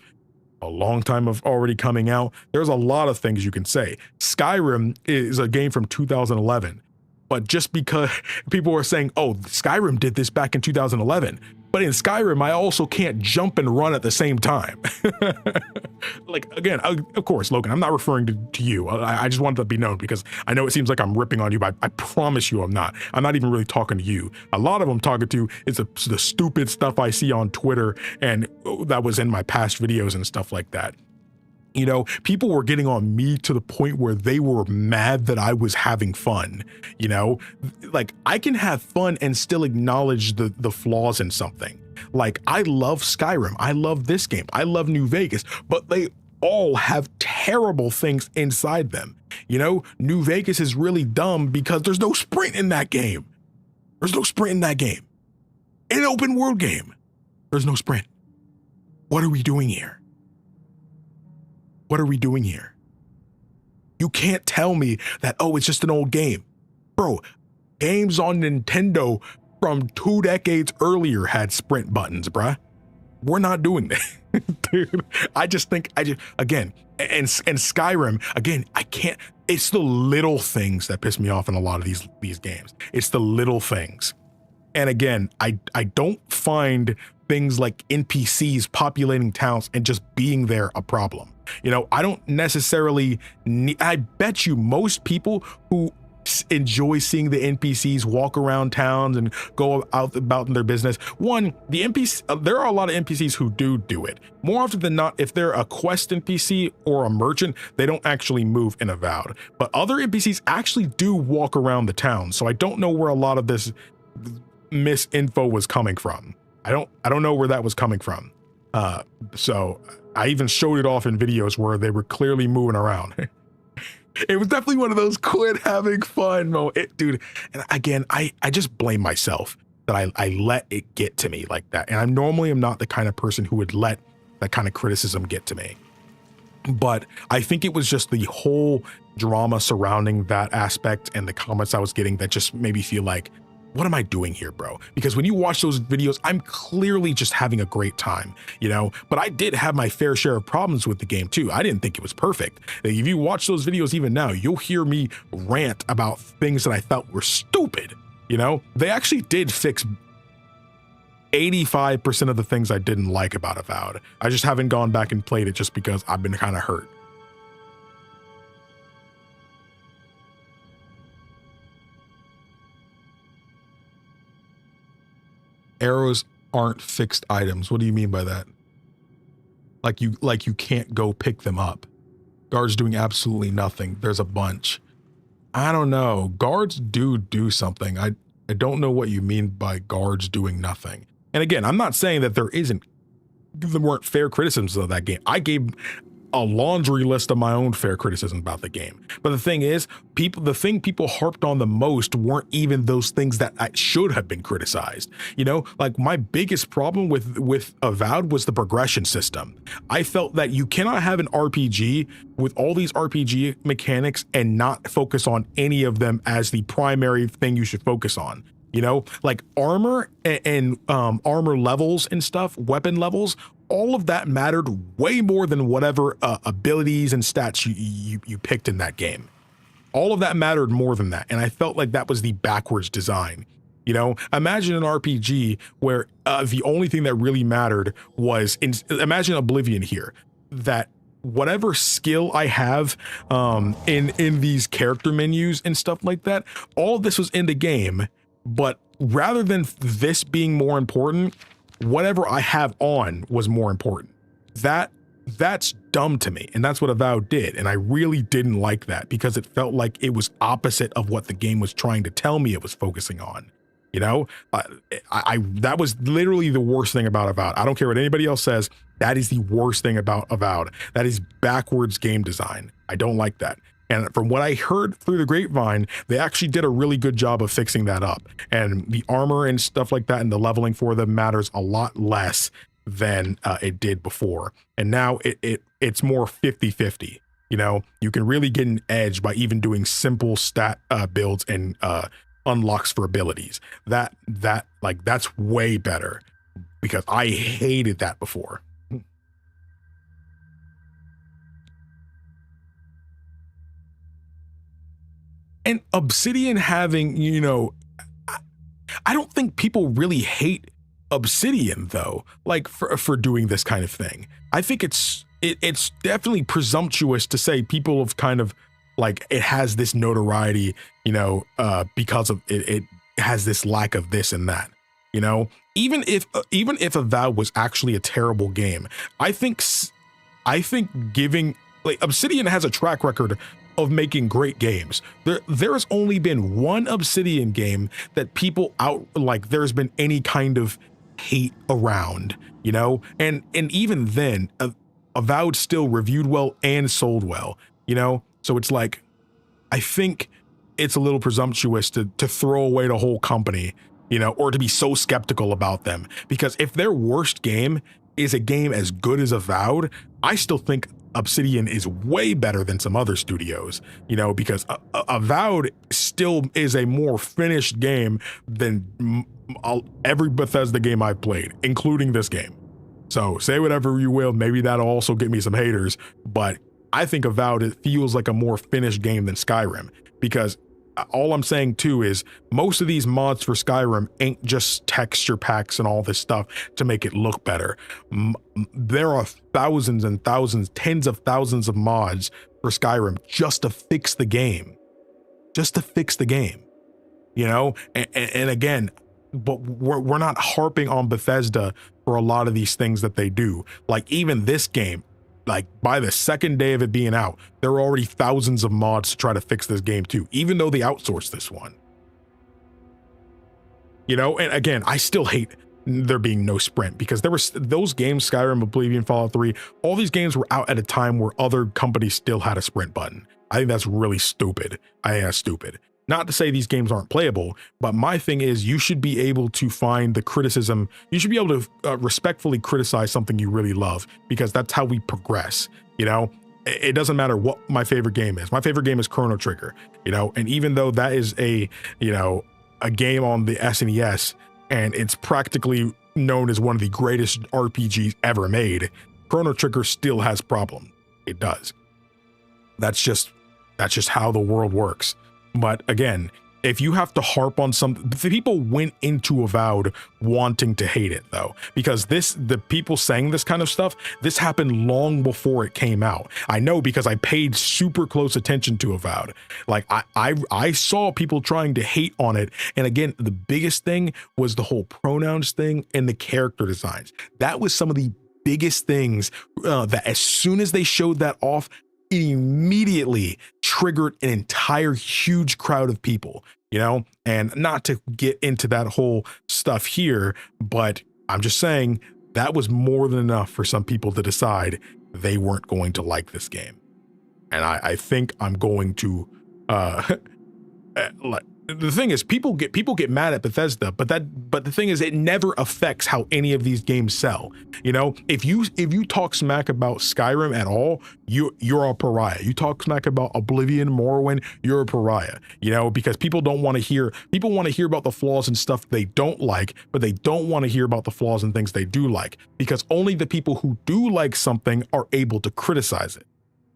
a long time of already coming out. There's a lot of things you can say. Skyrim is a game from 2011, but just because people were saying, oh, Skyrim did this back in 2011, but in Skyrim, I also can't jump and run at the same time. Like, again, of course, Logan, I'm not referring to you. I just wanted to be known, because I know it seems like I'm ripping on you, but I promise you I'm not. I'm not even really talking to you. A lot of them talking to is the stupid stuff I see on Twitter, and that was in my past videos and stuff like that. You know, people were getting on me to the point where they were mad that I was having fun. You know, like, I can have fun and still acknowledge the flaws in something. Like, I love Skyrim. I love this game. I love New Vegas, but they all have terrible things inside them. You know, New Vegas is really dumb because there's no sprint in that game. There's no sprint in that game. In an open world game, there's no sprint. What are we doing here? What are we doing here? You can't tell me that, oh, it's just an old game. Bro, games on Nintendo from 2 decades earlier had sprint buttons, bruh. We're not doing that. Dude, again, and Skyrim, again, I can't, it's the little things that piss me off in a lot of these games. It's the little things. And again, I don't find things like NPCs populating towns and just being there a problem. You know, I don't necessarily I bet you most people who enjoy seeing the NPCs walk around towns and go out about in their business. One, the NPC, there are a lot of NPCs who do it. More often than not, if they're a quest NPC or a merchant, they don't actually move in Avowed. But other NPCs actually do walk around the town. So I don't know where a lot of this misinfo was coming from. I don't know where that was coming from. So I even showed it off in videos where they were clearly moving around. It was definitely one of those quit having fun moments, dude. And again, I just blame myself that I let it get to me like that. And I normally am not the kind of person who would let that kind of criticism get to me. But I think it was just the whole drama surrounding that aspect and the comments I was getting that just made me feel like, what am I doing here, bro? Because when you watch those videos, I'm clearly just having a great time, you know, but I did have my fair share of problems with the game too. I didn't think it was perfect. If you watch those videos even now, you'll hear me rant about things that I felt were stupid. You know, they actually did fix 85% of the things I didn't like about Avowed. I just haven't gone back and played it just because I've been kind of hurt. Arrows aren't fixed items. What do you mean by that? Like you can't go pick them up. Guards doing absolutely nothing. There's a bunch. I don't know. Guards do something. I don't know what you mean by guards doing nothing. And again, I'm not saying that there weren't fair criticisms of that game. I gave a laundry list of my own fair criticism about the game. But the thing is, the thing people harped on the most weren't even those things that should have been criticized. You know, like my biggest problem with Avowed was the progression system. I felt that you cannot have an RPG with all these RPG mechanics and not focus on any of them as the primary thing you should focus on. You know, like armor and armor levels and stuff, weapon levels, all of that mattered way more than whatever abilities and stats you picked in that game. All of that mattered more than that. And I felt like that was the backwards design. You know, imagine an RPG where the only thing that really mattered was, imagine Oblivion here, that whatever skill I have in these character menus and stuff like that, all of this was in the game. But rather than this being more important, whatever I have on was more important. That's dumb to me. And that's what Avowed did. And I really didn't like that because it felt like it was opposite of what the game was trying to tell me it was focusing on. You know, that was literally the worst thing about Avowed. I don't care what anybody else says. That is the worst thing about Avowed. That is backwards game design. I don't like that. And from what I heard through the grapevine, they actually did a really good job of fixing that up. And the armor and stuff like that and the leveling for them matters a lot less than it did before. And now it's more 50-50. You know, you can really get an edge by even doing simple stat builds and unlocks for abilities. That's way better because I hated that before. And Obsidian having, you know, I don't think people really hate Obsidian though, like for doing this kind of thing. I think it's definitely presumptuous to say people have kind of like, it has this notoriety, you know, because of it has this lack of this and that, you know, even if Avowed was actually a terrible game, I think giving, like, Obsidian has a track record of making great games. There has only been one Obsidian game that people there's been any kind of hate around, you know? And even then, Avowed still reviewed well and sold well, you know? So it's like, I think it's a little presumptuous to throw away the whole company, you know, or to be so skeptical about them. Because if their worst game is a game as good as Avowed, I still think Obsidian is way better than some other studios, you know, because Avowed still is a more finished game than every Bethesda game I've played, including this game. So say whatever you will, maybe that'll also get me some haters, but I think Avowed, it feels like a more finished game than Skyrim, because all I'm saying too is most of these mods for Skyrim ain't just texture packs and all this stuff to make it look better. There are thousands and thousands, tens of thousands of mods for Skyrim just to fix the game, you know? And again, but we're not harping on Bethesda for a lot of these things that they do. Like even this game, like by the second day of it being out, there were already thousands of mods to try to fix this game too, even though they outsourced this one. You know, and again, I still hate there being no sprint because there were those games, Skyrim, Oblivion, Fallout 3, all these games were out at a time where other companies still had a sprint button. I think that's really stupid. I think that's stupid. Not to say these games aren't playable, but my thing is you should be able to find the criticism. You should be able to respectfully criticize something you really love, because that's how we progress. You know, it doesn't matter what my favorite game is. My favorite game is Chrono Trigger, you know, and even though that is a, you know, a game on the SNES, and it's practically known as one of the greatest RPGs ever made, Chrono Trigger still has problems. It does. That's just how the world works. But again, if you have to harp on something, the people went into Avowed wanting to hate it though, because the people saying this kind of stuff, this happened long before it came out. I know because I paid super close attention to Avowed. Like I saw people trying to hate on it. And again, the biggest thing was the whole pronouns thing and the character designs. That was some of the biggest things that as soon as they showed that off, it immediately triggered an entire huge crowd of people, you know, and not to get into that whole stuff here, but I'm just saying that was more than enough for some people to decide they weren't going to like this game. And I think I'm going to, the thing is, people get mad at Bethesda, but the thing is, it never affects how any of these games sell. You know, if you talk smack about Skyrim at all, you're a pariah. You talk smack about Oblivion, Morrowind, you're a pariah. You know, because people want to hear about the flaws and stuff they don't like, but they don't want to hear about the flaws and things they do like, because only the people who do like something are able to criticize it.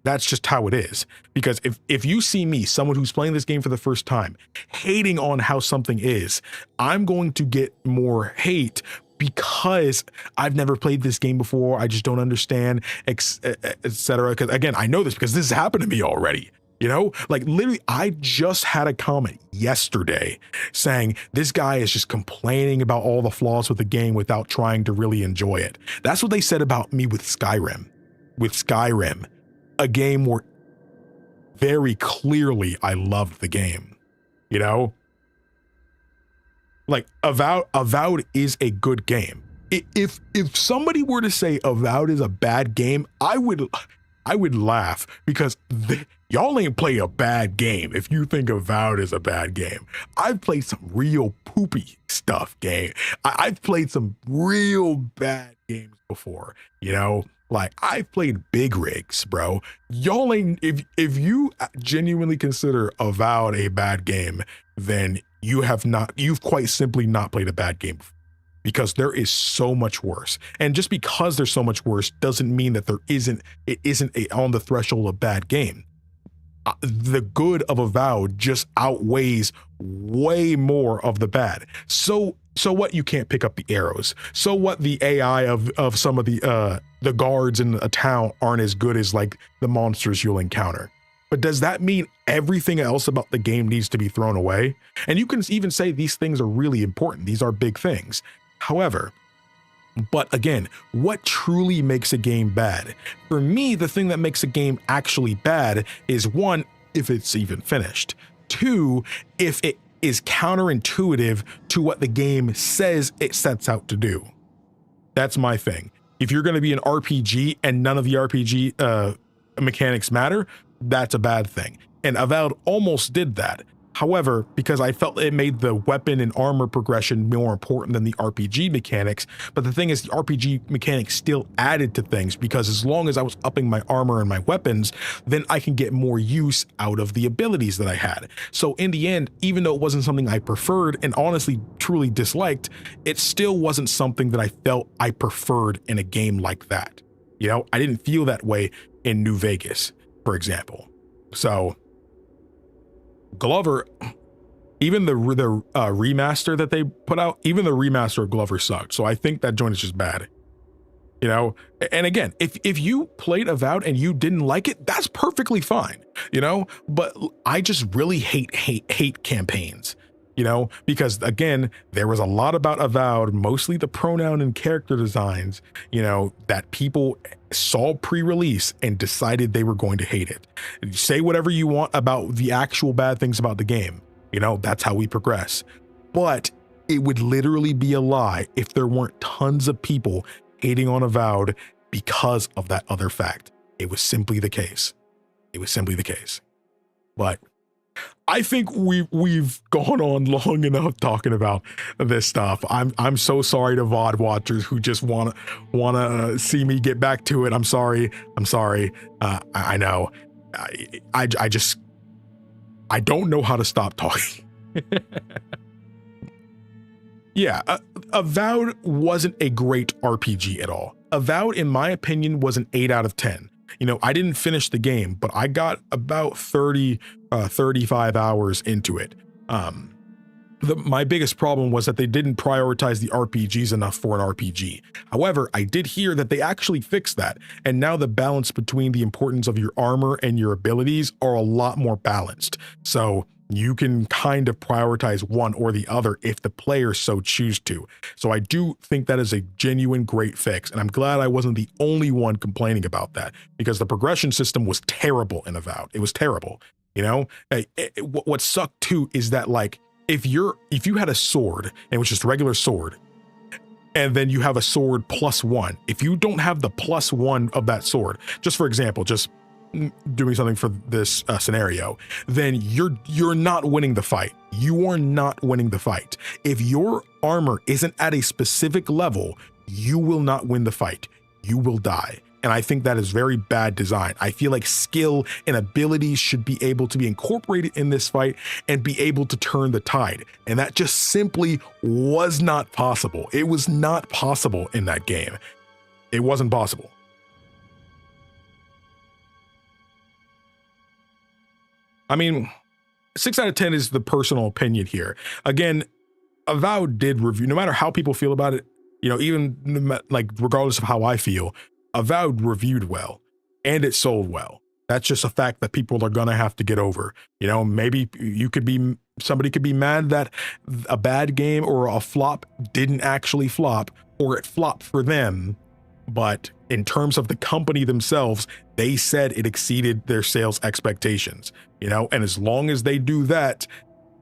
That's just how it is. Because if you see me, someone who's playing this game for the first time, hating on how something is, I'm going to get more hate because I've never played this game before. I just don't understand, etc. Because again, I know this because this has happened to me already. You know, like literally, I just had a comment yesterday saying this guy is just complaining about all the flaws with the game without trying to really enjoy it. That's what they said about me with Skyrim. A game where very clearly I loved the game, you know? Like Avowed is a good game. If somebody were to say Avowed is a bad game, I would laugh, because y'all ain't play a bad game if you think Avowed is a bad game. I've played some real poopy stuff game. I've played some real bad games before, you know? Like, I've played big rigs, bro. Y'all ain't, if you genuinely consider Avowed a bad game, then you've quite simply not played a bad game, because there is so much worse. And just because there's so much worse doesn't mean that it isn't on the threshold of bad game. The good of Avowed just outweighs way more of the bad. So what, you can't pick up the arrows. So what, the AI of some of the guards in a town aren't as good as like the monsters you'll encounter. But does that mean everything else about the game needs to be thrown away? And you can even say these things are really important. These are big things. However, but again, what truly makes a game bad? For me, the thing that makes a game actually bad is, one, if it's even finished. Two, if it is counterintuitive to what the game says it sets out to do. That's my thing. If you're going to be an RPG and none of the RPG mechanics matter, that's a bad thing. And Avowed almost did that. However, because I felt it made the weapon and armor progression more important than the RPG mechanics. But the thing is, the RPG mechanics still added to things, because as long as I was upping my armor and my weapons, then I can get more use out of the abilities that I had. So in the end, even though it wasn't something I preferred and honestly truly disliked, it still wasn't something that I felt I preferred in a game like that. You know, I didn't feel that way in New Vegas, for example. So Glover, even the remaster that they put out, even the remaster of Glover sucked. So I think that joint is just bad, you know? And again, if you played Avowed and you didn't like it, that's perfectly fine, you know? But I just really hate campaigns, you know? Because again, there was a lot about Avowed, mostly the pronoun and character designs, you know, that people saw pre-release and decided they were going to hate it. Say whatever you want about the actual bad things about the game, you know, that's how we progress. But it would literally be a lie if there weren't tons of people hating on Avowed because of that other fact. It was simply the case. But I think we've gone on long enough talking about this stuff. I'm so sorry to VOD watchers who just wanna see me get back to it. I'm sorry. I know. I don't know how to stop talking. Yeah, Avowed wasn't a great RPG at all. Avowed, in my opinion, was an 8 out of 10. You know, I didn't finish the game, but I got about 35 hours into it. My biggest problem was that they didn't prioritize the RPGs enough for an RPG. However, I did hear that they actually fixed that, and now the balance between the importance of your armor and your abilities are a lot more balanced. So you can kind of prioritize one or the other if the players so choose to. So I do think that is a genuine great fix, and I'm glad I wasn't the only one complaining about that, because the progression system was terrible in Avowed. It was terrible. You know, what sucked too is that, like, if you had a sword and it was just a regular sword, and then you have a sword +1, if you don't have the +1 of that sword, just for example, just doing something for this scenario, then you're not winning the fight. You are not winning the fight. If your armor isn't at a specific level, you will not win the fight. You will die. And I think that is very bad design. I feel like skill and abilities should be able to be incorporated in this fight and be able to turn the tide. And that just simply was not possible. It was not possible in that game. It wasn't possible. I mean, 6 out of 10 is the personal opinion here. Again, Avowed did review, no matter how people feel about it, you know, even like regardless of how I feel, Avowed reviewed well and it sold well. That's just a fact that people are gonna have to get over. You know, maybe somebody could be mad that a bad game or a flop didn't actually flop, or it flopped for them. But in terms of the company themselves, they said it exceeded their sales expectations, you know, and as long as they do that,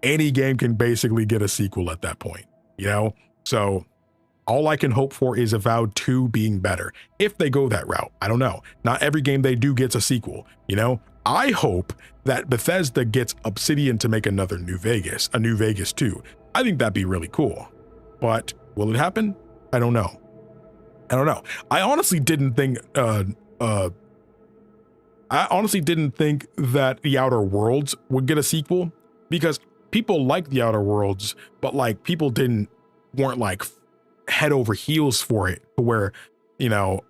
any game can basically get a sequel at that point, you know? So all I can hope for is Avowed 2 being better. If they go that route, I don't know. Not every game they do gets a sequel, you know? I hope that Bethesda gets Obsidian to make another New Vegas 2. I think that'd be really cool. But will it happen? I don't know. I honestly didn't think that The Outer Worlds would get a sequel, because people like The Outer Worlds, but like people weren't like head over heels for it, to where, you know,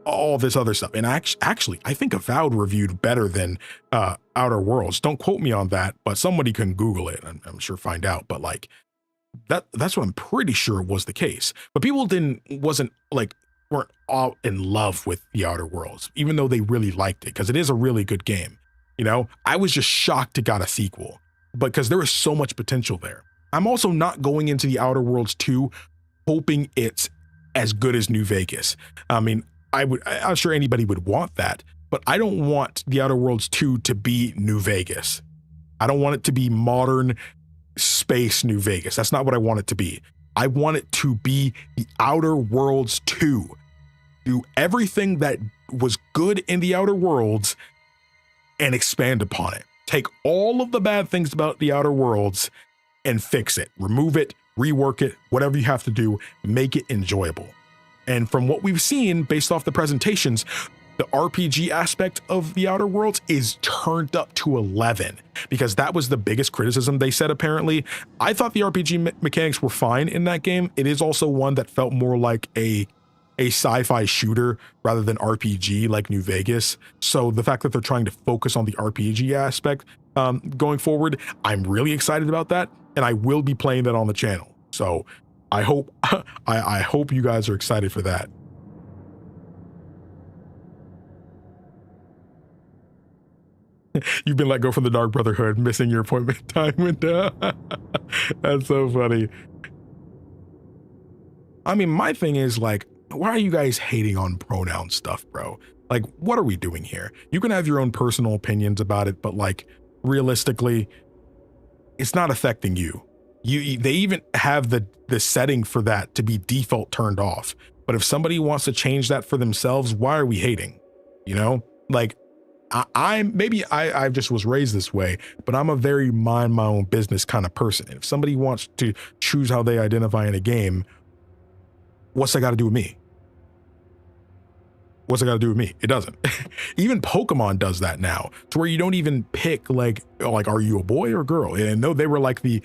all this other stuff. And actually, I think Avowed reviewed better than Outer Worlds. Don't quote me on that, but somebody can Google it. I'm sure find out. But like that's what I'm pretty sure was the case. But people weren't all in love with The Outer Worlds, even though they really liked it, because it is a really good game. You know, I was just shocked it got a sequel, because there is so much potential there. I'm also not going into The Outer Worlds 2 hoping it's as good as New Vegas. I mean, I'm sure anybody would want that, but I don't want The Outer Worlds 2 to be New Vegas. I don't want it to be modern space New Vegas. That's not what I want it to be. I want it to be The Outer Worlds 2. Do everything that was good in The Outer Worlds and expand upon it. Take all of the bad things about The Outer Worlds and fix it. Remove it, rework it, whatever you have to do, make it enjoyable. And from what we've seen, based off the presentations, the RPG aspect of The Outer Worlds is turned up to 11, because that was the biggest criticism they said, apparently. I thought the RPG mechanics were fine in that game. It is also one that felt more like a sci-fi shooter rather than RPG like New Vegas. So the fact that they're trying to focus on the RPG aspect going forward, I'm really excited about that, and I will be playing that on the channel. So I hope I hope you guys are excited for that. You've been let go from the Dark Brotherhood, missing your appointment time window. That's so funny. I mean, my thing is, like, why are you guys hating on pronoun stuff, bro? Like, what are we doing here? You can have your own personal opinions about it, but like, realistically, it's not affecting you. They even have the setting for that to be default turned off. But if somebody wants to change that for themselves, why are we hating? You know, like, I just was raised this way, but I'm a very mind my own business kind of person. And if somebody wants to choose how they identify in a game, what's that got to do with me? What's it got to do with me? It doesn't. Even Pokemon does that now, to where you don't even pick like, are you a boy or a girl? And no, they were like the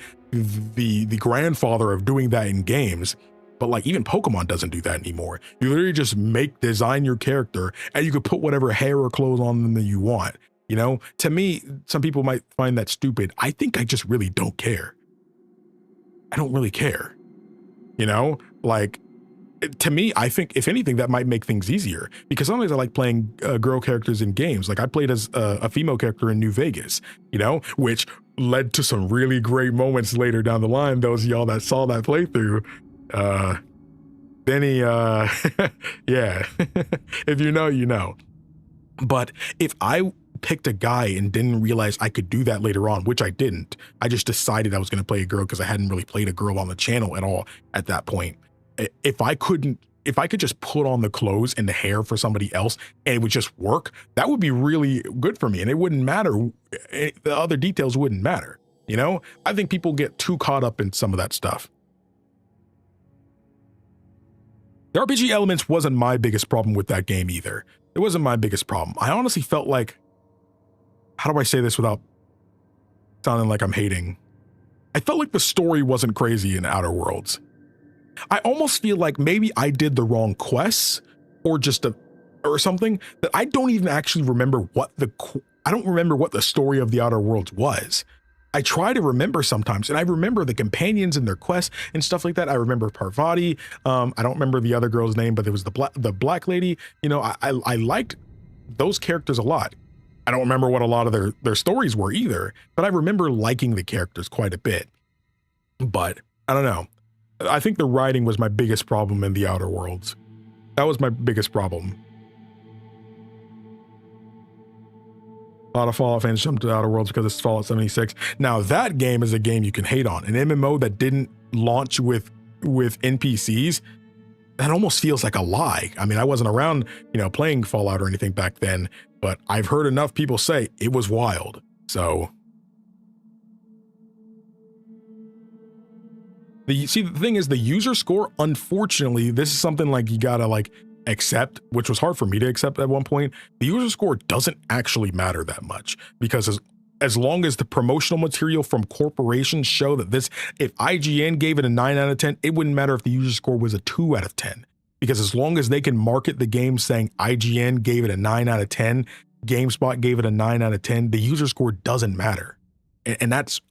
grandfather of doing that in games. But like even Pokemon doesn't do that anymore. You literally just design your character, and you could put whatever hair or clothes on them that you want. You know, to me, some people might find that stupid. I think I just really don't care. I don't really care. You know, like, to me, I think if anything, that might make things easier, because sometimes I like playing girl characters in games. Like I played as a female character in New Vegas, you know, which led to some really great moments later down the line. Those of y'all that saw that playthrough, Benny, yeah, if you know, you know. But if I picked a guy and didn't realize I could do that later on, which I didn't, I just decided I was going to play a girl because I hadn't really played a girl on the channel at all at that point. If I could just put on the clothes and the hair for somebody else and it would just work, that would be really good for me. And it wouldn't matter. The other details wouldn't matter. You know, I think people get too caught up in some of that stuff. The RPG elements wasn't my biggest problem with that game either. It wasn't my biggest problem. I honestly felt like, how do I say this without sounding like I'm hating? I felt like the story wasn't crazy in Outer Worlds. I almost feel like maybe I did the wrong quests or something, that I don't even actually remember I don't remember what the story of the Outer Worlds was. I try to remember sometimes, and I remember the companions and their quests and stuff like that. I remember Parvati. I don't remember the other girl's name, but there was the black lady. You know, I liked those characters a lot. I don't remember what a lot of their stories were either, but I remember liking the characters quite a bit. But I don't know. I think the writing was my biggest problem in the Outer Worlds. That was my biggest problem. A lot of Fallout fans jumped to Outer Worlds because it's Fallout 76. Now that game is a game you can hate on. An MMO that didn't launch with NPCs, that almost feels like a lie. I mean, I wasn't around, you know, playing Fallout or anything back then, but I've heard enough people say it was wild. So the thing is, the user score, unfortunately, this is something like you gotta like accept, which was hard for me to accept at one point. The user score doesn't actually matter that much, because as long as the promotional material from corporations show that if IGN gave it a 9 out of 10, it wouldn't matter if the user score was a 2 out of 10, because as long as they can market the game saying IGN gave it a 9 out of 10, GameSpot gave it a 9 out of 10, the user score doesn't matter. And that's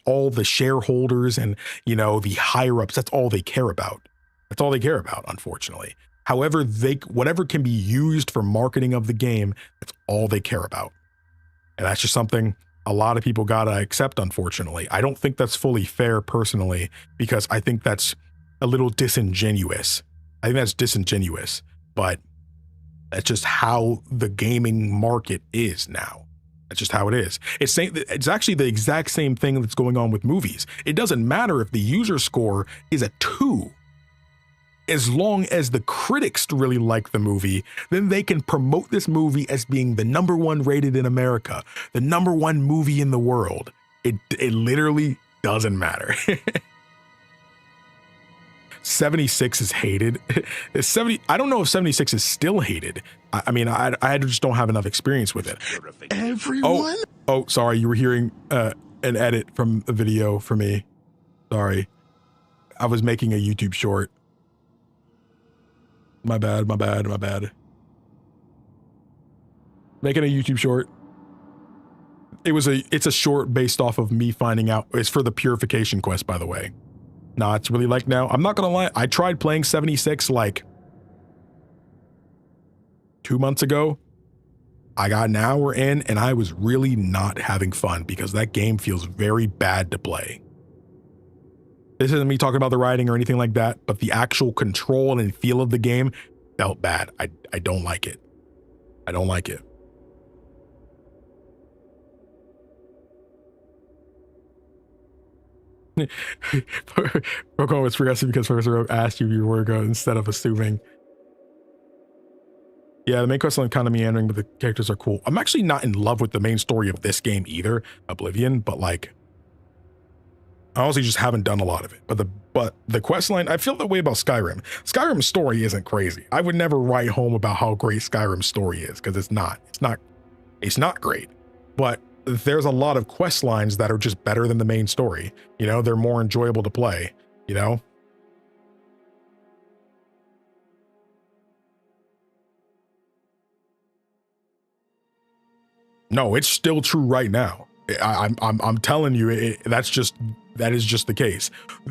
all the shareholders and, you know, the higher ups, that's all they care about. That's all they care about, unfortunately. However, whatever can be used for marketing of the game, that's all they care about. And that's just something a lot of people gotta accept, unfortunately. I don't think that's fully fair personally, because I think that's a little disingenuous. I think that's disingenuous, but that's just how the gaming market is now. That's just how it is. It's actually the exact same thing that's going on with movies. It doesn't matter if the user score is a 2. As long as the critics really like the movie, then they can promote this movie as being the #1 rated in America, the #1 movie in the world. It literally doesn't matter. 76 is hated. I don't know if 76 is still hated. I mean, I just don't have enough experience with it. Everyone? Oh, sorry. You were hearing an edit from a video for me. Sorry. I was making a YouTube short. My bad. Making a YouTube short. It's a short based off of me finding out. It's for the purification quest, by the way. Nah, it's really like now. I'm not gonna lie. I tried playing 76 like 2 months ago. I got an hour in and I was really not having fun, because that game feels very bad to play. This isn't me talking about the writing or anything like that, but the actual control and feel of the game felt bad. I don't like it. I don't like it. Pokemon was progressive because Professor Oak asked you if you were going instead of assuming. Yeah, the main quest line kind of meandering, but the characters are cool. I'm actually not in love with the main story of this game either, Oblivion, but like, I honestly just haven't done a lot of it. But the quest line, I feel that way about Skyrim. Skyrim's story isn't crazy. I would never write home about how great Skyrim's story is, because it's not great. But there's a lot of quest lines that are just better than the main story. You know, they're more enjoyable to play, you know? No, it's still true right now. I'm telling you, that is just the case.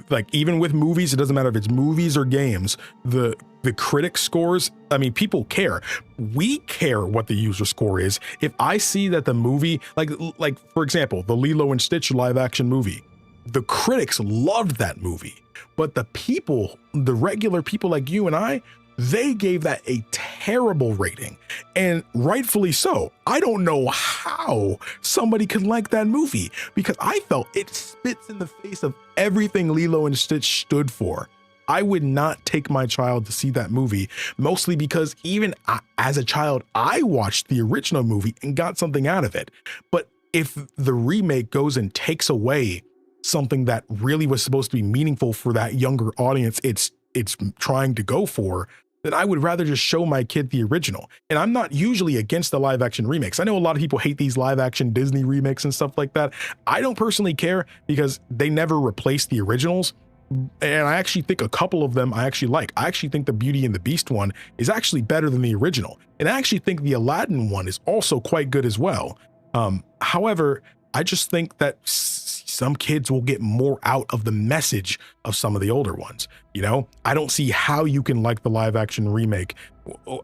Like, even with movies, it doesn't matter if it's movies or games, the critic scores, I mean, people care. We care what the user score is. If I see that the movie, like for example, the Lilo and Stitch live action movie, the critics loved that movie, but the people, the regular people like you and I, they gave that a terrible rating, and rightfully so. I don't know how somebody could like that movie, because I felt it spits in the face of everything Lilo and Stitch stood for. I would not take my child to see that movie, mostly because even as a child, I watched the original movie and got something out of it. But if the remake goes and takes away something that really was supposed to be meaningful for that younger audience it's trying to go for, then I would rather just show my kid the original. And I'm not usually against the live action remakes. I know a lot of people hate these live action Disney remakes and stuff like that. I don't personally care, because they never replace the originals. And I actually think a couple of them I actually like. I actually think the Beauty and the Beast one is actually better than the original. And I actually think the Aladdin one is also quite good as well. However, I just think that some kids will get more out of the message of some of the older ones. You know, I don't see how you can like the live action remake.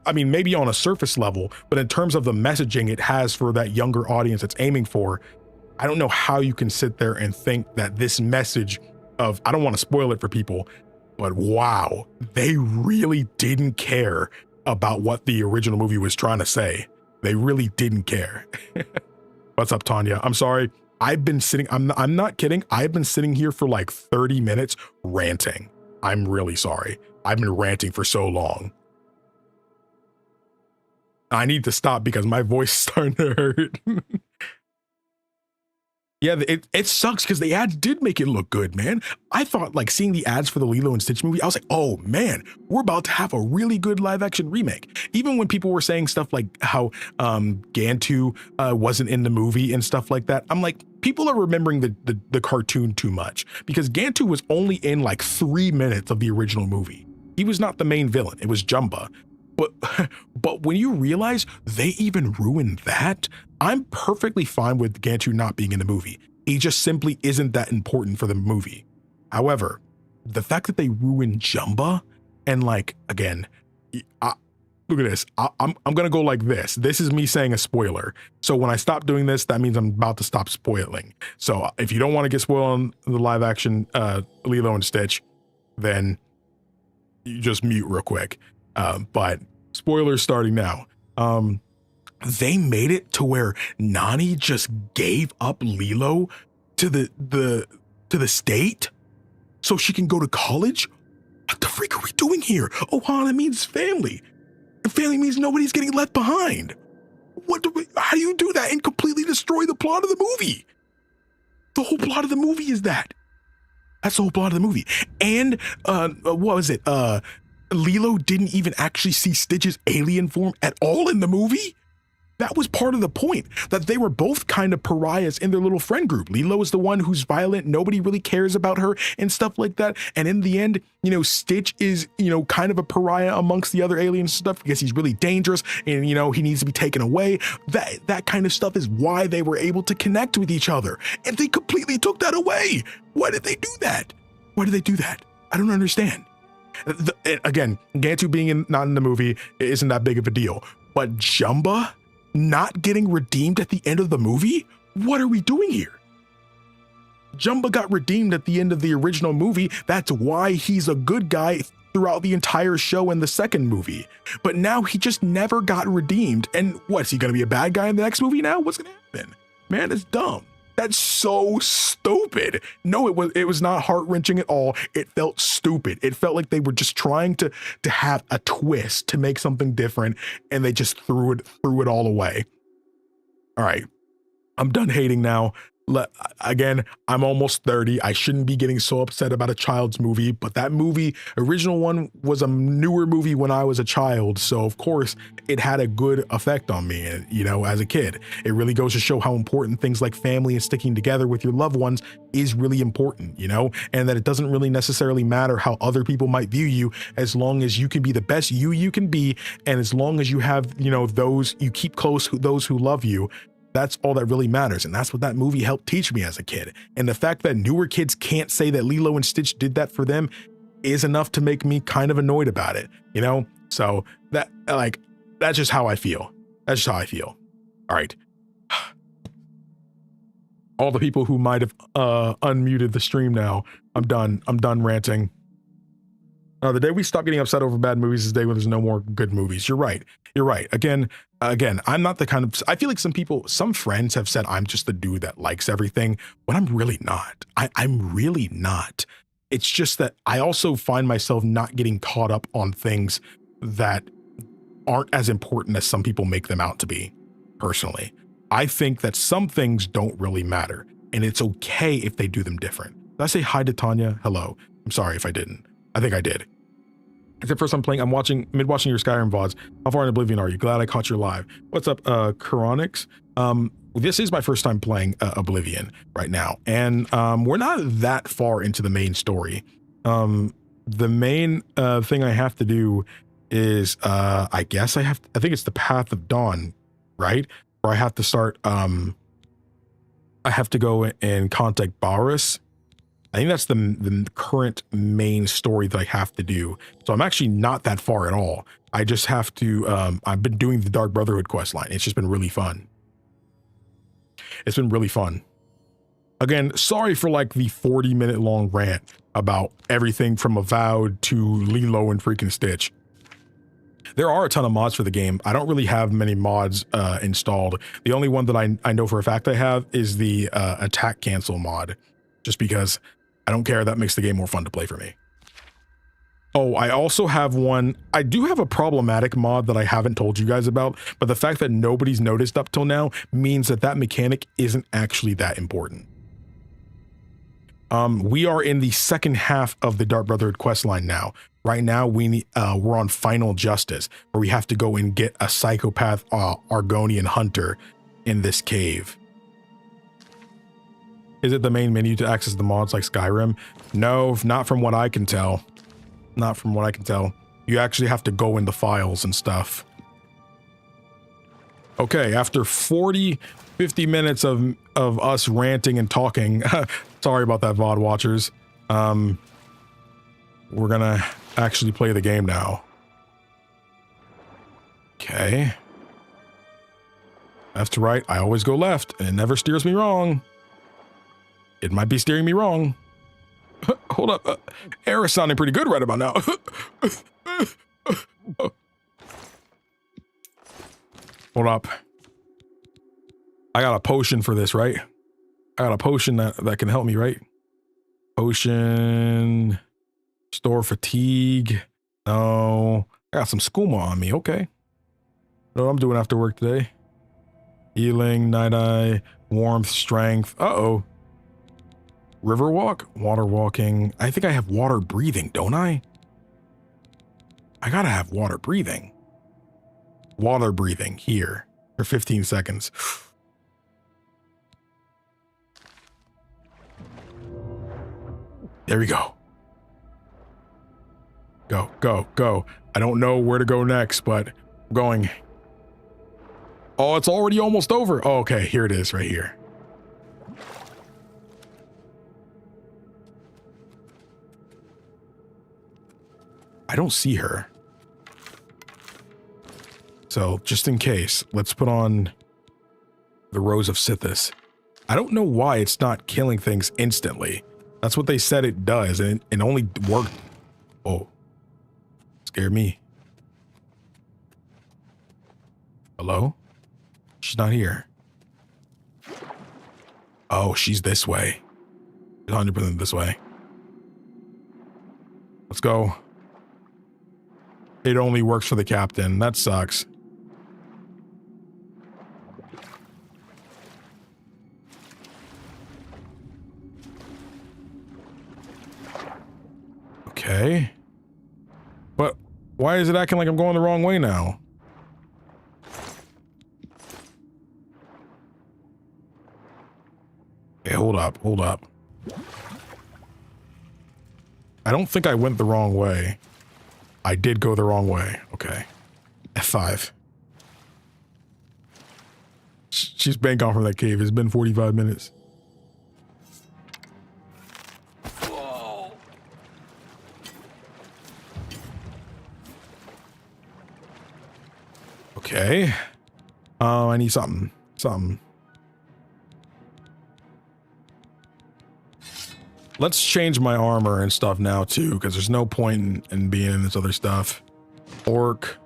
I mean, maybe on a surface level, but in terms of the messaging it has for that younger audience it's aiming for, I don't know how you can sit there and think that this message of, I don't want to spoil it for people, but wow, they really didn't care about what the original movie was trying to say. They really didn't care. What's up, Tanya? I'm sorry. I've been sitting, I'm not kidding. I've been sitting here for like 30 minutes ranting. I'm really sorry. I've been ranting for so long. I need to stop because my voice is starting to hurt. Yeah, it sucks because the ads did make it look good, man. I thought, like, seeing the ads for the Lilo and Stitch movie, I was like, oh man, we're about to have a really good live action remake. Even when people were saying stuff like how Gantu wasn't in the movie and stuff like that, I'm like, people are remembering the cartoon too much, because Gantu was only in like 3 minutes of the original movie. He was not the main villain. It was Jumba. But when you realize they even ruined that, I'm perfectly fine with Gantu not being in the movie. He just simply isn't that important for the movie. However, the fact that they ruined Jumba, and like, again, look at this. I'm gonna go like this. This is me saying a spoiler. So when I stop doing this, that means I'm about to stop spoiling. So if you don't want to get spoiled on the live action Lilo and Stitch, then you just mute real quick. But spoilers starting now. They made it to where Nani just gave up Lilo to the state so she can go to college. What the freak are we doing here? Ohana means family. And family means nobody's getting left behind. How do you do that and completely destroy the plot of the movie? The whole plot of the movie is that. That's the whole plot of the movie. And what was it? Lilo didn't even actually see Stitch's alien form at all in the movie? That was part of the point, that they were both kind of pariahs in their little friend group. Lilo is the one who's violent. Nobody really cares about her and stuff like that. And in the end, you know, Stitch is, you know, kind of a pariah amongst the other aliens and stuff because he's really dangerous and, you know, he needs to be taken away. That kind of stuff is why they were able to connect with each other. And they completely took that away. Why did they do that? Why did they do that? I don't understand. Again, Gantu being not in the movie isn't that big of a deal. But Jumba not getting redeemed at the end of the movie? What are we doing here? Jumba got redeemed at the end of the original movie. That's why he's a good guy throughout the entire show in the second movie. But now he just never got redeemed. And what's he gonna be, a bad guy in the next movie now? What's gonna happen? Man, it's dumb. That's so stupid. No, it was not heart-wrenching at all. It felt stupid. It felt like they were just trying to have a twist to make something different, and they just threw it all away. All right, I'm done hating now. Again, I'm almost 30. I shouldn't be getting so upset about a child's movie, but that movie, original one, was a newer movie when I was a child. So of course it had a good effect on me, you know, as a kid. It really goes to show how important things like family and sticking together with your loved ones is really important, you know, and that it doesn't really necessarily matter how other people might view you, as long as you can be the best you can be. And as long as you have, you know, those you keep close, those who love you, that's all that really matters. And that's what that movie helped teach me as a kid. And the fact that newer kids can't say that Lilo and Stitch did that for them is enough to make me kind of annoyed about it, you know? So that's just how I feel. That's just how I feel. All right. All the people who might have unmuted the stream now, I'm done ranting. The day we stop getting upset over bad movies is the day when there's no more good movies. You're right. Again, I'm not the kind of, I feel like some friends have said I'm just the dude that likes everything, but I'm really not. I'm really not. It's just that I also find myself not getting caught up on things that aren't as important as some people make them out to be, personally. I think that some things don't really matter, and it's okay if they do them different. Did I say hi to Tanya? Hello. I'm sorry if I didn't. I think I did. It's the first I'm playing. I'm watching your Skyrim VODs. How far in Oblivion are you? Glad I caught you live. What's up, Chronix? This is my first time playing Oblivion right now, and we're not that far into the main story. The main thing I have to do is, I think it's the Path of Dawn, right? Where I have to start, I have to go and contact Barus. I think that's the current main story that I have to do. So I'm actually not that far at all. I just have to, I've been doing the Dark Brotherhood quest line. It's just been really fun. It's been really fun. Again, sorry for like the 40-minute long rant about everything from Avowed to Lilo and freaking Stitch. There are a ton of mods for the game. I don't really have many mods installed. The only one that I know for a fact I have is the attack cancel mod, just because I don't care. That makes the game more fun to play for me. Oh, I also have one. I do have a problematic mod that I haven't told you guys about, but the fact that nobody's noticed up till now means that mechanic isn't actually that important. We are in the second half of the Dark Brotherhood quest line now. Right now, we're on Final Justice, where we have to go and get a psychopath Argonian hunter in this cave. Is it the main menu to access the mods like Skyrim? No, not from what I can tell. Not from what I can tell. You actually have to go in the files and stuff. Okay, after 50 minutes of us ranting and talking, sorry about that, VOD watchers. We're gonna actually play the game now. Okay. Left to right, I always go left, and it never steers me wrong. It might be steering me wrong. Hold up. Air is sounding pretty good right about now. Hold up. I got a potion for this, right? I got a potion that can help me, right? Potion. Store fatigue. No. I got some skooma on me. Okay. Know what I'm doing after work today? Healing, night eye, warmth, strength. Uh-oh. River walk, water walking. I think I have water breathing, don't I? I gotta have water breathing. Water breathing here for 15 seconds. There we go. Go, go, go. I don't know where to go next, but I'm going. Oh, it's already almost over. Oh, okay, here it is right here. I don't see her. So just in case, let's put on the Rose of Sithis. I don't know why it's not killing things instantly. That's what they said it does, and it only worked. Oh, scared me. Hello? She's not here. Oh, she's this way. 100% this way. Let's go. It only works for the captain. That sucks. Okay. But why is it acting like I'm going the wrong way now? Okay, hold up. I don't think I went the wrong way. I did go the wrong way. Okay. F5. She's been gone from that cave. It's been 45 minutes. Okay. I need something. Let's change my armor and stuff now too, because there's no point in being in this other stuff. Orc.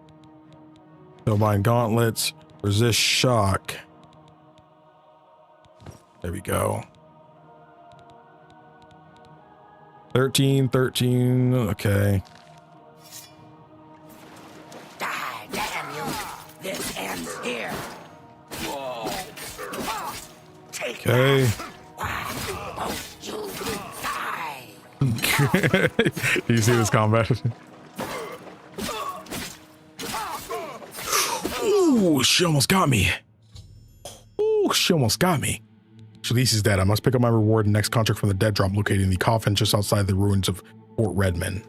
Snowbind gauntlets. Resist shock. There we go. 13. Okay. Die, damn you! This ends here. Whoa. Take Okay. Why won't you die? Do you see this combat? Ooh, she almost got me. Shalise is dead. I must pick up my reward and next contract from the dead drop located in the coffin just outside the ruins of Fort Redmond.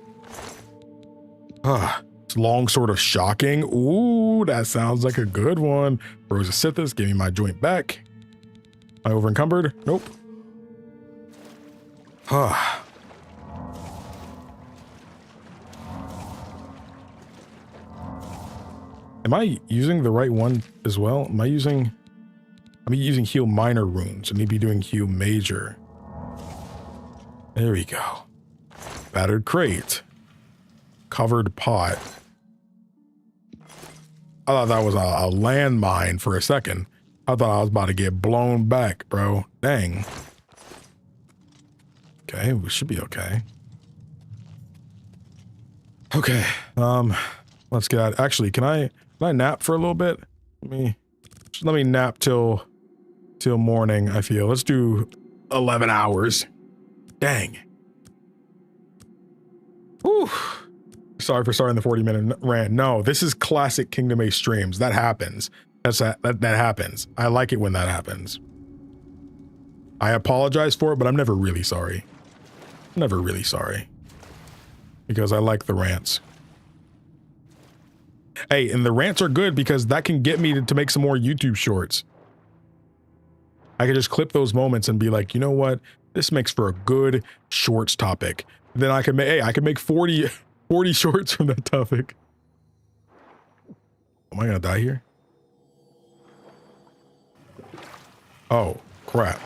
It's long sword of shocking. Ooh, that sounds like a good one. Rose of Sithis, give me my joint back. Am I over encumbered? Nope. Am I using the right one as well? I'm using heal minor runes. I may be doing heal major. There we go. Battered crate. Covered pot. I thought that was a landmine for a second. I thought I was about to get blown back, bro. Dang. Okay, we should be okay. Okay, let's get out. Actually, can I nap for a little bit? Let me nap till morning, I feel. Let's do 11 hours. Dang. Whew. Sorry for starting the 40-minute rant. No, this is classic KingdomAce streams. That happens. That happens. I like it when that happens. I apologize for it, but I'm never really sorry. Never really sorry. Because I like the rants. Hey, and the rants are good because that can get me to make some more YouTube shorts. I can just clip those moments and be like, you know what? This makes for a good shorts topic. Then I can make, hey, I can make 40 shorts from that topic. Am I gonna die here? Oh, crap.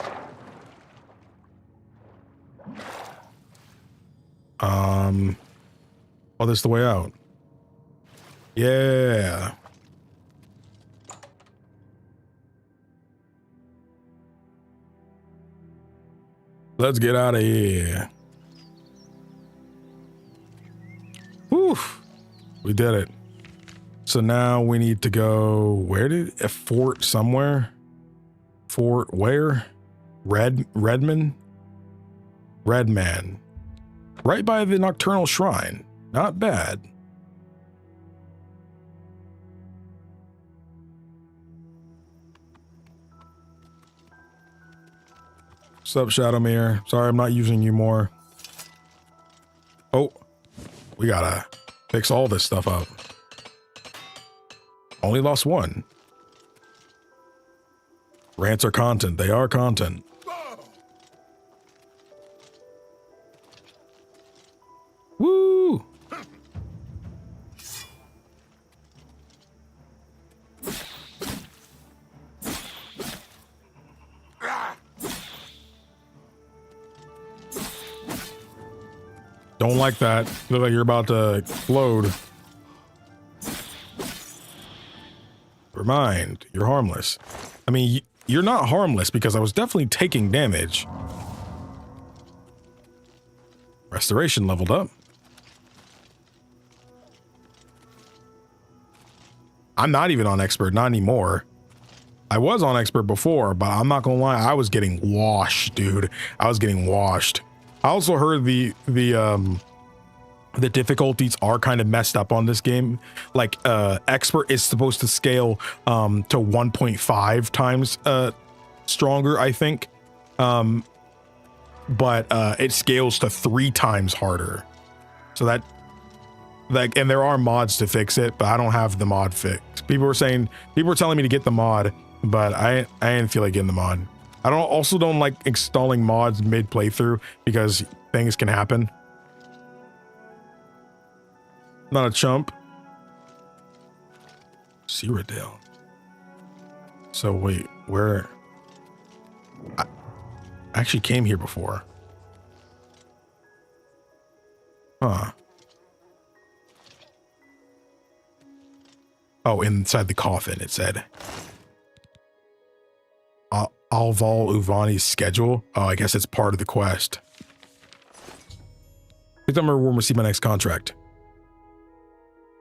Oh, this is the way out. Yeah. Let's get out of here. Whew. We did it. So now we need to go, where did a fort somewhere? Fort where? Redman? Redman. Right by the Nocturnal Shrine. Not bad. What's up, Shadowmere? Sorry, I'm not using you more. Oh, we gotta fix all this stuff up. Only lost one. Rants are content. They are content. Woo! Don't like that. You look like you're about to explode. Remind, you're harmless. I mean, you're not harmless because I was definitely taking damage. Restoration leveled up. I'm not even on expert, not anymore. I was on expert before, but I'm not gonna lie, I was getting washed, dude. I was getting washed. I also heard the the difficulties are kind of messed up on this game. Like expert is supposed to scale to 1.5 times stronger, I think, but it scales to 3 times harder. So that, like, and there are mods to fix it, but I don't have the mod fixed. People were telling me to get the mod, but I didn't feel like getting the mod. I don't like installing mods mid playthrough because things can happen. Not a chump. Cyrodiil. So wait, where? I actually came here before. Huh. Oh, inside the coffin, it said. Alval Uvani's schedule? Oh, I guess it's part of the quest. I think I'm gonna receive my next contract.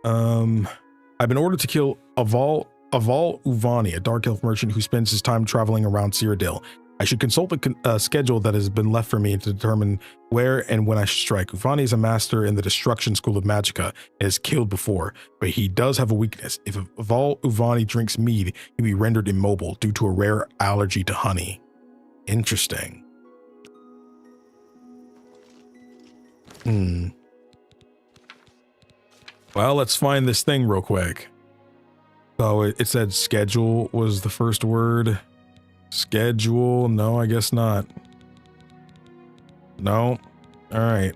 I've been ordered to kill Alval Uvani, a dark elf merchant who spends his time traveling around Cyrodiil. I should consult the schedule that has been left for me to determine where and when I should strike. Uvani is a master in the destruction school of Magicka and has killed before, but he does have a weakness. If Alval Uvani drinks mead, he'll be rendered immobile due to a rare allergy to honey. Interesting. Well, let's find this thing real quick. So it said schedule was the first word. Schedule? No, I guess not. No. All right.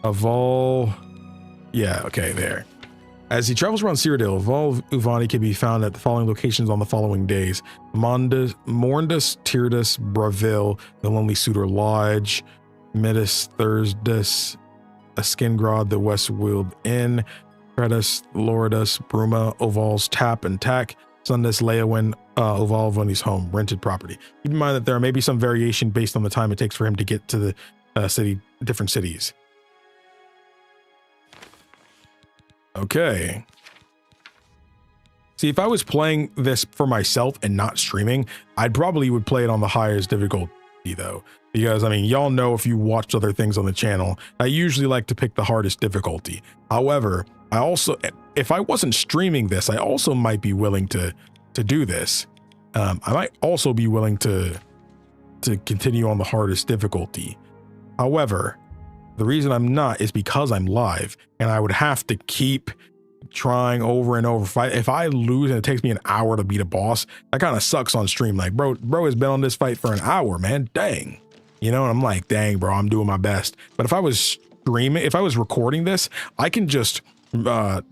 Alval. Yeah, okay, there. As he travels around Cyrodiil, Alval Uvani can be found at the following locations on the following days: Morndus, Tyrdas, Bravil, the Lonely Suitor Lodge, Midis, Thursdus, Skingrod, the Westwield Inn, Predus, Loridus, Bruma, Oval's Tap and Tack, Sundus, Leowin, Oval Voni's home, rented property. Keep in mind that there may be some variation based on the time it takes for him to get to the different cities. Okay. See, if I was playing this for myself and not streaming, I'd probably would play it on the highest difficulty though. Because, I mean, y'all know if you watch other things on the channel, I usually like to pick the hardest difficulty. However, I also, if I wasn't streaming this, I also might be willing to do this. I might also be willing to continue on the hardest difficulty. However, the reason I'm not is because I'm live and I would have to keep trying over and over. If I lose and it takes me an hour to beat a boss, that kind of sucks on stream. Like, bro has been on this fight for an hour, man. Dang. You know, and I'm like, dang, bro, I'm doing my best. But if I was streaming, if I was recording this, I can just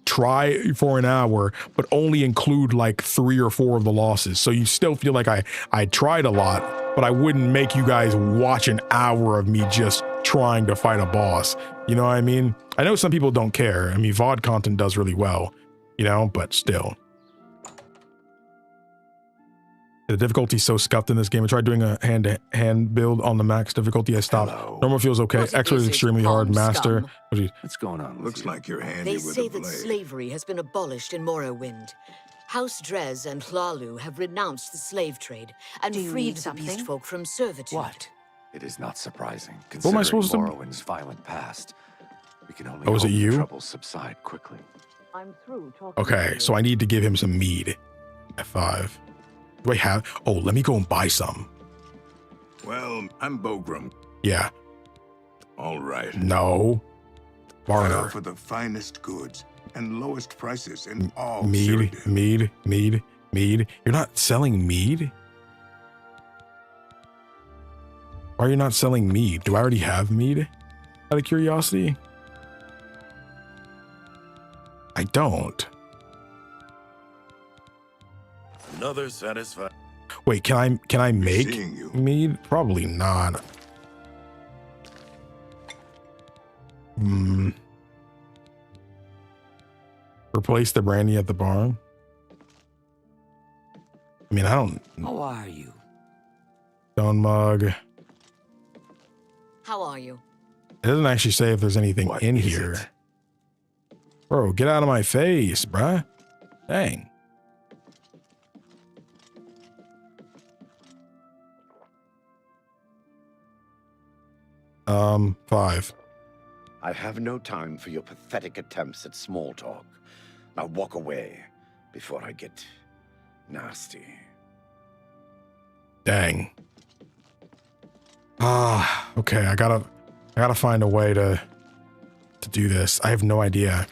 try for an hour, but only include like 3 or 4 of the losses. So you still feel like I tried a lot, but I wouldn't make you guys watch an hour of me just trying to fight a boss. You know what I mean? I know some people don't care. I mean, VOD content does really well, you know, but still. The difficulty's so scuffed in this game. I tried doing a hand-to-hand build on the max difficulty. I stopped. Hello. Normal feels okay. Expert is extremely hard. Master. What's going on? Looks like you're handy They with say a that blade. slavery has been abolished in Morrowind. House Drez and Hlalu have renounced the slave trade and Do you freed need the something? beast folk from servitude. What? It is not surprising, What am I considering supposed to- Morrowind's violent past. We can only Oh, is hope it the you? troubles subside quickly. I'm through talking. Okay, so I need to give him some mead. F5. Do I have? Oh, let me go and buy some. Well, I'm Bogram. Yeah. All right. No. I Barter. offer the finest goods and lowest prices in all Mead, Cyrodiil. mead. You're not selling mead? Why are you not selling mead? Do I already have mead? Out of curiosity? I don't. Another satisfied. Wait, can I make seeing you. mead? Probably not. Replace the brandy at the barn? I mean, I don't. How are you? Stone mug. It How are you? doesn't actually say if there's anything What in is here. it? Bro, get out of my face, bruh. Dang. 5. I have no time for your pathetic attempts at small talk. Now walk away before I get nasty. Dang. Okay, I gotta find a way to do this. I have no idea.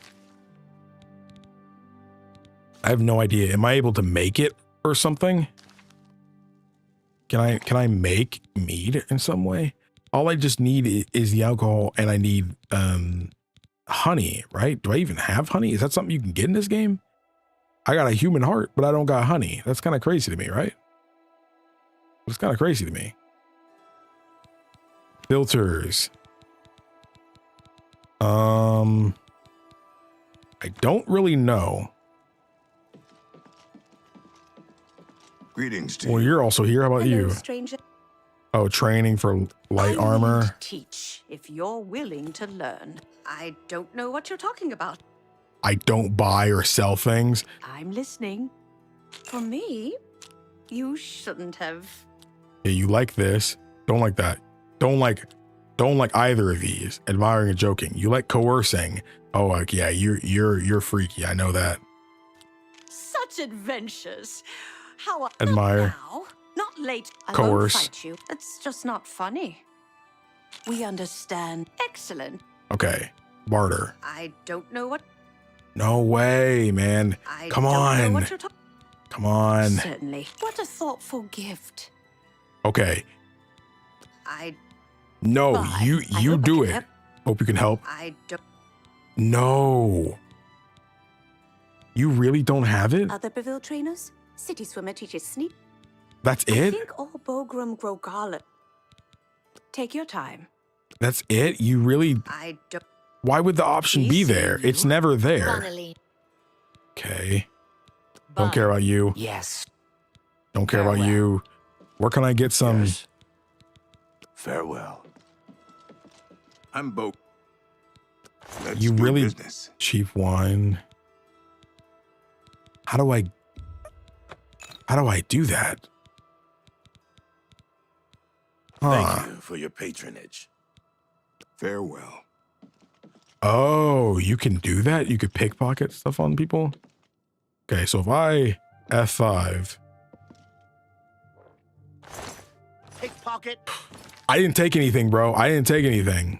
Am I able to make it or something? Can I make mead in some way? All I just need is the alcohol, and I need honey, right? Do I even have honey? Is that something you can get in this game? I got a human heart, but I don't got honey. That's kind of crazy to me, right? It's kind of crazy to me. Filters. I don't really know. Greetings to Well, you. you're also here. How about you? Stranger. Oh, training for light I armor. need to teach if you're willing to learn. I don't know what you're talking about. I don't buy or sell things. I'm listening. For me, you shouldn't have. Yeah, you like this. Don't like that. Don't like either of these. Admiring and joking. You like coercing. Oh, like, yeah, you're freaky. I know that. Such adventures. How Admire. Not now. Not late. I Coerce. won't fight you. It's just not funny. We understand. Excellent. Okay. Barter. I don't know what. No way, man. I Come don't know on. what you're talking. Come on. Certainly. What a thoughtful gift. Okay. I No, Bye. I you hope I do can it. help. Hope you can help. I don't. No. You really don't have it? Other Beville trainers? City swimmer teaches sneak. That's I it? think all Bogram grow garlic. Take your time. That's it? You really... I don't. Why would the option be Easy, there? you. It's never there. Finally. Okay. Don't care about you. Yes. Don't care about Farewell. you. Where can I get some... Yes. Farewell. I'm Bo. Let's You do really- business. cheap wine? How do I do that? Huh. Thank you for your patronage. Farewell. Oh, you can do that? You could pickpocket stuff on people? Okay, so if I F5... Pickpocket. I didn't take anything, bro. I didn't take anything.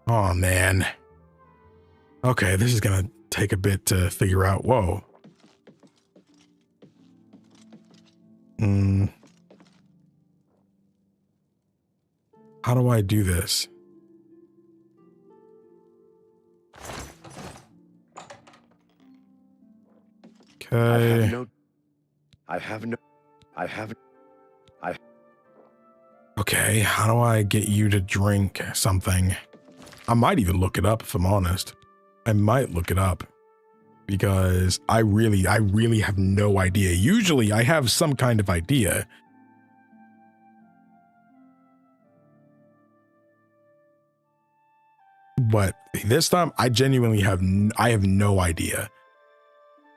Oh, man. Okay, this is gonna take a bit to figure out. Whoa. How do I do this? Okay. Okay, how do I get you to drink something? I might even look it up if I'm honest. I might look it up because I really have no idea. Usually I have some kind of idea. But this time I genuinely have no idea.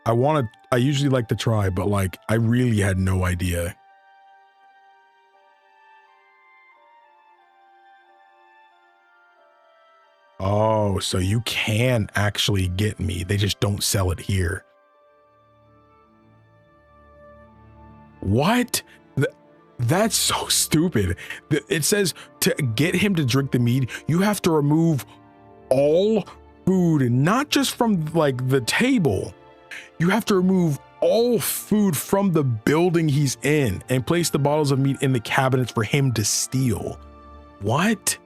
I usually like to try, but like I really had no idea. Oh, so you can actually get me. They just don't sell it here. What? That's so stupid. It says to get him to drink the mead, you have to remove all food, not just from like the table. You have to remove all food from the building he's in and place the bottles of meat in the cabinets for him to steal. What?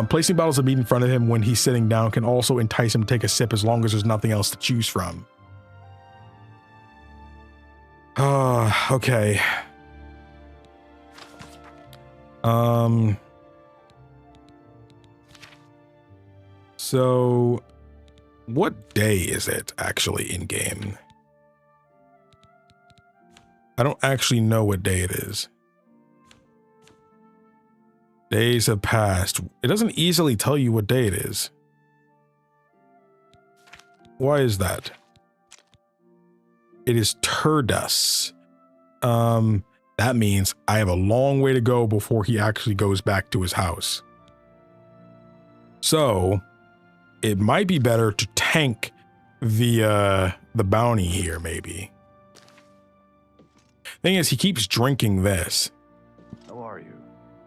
Placing bottles of meat in front of him when he's sitting down can also entice him to take a sip as long as there's nothing else to choose from. Okay. So what day is it actually in game? I don't actually know what day it is. Days have passed. It doesn't easily tell you what day it is. Why is that? It is Turdus. That means I have a long way to go before he actually goes back to his house. So it might be better to tank the bounty here, maybe. Thing is, he keeps drinking this. How are you?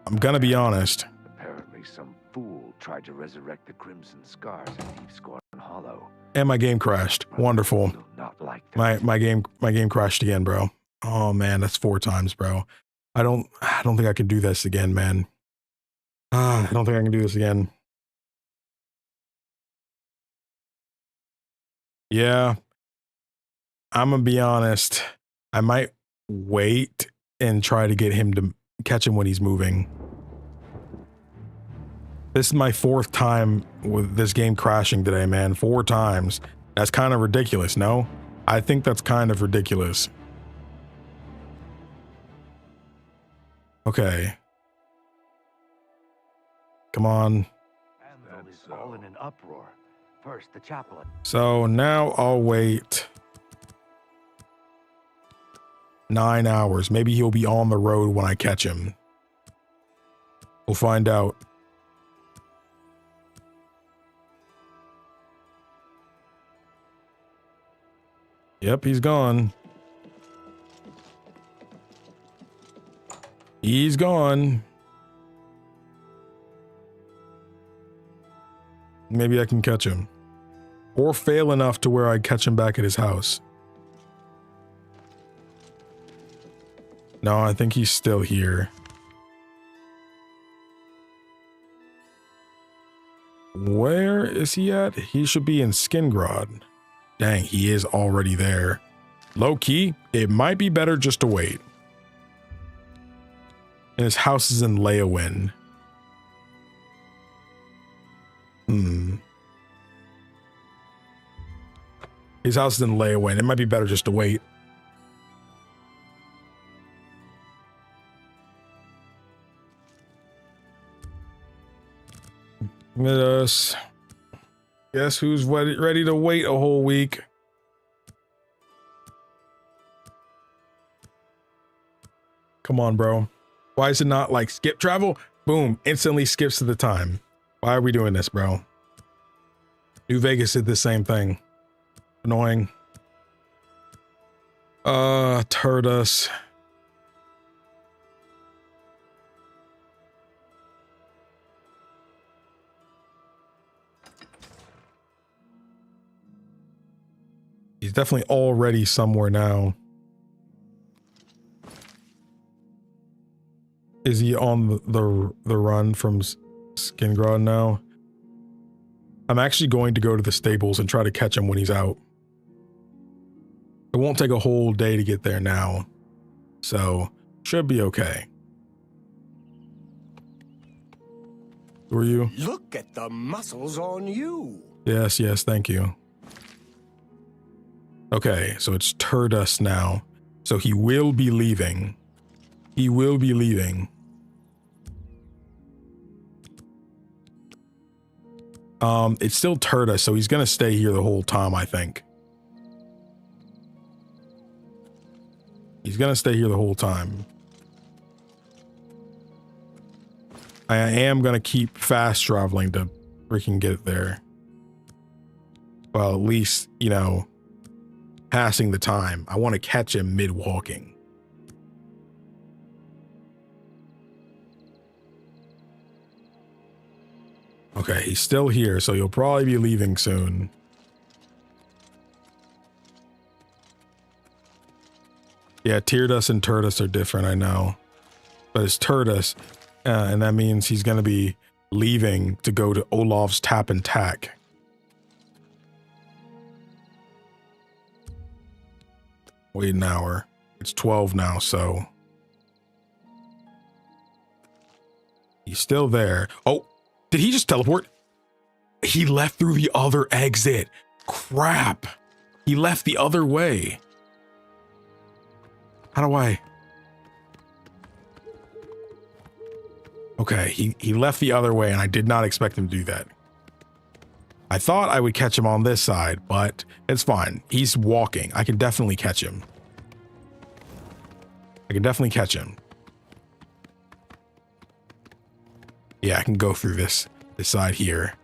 I'm gonna be honest. Apparently some fool tried to resurrect the Crimson Scars at Deep Scorn Hollow. And my game crashed. Wonderful. Not like that. My game crashed again, bro. Oh man, that's 4 times, bro. I don't think I can do this again, man. I don't think I can do this again. Yeah. I'm gonna be honest. I might wait and try to get him to catch him when he's moving. This is my 4th time with this game crashing today, man. 4 times. That's kind of ridiculous, no? I think that's kind of ridiculous. Okay. Come on. Anthem is all in an uproar. First, the chaplain. So now I'll wait 9 hours. Maybe he'll be on the road when I catch him. We'll find out. Yep, he's gone. He's gone. Maybe I can catch him. Or fail enough to where I catch him back at his house. No, I think he's still here. Where is he at? He should be in Skingrod. Dang, he is already there. Low key, it might be better just to wait. And his house is in Leowin. His house is in Leowin. It might be better just to wait. Let us. Guess who's ready to wait a whole week? Come on, bro. Why is it not like skip travel? Boom, instantly skips to the time. Why are we doing this, bro? New Vegas did the same thing. Annoying. Turdus. He's definitely already somewhere now. Is he on the run from Skingrod now? I'm actually going to go to the stables and try to catch him when he's out. It won't take a whole day to get there now, so should be okay. Who are you? Look at the muscles on you. Yes, thank you. Okay, so it's Turdus now. So he will be leaving. He will be leaving. It's still Turdus, so he's gonna stay here the whole time, I think. He's gonna stay here the whole time. I am gonna keep fast traveling to freaking get there. Well, at least, you know, passing the time. I want to catch him mid-walking. Okay, he's still here, so he'll probably be leaving soon. Yeah, Turdus and Turdus are different, I know. But it's Turdus, and that means he's going to be leaving to go to Olaf's Tap and Tack. Wait an hour. It's 12 now, so. He's still there. Oh, did he just teleport? He left through the other exit. Crap. He left the other way. How do I? Okay, he left the other way and I did not expect him to do that. I thought I would catch him on this side, but it's fine. He's walking. I can definitely catch him. I can definitely catch him. Yeah, I can go through this side here.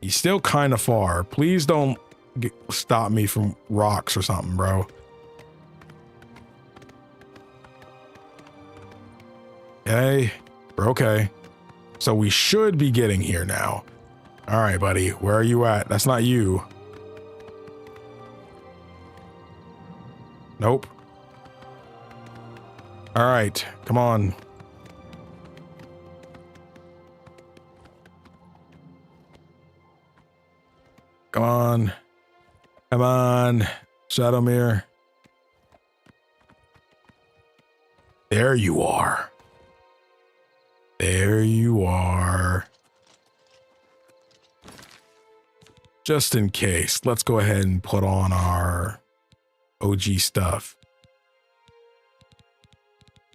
He's still kind of far. Please don't stop me from rocks or something, bro. Okay, we're okay. So we should be getting here now. All right, buddy, where are you at? That's not you. Nope. All right, come on. Come on. Come on, Shadowmere. There you are. There you are. Just in case, let's go ahead and put on our OG stuff.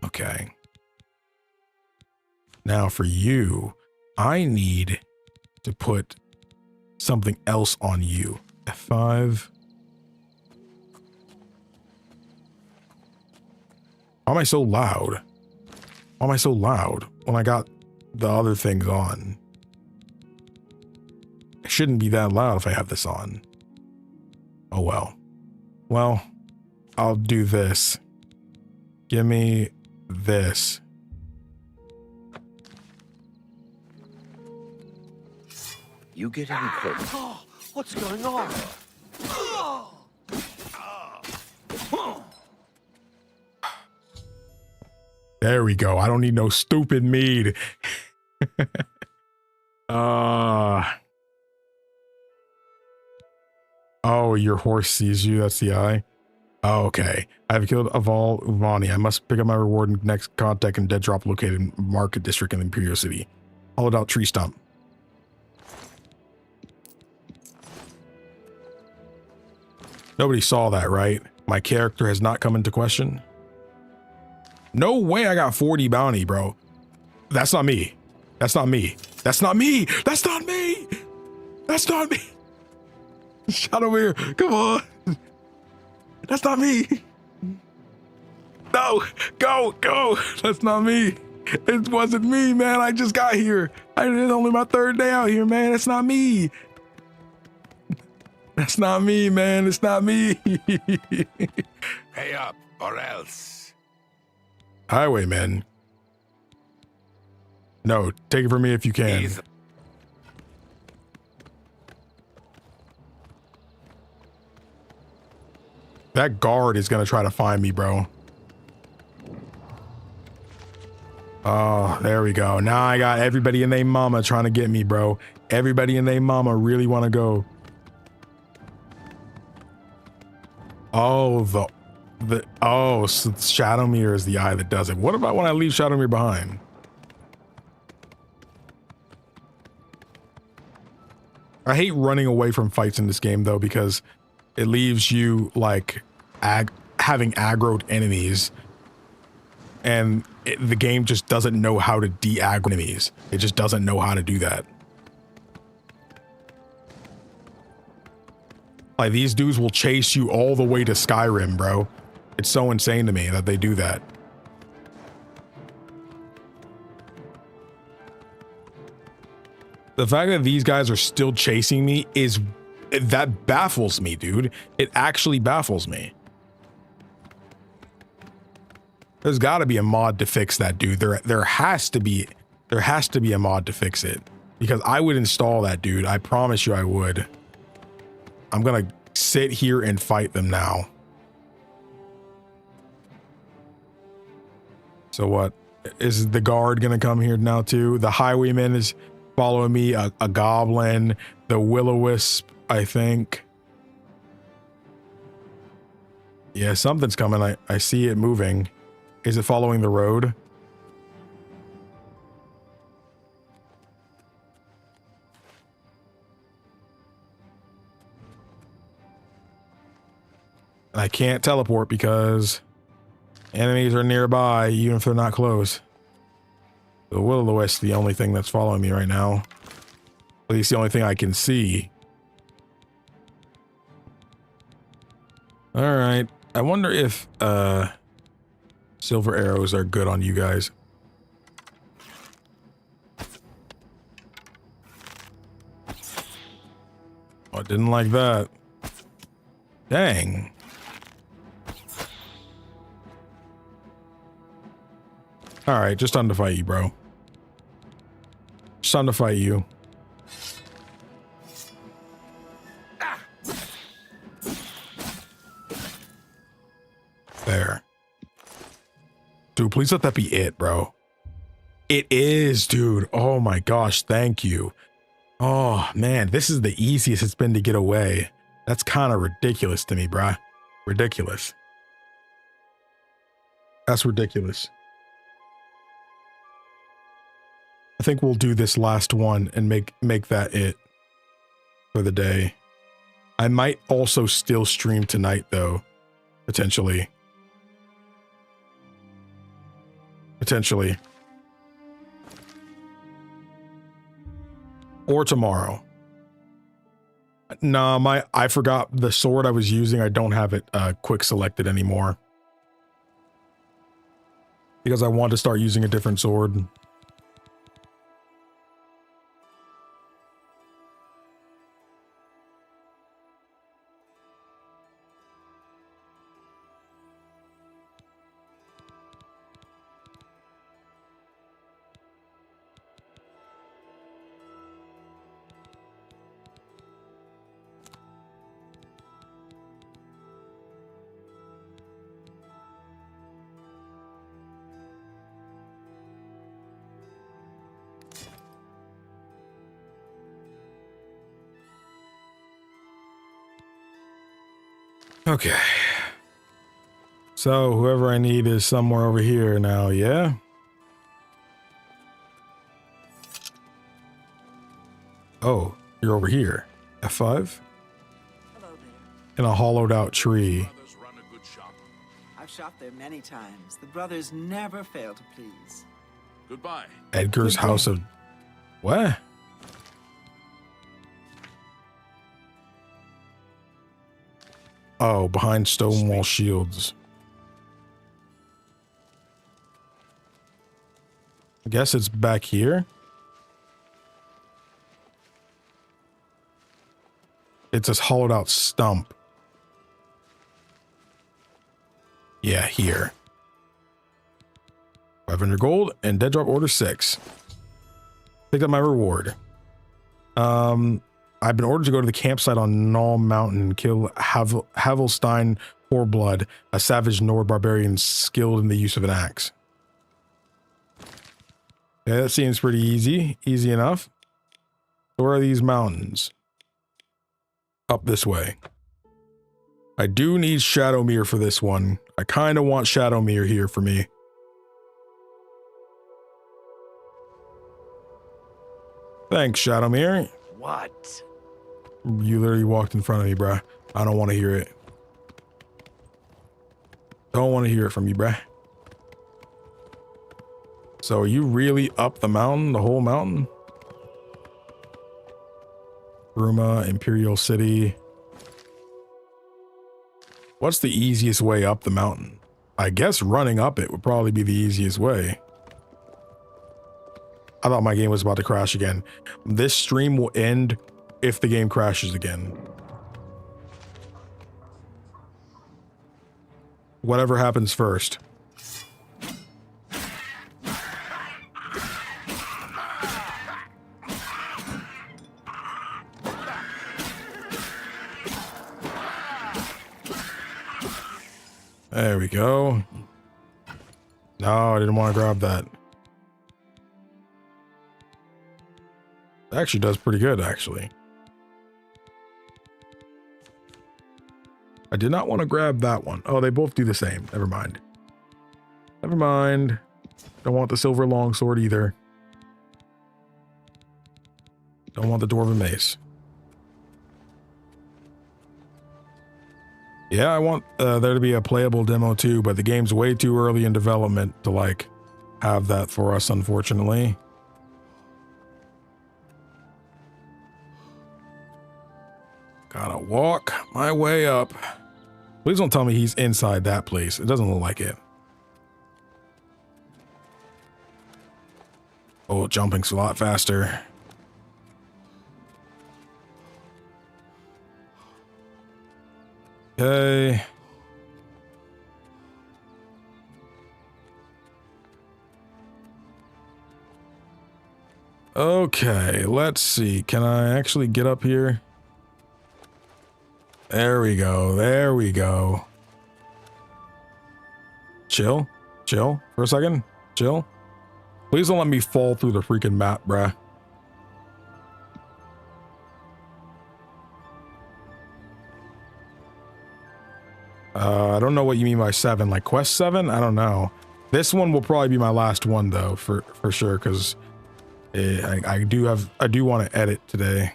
Okay. Now for you, I need to put something else on you. F5. Why am I so loud? Why am I so loud when I got the other things on? It shouldn't be that loud if I have this on. Oh well. Well, I'll do this. Give me this. You get any close? Oh, what's going on? There we go. I don't need no stupid mead. Oh, your horse sees you. That's the eye. Oh, okay. I have killed Aval Uvani. I must pick up my reward in next contact and dead drop located in Market District in Imperial City. Hollowed out tree stump. Nobody saw that, right? My character has not come into question. No way I got 40 bounty, bro. That's not me. That's not me. That's not me. That's not me. That's not me. Shadowmere, come on. That's not me. No, go. That's not me. It wasn't me, man. I just got here. It's only my third day out here, man. It's not me. That's not me, man. It's not me. Pay up or else. Highwayman. No, take it from me if you can. That guard is gonna try to find me, bro. Oh, there we go. Now I got everybody and they mama trying to get me, bro. Everybody and they mama really want to go. Oh, so Shadowmere is the eye that does it. What about when I leave Shadowmere behind? I hate running away from fights in this game though, because it leaves you like having aggroed enemies, and the game just doesn't know how to de-aggro enemies. It just doesn't know how to do that. Like, these dudes will chase you all the way to Skyrim, bro. It's so insane to me that they do that. The fact that these guys are still chasing me that baffles me, dude. It actually baffles me. There's got to be a mod to fix that, dude. There has to be a mod to fix it, because I would install that, dude. I promise you I would. I'm gonna sit here and fight them now. So what? Is the guard gonna come here now too? The highwayman is following me, a goblin, the will-o-wisp, I think. Yeah, something's coming. I see it moving. Is it following the road? I can't teleport because enemies are nearby, even if they're not close. The will-o-wisp is the only thing that's following me right now. At least the only thing I can see. All right. I wonder if Silver arrows are good on you guys. Oh, I didn't like that. Dang. Alright, just time to fight you, bro. Just time to fight you. There. Dude, please let that be it, bro. It is, dude. Oh my gosh, thank you. Oh man, this is the easiest it's been to get away. That's kind of ridiculous to me, bruh. Ridiculous. That's ridiculous. I think we'll do this last one and make that it for the day. I might also still stream tonight though, potentially. Potentially. Or tomorrow. Nah, I forgot the sword I was using. I don't have it quick selected anymore. Because I want to start using a different sword. Okay. So whoever I need is somewhere over here now, yeah? Oh, you're over here. F5? Hello there. In a hollowed out tree. I've shopped there many times. The brothers never fail to please. Goodbye. Edgar's House of... What? Oh, behind Stonewall Shields. I guess it's back here. It's a hollowed out stump. Yeah, here. 500 gold and dead drop order 6. Picked up my reward. I've been ordered to go to the campsite on Null Mountain and kill Havelstein Pourblood, a savage Nord barbarian skilled in the use of an axe. Yeah, that seems pretty easy. Easy enough. Where are these mountains? Up this way. I do need Shadowmere for this one. I kind of want Shadowmere here for me. Thanks, Shadowmere. What? You literally walked in front of me, bruh. I don't want to hear it. Don't want to hear it from you, bruh. So are you really up the mountain, the whole mountain? Bruma, Imperial City. What's the easiest way up the mountain? I guess running up it would probably be the easiest way. I thought my game was about to crash again. This stream will end if the game crashes again. Whatever happens first. There we go. No, I didn't want to grab that. It actually does pretty good, actually. I did not want to grab that one. Oh, they both do the same. Never mind. Never mind. Don't want the silver longsword either. Don't want the dwarven mace. Yeah, I want there to be a playable demo too, but the game's way too early in development to like have that for us, unfortunately. Gotta walk my way up. Please don't tell me he's inside that place. It doesn't look like it. Oh, jumping's a lot faster. Okay. Okay, let's see. Can I actually get up here? There we go. There we go. Chill. Chill for a second. Chill. Please don't let me fall through the freaking map, bruh. I don't know what you mean by 7. Like quest 7? I don't know. This one will probably be my last one though, for sure, because I do want to edit today.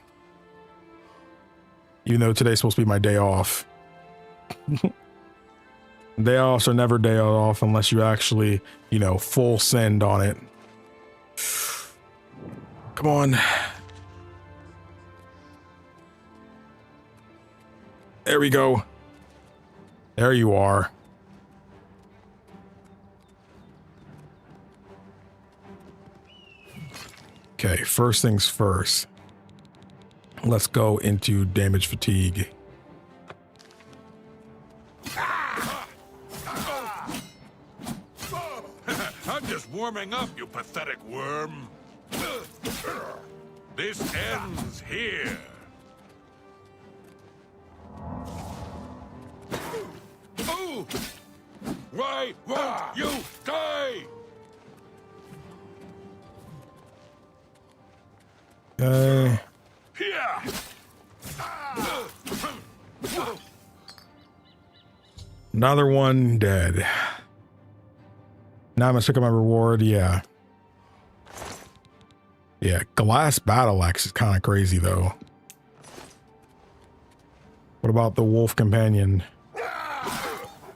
Even though today's supposed to be my day off. Day offs are never day off unless you actually, you know, full send on it. Come on. There we go. There you are. Okay, first things first. Let's go into damage fatigue. I'm just warming up, you pathetic worm. This ends here. Oh! Why won't you die? Okay. Another one dead. Now I'm gonna check out my reward. Yeah. Yeah, glass battle axe is kind of crazy though. What about the wolf companion?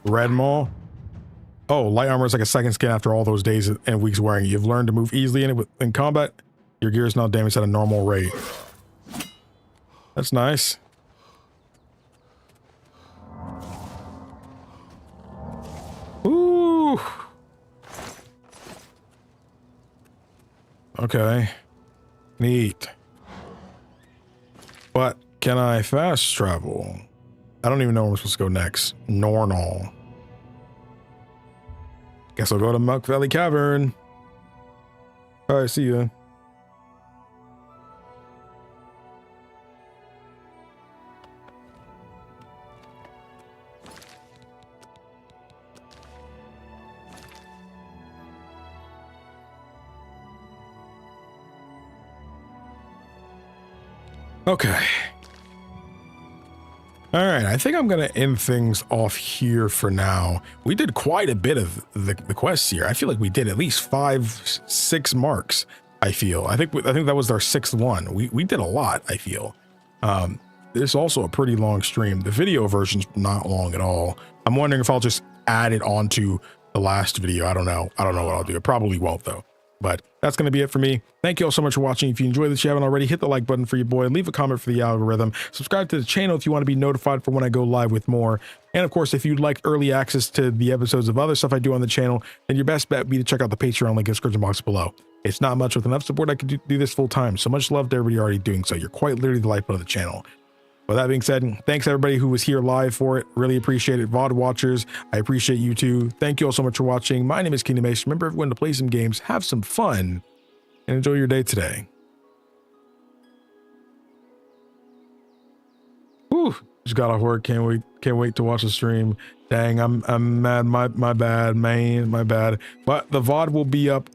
Red maw? Oh, light armor is like a second skin after all those days and weeks wearing it. You've learned to move easily in it in combat. Your gear is now damaged at a normal rate. That's nice. Ooh. Okay. Neat. But can I fast travel? I don't even know where we're supposed to go next. Nornal. Guess I'll go to Muck Valley Cavern. All right, see you. Okay. All right, I think I'm going to end things off here for now. We did quite a bit of the quests here. I feel like we did at least 5-6 marks, I feel. I think that was our 6th one. We did a lot, I feel. This is also a pretty long stream. The video version's not long at all. I'm wondering if I'll just add it onto the last video. I don't know. I don't know what I'll do. It probably won't though. But that's going to be it for me. Thank you all so much for watching. If you enjoyed this, you haven't already, hit the like button for your boy. Leave a comment for the algorithm. Subscribe to the channel if you want to be notified for when I go live with more. And of course, if you'd like early access to the episodes of other stuff I do on the channel, then your best bet would be to check out the Patreon link in the description box below. It's not much. With enough support, I could do this full time. So much love to everybody already doing so. You're quite literally the lifeblood of the channel. With that being said, thanks everybody who was here live for it. Really appreciate it. VOD watchers, I appreciate you too. Thank you all so much for watching. My name is KingdomAce. Remember everyone to play some games, have some fun, and enjoy your day today. Whew, just got off work. Can't wait to watch the stream. Dang, I'm mad. My bad, man. My bad. But the VOD will be up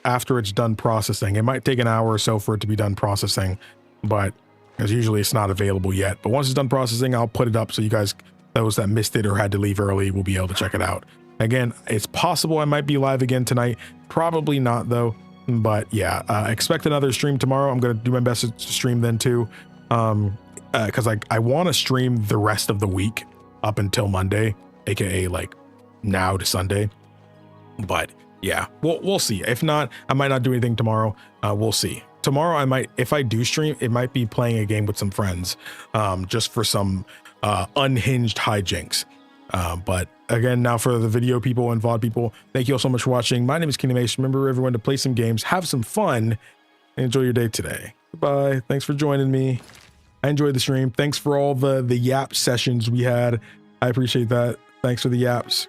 after it's done processing. It might take an hour or so for it to be done processing, but because usually it's not available yet. But once it's done processing, I'll put it up so you guys, those that missed it or had to leave early, will be able to check it out. Again, it's possible I might be live again tonight. Probably not though. But yeah, expect another stream tomorrow. I'm going to do my best to stream then too. Because I want to stream the rest of the week up until Monday, aka like now to Sunday. But yeah, we'll see. If not, I might not do anything tomorrow. We'll see. Tomorrow I might, if I do stream, it might be playing a game with some friends, just for some unhinged hijinks. But again, now for the video people and VOD people, thank you all so much for watching. My name is KingdomAce. Remember, everyone, to play some games, have some fun, and enjoy your day today. Goodbye. Thanks for joining me. I enjoyed the stream. Thanks for all the yap sessions we had. I appreciate that. Thanks for the yaps.